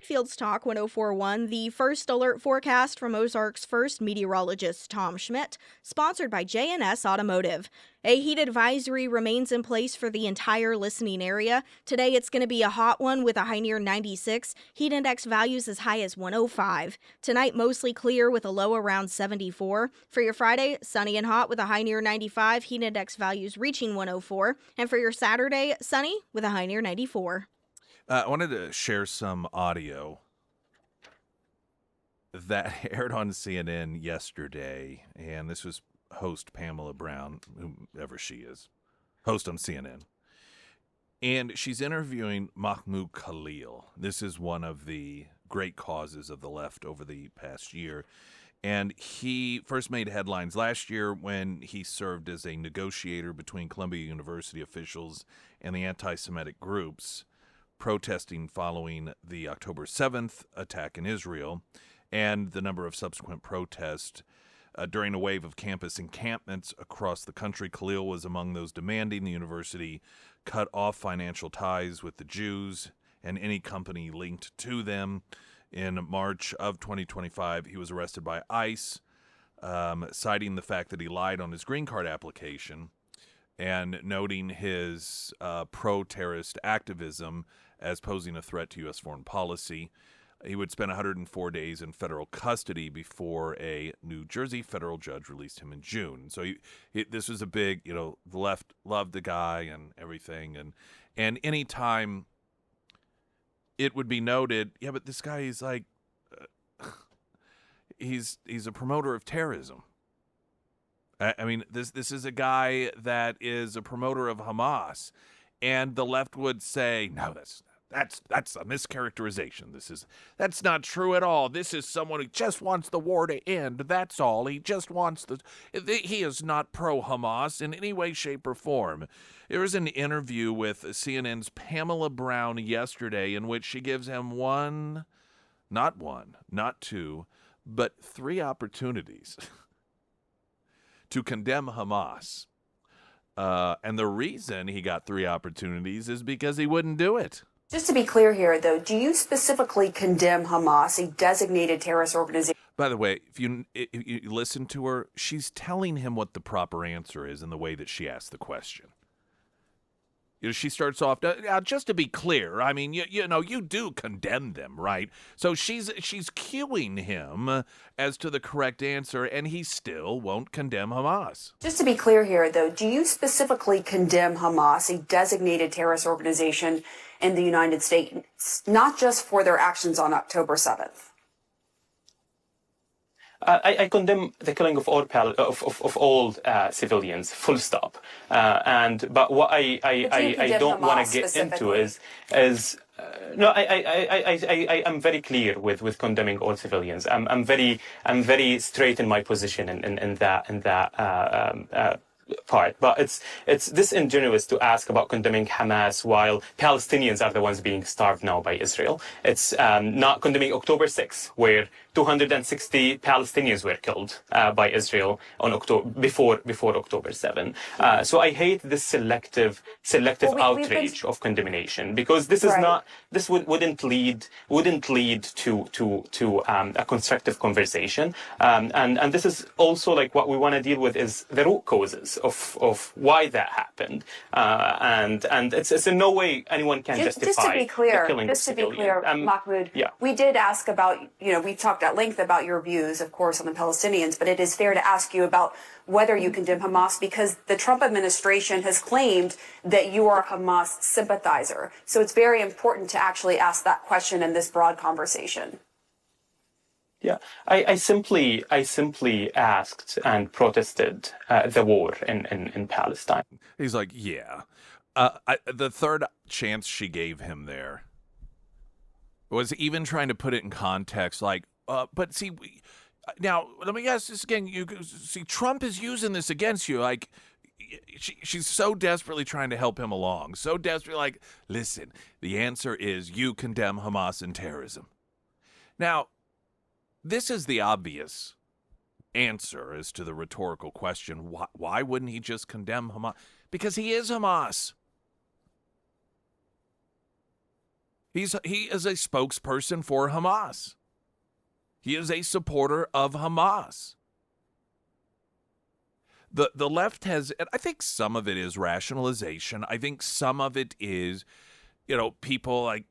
Fields Talk 1041, the first alert forecast from Ozark's first meteorologist, Tom Schmidt, sponsored by J&S Automotive. A heat advisory remains in place for the entire listening area. Today it's going to be a hot one with a high near 96, heat index values as high as 105. Tonight mostly clear with a low around 74. For your Friday, sunny and hot with a high near 95, heat index values reaching 104. And for your Saturday, sunny with a high near 94. I wanted to share some audio that aired on CNN yesterday, and this was host Pamela Brown, whoever she is, host on CNN. And she's interviewing Mahmoud Khalil. This is one of the great causes of the left over the past year. And he first made headlines last year when he served as a negotiator between Columbia University officials and the anti-Semitic groups protesting following the October 7th attack in Israel and the number of subsequent protests during a wave of campus encampments across the country. Khalil was among those demanding the university cut off financial ties with the Jews and any company linked to them. In March of 2025, he was arrested by ICE, citing the fact that he lied on his green card application and noting his pro-terrorist activism as posing a threat to U.S. foreign policy. He would spend 104 days in federal custody before a New Jersey federal judge released him in June. So this was a big, the left loved the guy and everything. And any time it would be noted, yeah, but this guy is like, he's a promoter of terrorism. I mean, this is a guy that is a promoter of Hamas, and the left would say, no, that's a mischaracterization. That's not true at all. This is someone who just wants the war to end. That's all. He just wants he is not pro-Hamas in any way, shape, or form. There was an interview with CNN's Pamela Brown yesterday in which she gives him not one, not two, but three opportunities to condemn Hamas. And the reason he got three opportunities is because he wouldn't do it. Just to be clear here, though, do you specifically condemn Hamas, a designated terrorist organization? By the way, if you listen to her, she's telling him what the proper answer is in the way that she asked the question. She starts off, just to be clear, I mean, you do condemn them, right? So she's cueing him as to the correct answer, and he still won't condemn Hamas. Just to be clear here, though, do you specifically condemn Hamas, a designated terrorist organization in the United States, not just for their actions on October 7th? I condemn the killing of all civilians, full stop. But what I don't want to get into is no, I am very clear with condemning all civilians. I'm very straight in my position in that part, but it's disingenuous to ask about condemning Hamas while Palestinians are the ones being starved now by Israel. It's not condemning October 6th, where 260 Palestinians were killed by Israel on before October 7. So I hate this selective outrage of condemnation, because this is not, this wouldn't lead to a constructive conversation. And this is also like what we want to deal with is the root causes of why that happened. And it's in no way anyone can justify just to be clear, the killing of civilians. Mahmoud, yeah. We did ask about, we talked at length about your views, of course, on the Palestinians, but it is fair to ask you about whether you condemn Hamas, because the Trump administration has claimed that you are a Hamas sympathizer. So it's very important to actually ask that question in this broad conversation. Yeah, I simply asked and protested the war in Palestine. He's like, yeah. The third chance she gave him there was even trying to put it in context, like, but see, now let me ask this again. You see, Trump is using this against you. Like, she's so desperately trying to help him along, so desperately, like, listen, the answer is you condemn Hamas and terrorism. Now, this is the obvious answer as to the rhetorical question. Why wouldn't he just condemn Hamas? Because he is Hamas. He is a spokesperson for Hamas. He is a supporter of Hamas. The left has, and I think some of it is rationalization. I think some of it is, people like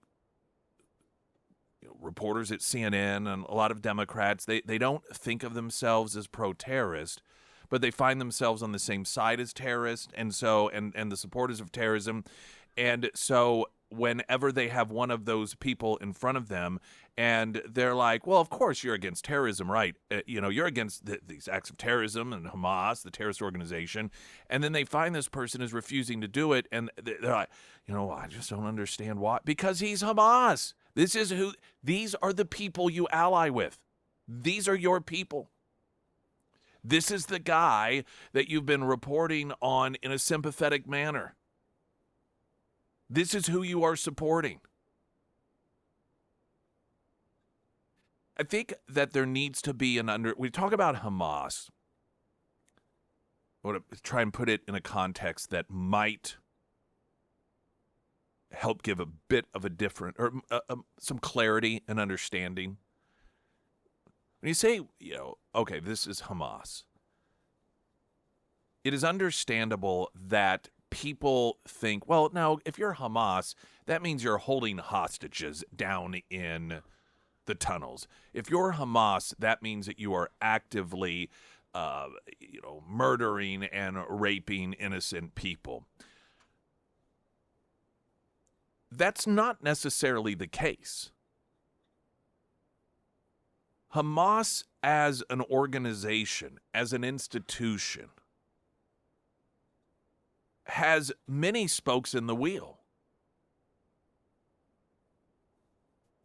reporters at CNN and a lot of Democrats, they don't think of themselves as pro-terrorist, but they find themselves on the same side as terrorists, and the supporters of terrorism. And so whenever they have one of those people in front of them and they're like, well, of course you're against terrorism, right? You're against these acts of terrorism and Hamas, the terrorist organization. And then they find this person is refusing to do it. And they're like, I just don't understand why. Because he's Hamas. These are the people you ally with. These are your people. This is the guy that you've been reporting on in a sympathetic manner. This is who you are supporting. I think that there needs to be we talk about Hamas. I want to try and put it in a context that might help give a bit of a different, or some clarity and understanding. When you say, okay, this is Hamas, it is understandable that people think, well, now, if you're Hamas, that means you're holding hostages down in the tunnels. If you're Hamas, that means that you are actively, murdering and raping innocent people. That's not necessarily the case. Hamas as an organization, as an institution, has many spokes in the wheel.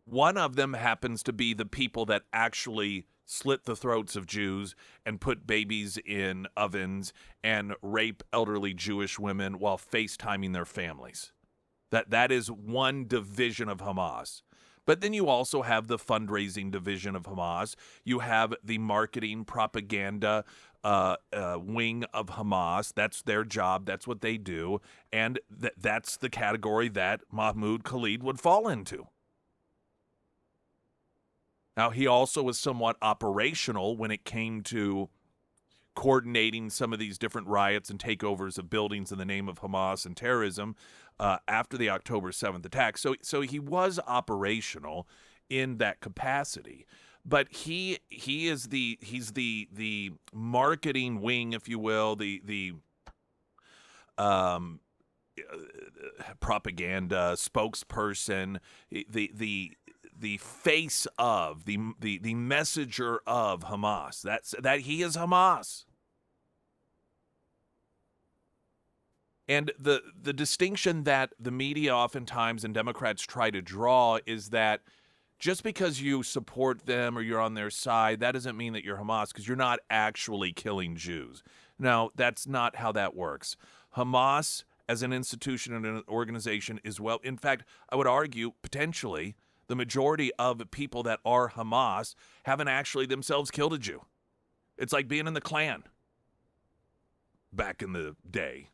One of them happens to be the people that actually slit the throats of Jews and put babies in ovens and rape elderly Jewish women while FaceTiming their families. That is one division of Hamas. But then you also have the fundraising division of Hamas. You have the marketing propaganda wing of Hamas. That's their job. That's what they do. And that's the category that Mahmoud Khalid would fall into. Now, he also was somewhat operational when it came to coordinating some of these different riots and takeovers of buildings in the name of Hamas and terrorism after the October 7th attack. So he was operational in that capacity. But he's the marketing wing, if you will, the propaganda spokesperson, the face of the messenger of Hamas. That he is Hamas. And the distinction that the media oftentimes and Democrats try to draw is that just because you support them or you're on their side, that doesn't mean that you're Hamas, because you're not actually killing Jews. No, that's not how that works. Hamas, as an institution and an organization, in fact, I would argue, potentially, the majority of people that are Hamas haven't actually themselves killed a Jew. It's like being in the Klan back in the day,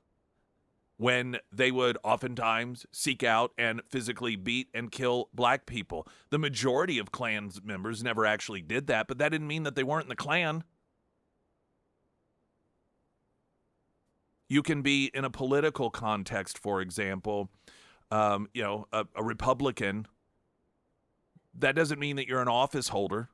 when they would oftentimes seek out and physically beat and kill black people. The majority of Klan members never actually did that, but that didn't mean that they weren't in the Klan. You can be in a political context, for example, a Republican. That doesn't mean that you're an office holder.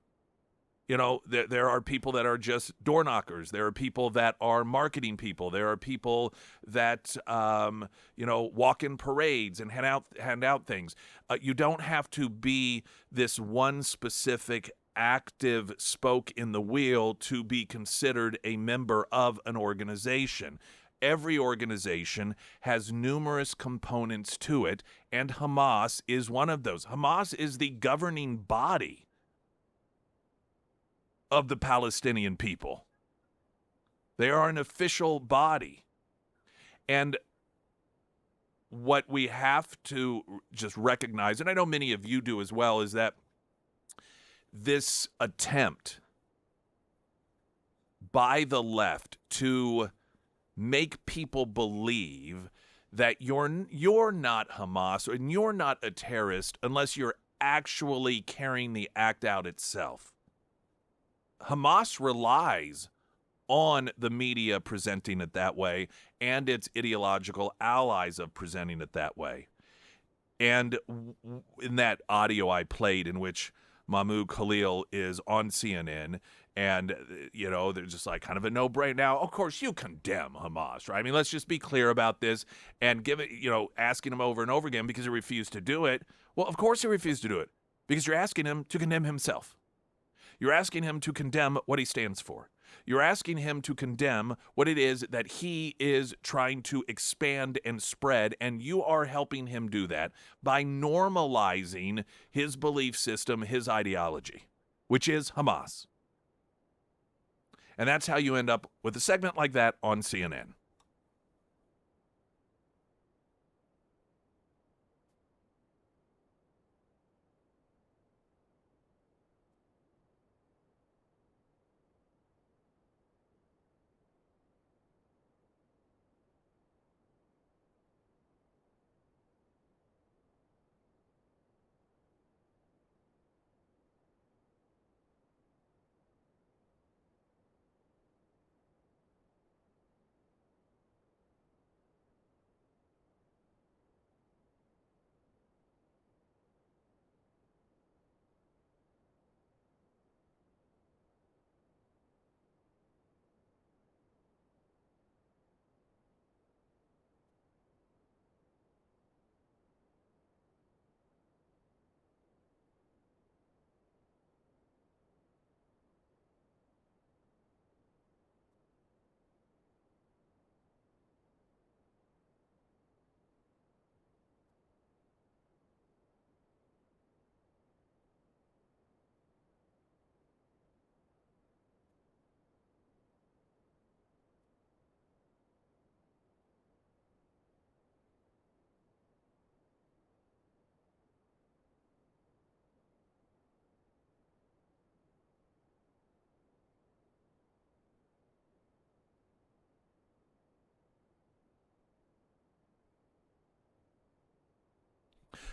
There are people that are just door knockers. There are people that are marketing people. There are people that, walk in parades and hand out things. You don't have to be this one specific active spoke in the wheel to be considered a member of an organization. Every organization has numerous components to it, and Hamas is one of those. Hamas is the governing body of the Palestinian people. They are an official body. And what we have to just recognize, and I know many of you do as well, is that this attempt by the left to make people believe that you're not Hamas and you're not a terrorist unless you're actually carrying the act out itself. Hamas relies on the media presenting it that way and its ideological allies of presenting it that way. And in that audio I played in which Mahmoud Khalil is on CNN and, you know, they're just like kind of a no-brainer. Now, of course, you condemn Hamas, right? I mean, let's just be clear about this and give it, you know, asking him over and over again because he refused to do it. Well, of course he refused to do it because you're asking him to condemn himself. You're asking him to condemn what he stands for. You're asking him to condemn what it is that he is trying to expand and spread, and you are helping him do that by normalizing his belief system, his ideology, which is Hamas. And that's how you end up with a segment like that on CNN.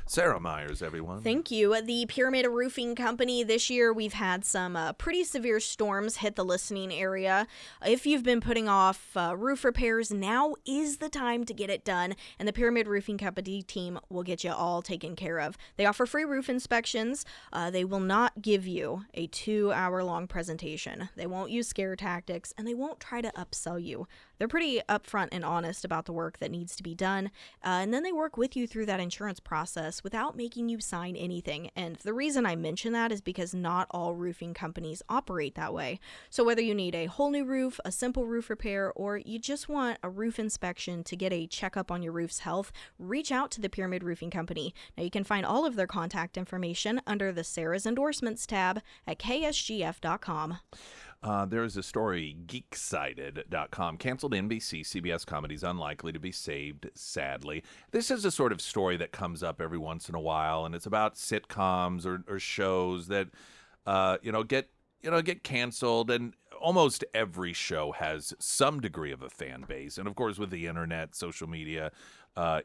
Sarah Myers, everyone. Thank you. The Pyramid Roofing Company, this year we've had some pretty severe storms hit the listening area. If you've been putting off roof repairs, now is the time to get it done, and the Pyramid Roofing Company team will get you all taken care of. They offer free roof inspections. They will not give you a 2-hour-long presentation. They won't use scare tactics, and they won't try to upsell you. They're pretty upfront and honest about the work that needs to be done, and then they work with you through that insurance process without making you sign anything. And the reason I mention that is because not all roofing companies operate that way. So whether you need a whole new roof, a simple roof repair, or you just want a roof inspection to get a checkup on your roof's health, reach out to the Pyramid Roofing Company. Now you can find all of their contact information under the Sarah's Endorsements tab at ksgf.com. There is a story, geeksided.com. Canceled NBC, CBS comedies unlikely to be saved, sadly. This is a sort of story that comes up every once in a while, and it's about sitcoms or shows that, get canceled. And almost every show has some degree of a fan base. And of course, with the internet, social media,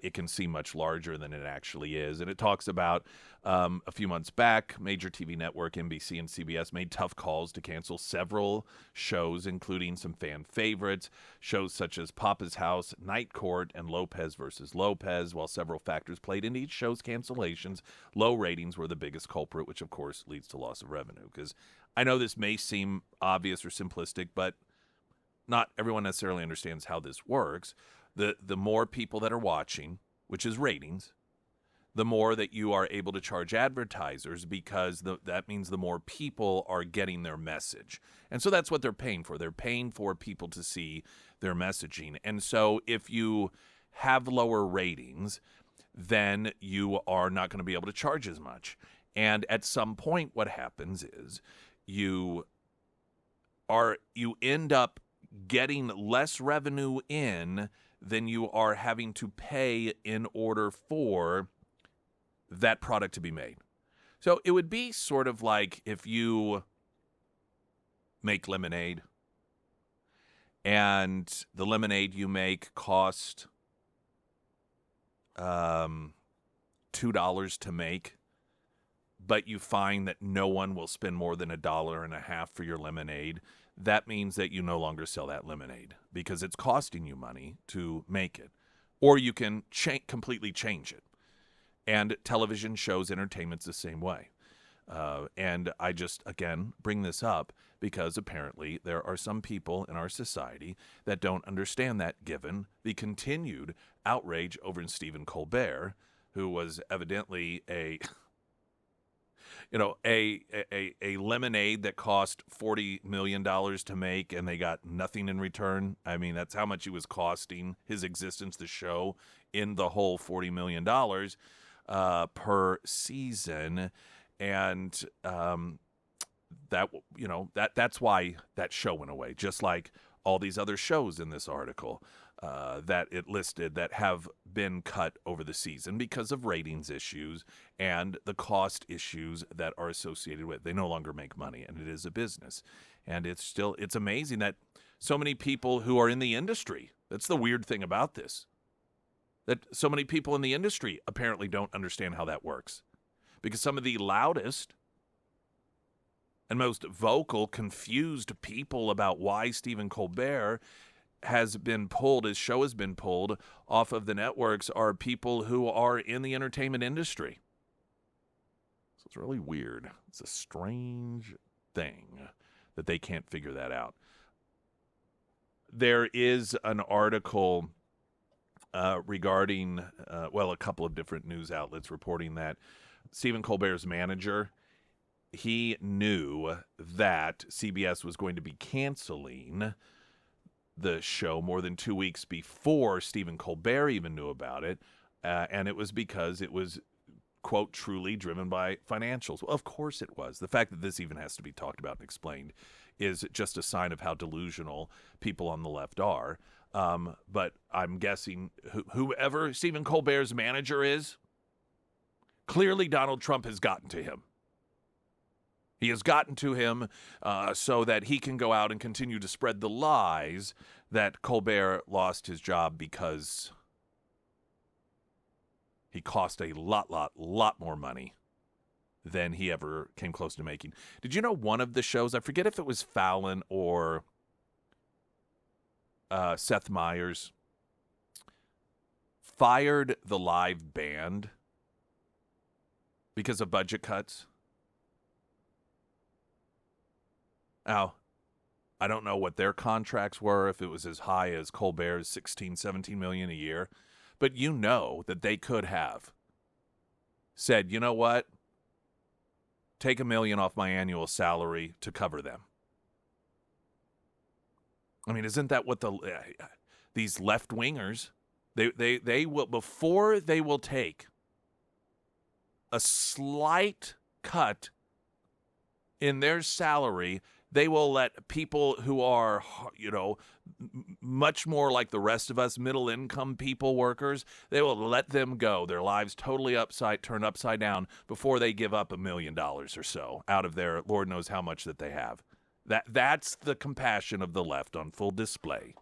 it can seem much larger than it actually is. And it talks about a few months back, major TV network NBC and CBS made tough calls to cancel several shows, including some fan favorites, shows such as Papa's House, Night Court, and Lopez versus Lopez. While several factors played into each show's cancellations, low ratings were the biggest culprit, which of course leads to loss of revenue. Because I know this may seem obvious or simplistic, but not everyone necessarily understands how this works. The more people that are watching, which is ratings, the more that you are able to charge advertisers, because that means the more people are getting their message. And so that's what they're paying for. They're paying for people to see their messaging. And so if you have lower ratings, then you are not going to be able to charge as much. And at some point, what happens is you end up getting less revenue in than you are having to pay in order for that product to be made. So it would be sort of like if you make lemonade and the lemonade you make cost $2 to make, but you find that no one will spend more than $1.50 for your lemonade, that means that you no longer sell that lemonade because it's costing you money to make it. Or you can completely change it. And television shows, entertainment's the same way. And I just, again, bring this up because apparently there are some people in our society that don't understand that, given the continued outrage over in Stephen Colbert, who was evidently a lemonade that cost $40 million to make and they got nothing in return. I mean, that's how much it was costing his existence, the show, in the whole $40 million per season. And that's why that show went away, just like all these other shows in this article that it listed that have been cut over the season because of ratings issues and the cost issues that are associated with it. They no longer make money, and it is a business. And it's amazing that so many people who are in the industry, that's the weird thing about this, that so many people in the industry apparently don't understand how that works. Because some of the loudest and most vocal, confused people about why Stephen Colbert has been pulled, his show has been pulled off of the networks, are people who are in the entertainment industry. So it's really weird. It's a strange thing that they can't figure that out. There is an article regarding, a couple of different news outlets reporting that Stephen Colbert's manager, he knew that CBS was going to be canceling the show more than 2 weeks before Stephen Colbert even knew about it. And it was because it was, quote, truly driven by financials. Well, of course it was. The fact that this even has to be talked about and explained is just a sign of how delusional people on the left are. But I'm guessing whoever Stephen Colbert's manager is, clearly Donald Trump has gotten to him. He has gotten to him so that he can go out and continue to spread the lies that Colbert lost his job because he cost a lot more money than he ever came close to making. Did you know one of the shows, I forget if it was Fallon or Seth Meyers, fired the live band because of budget cuts? Now, I don't know what their contracts were, if it was as high as Colbert's 16, 17 million a year, but you know that they could have said, you know what? Take $1 million off my annual salary to cover them. I mean, isn't that what these left-wingers, they will, before they will take a slight cut in their salary, they will let people who are, much more like the rest of us, middle-income people, workers, they will let them go, their lives totally turned upside down before they give up $1 million or so out of their Lord knows how much that they have. That's the compassion of the left on full display.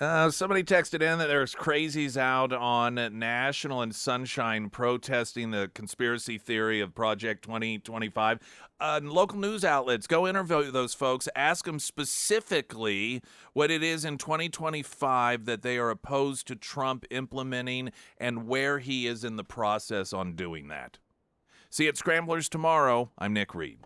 Somebody texted in that there's crazies out on National and Sunshine protesting the conspiracy theory of Project 2025. Local news outlets, go interview those folks. Ask them specifically what it is in 2025 that they are opposed to Trump implementing and where he is in the process on doing that. See you at Scramblers tomorrow. I'm Nick Reed.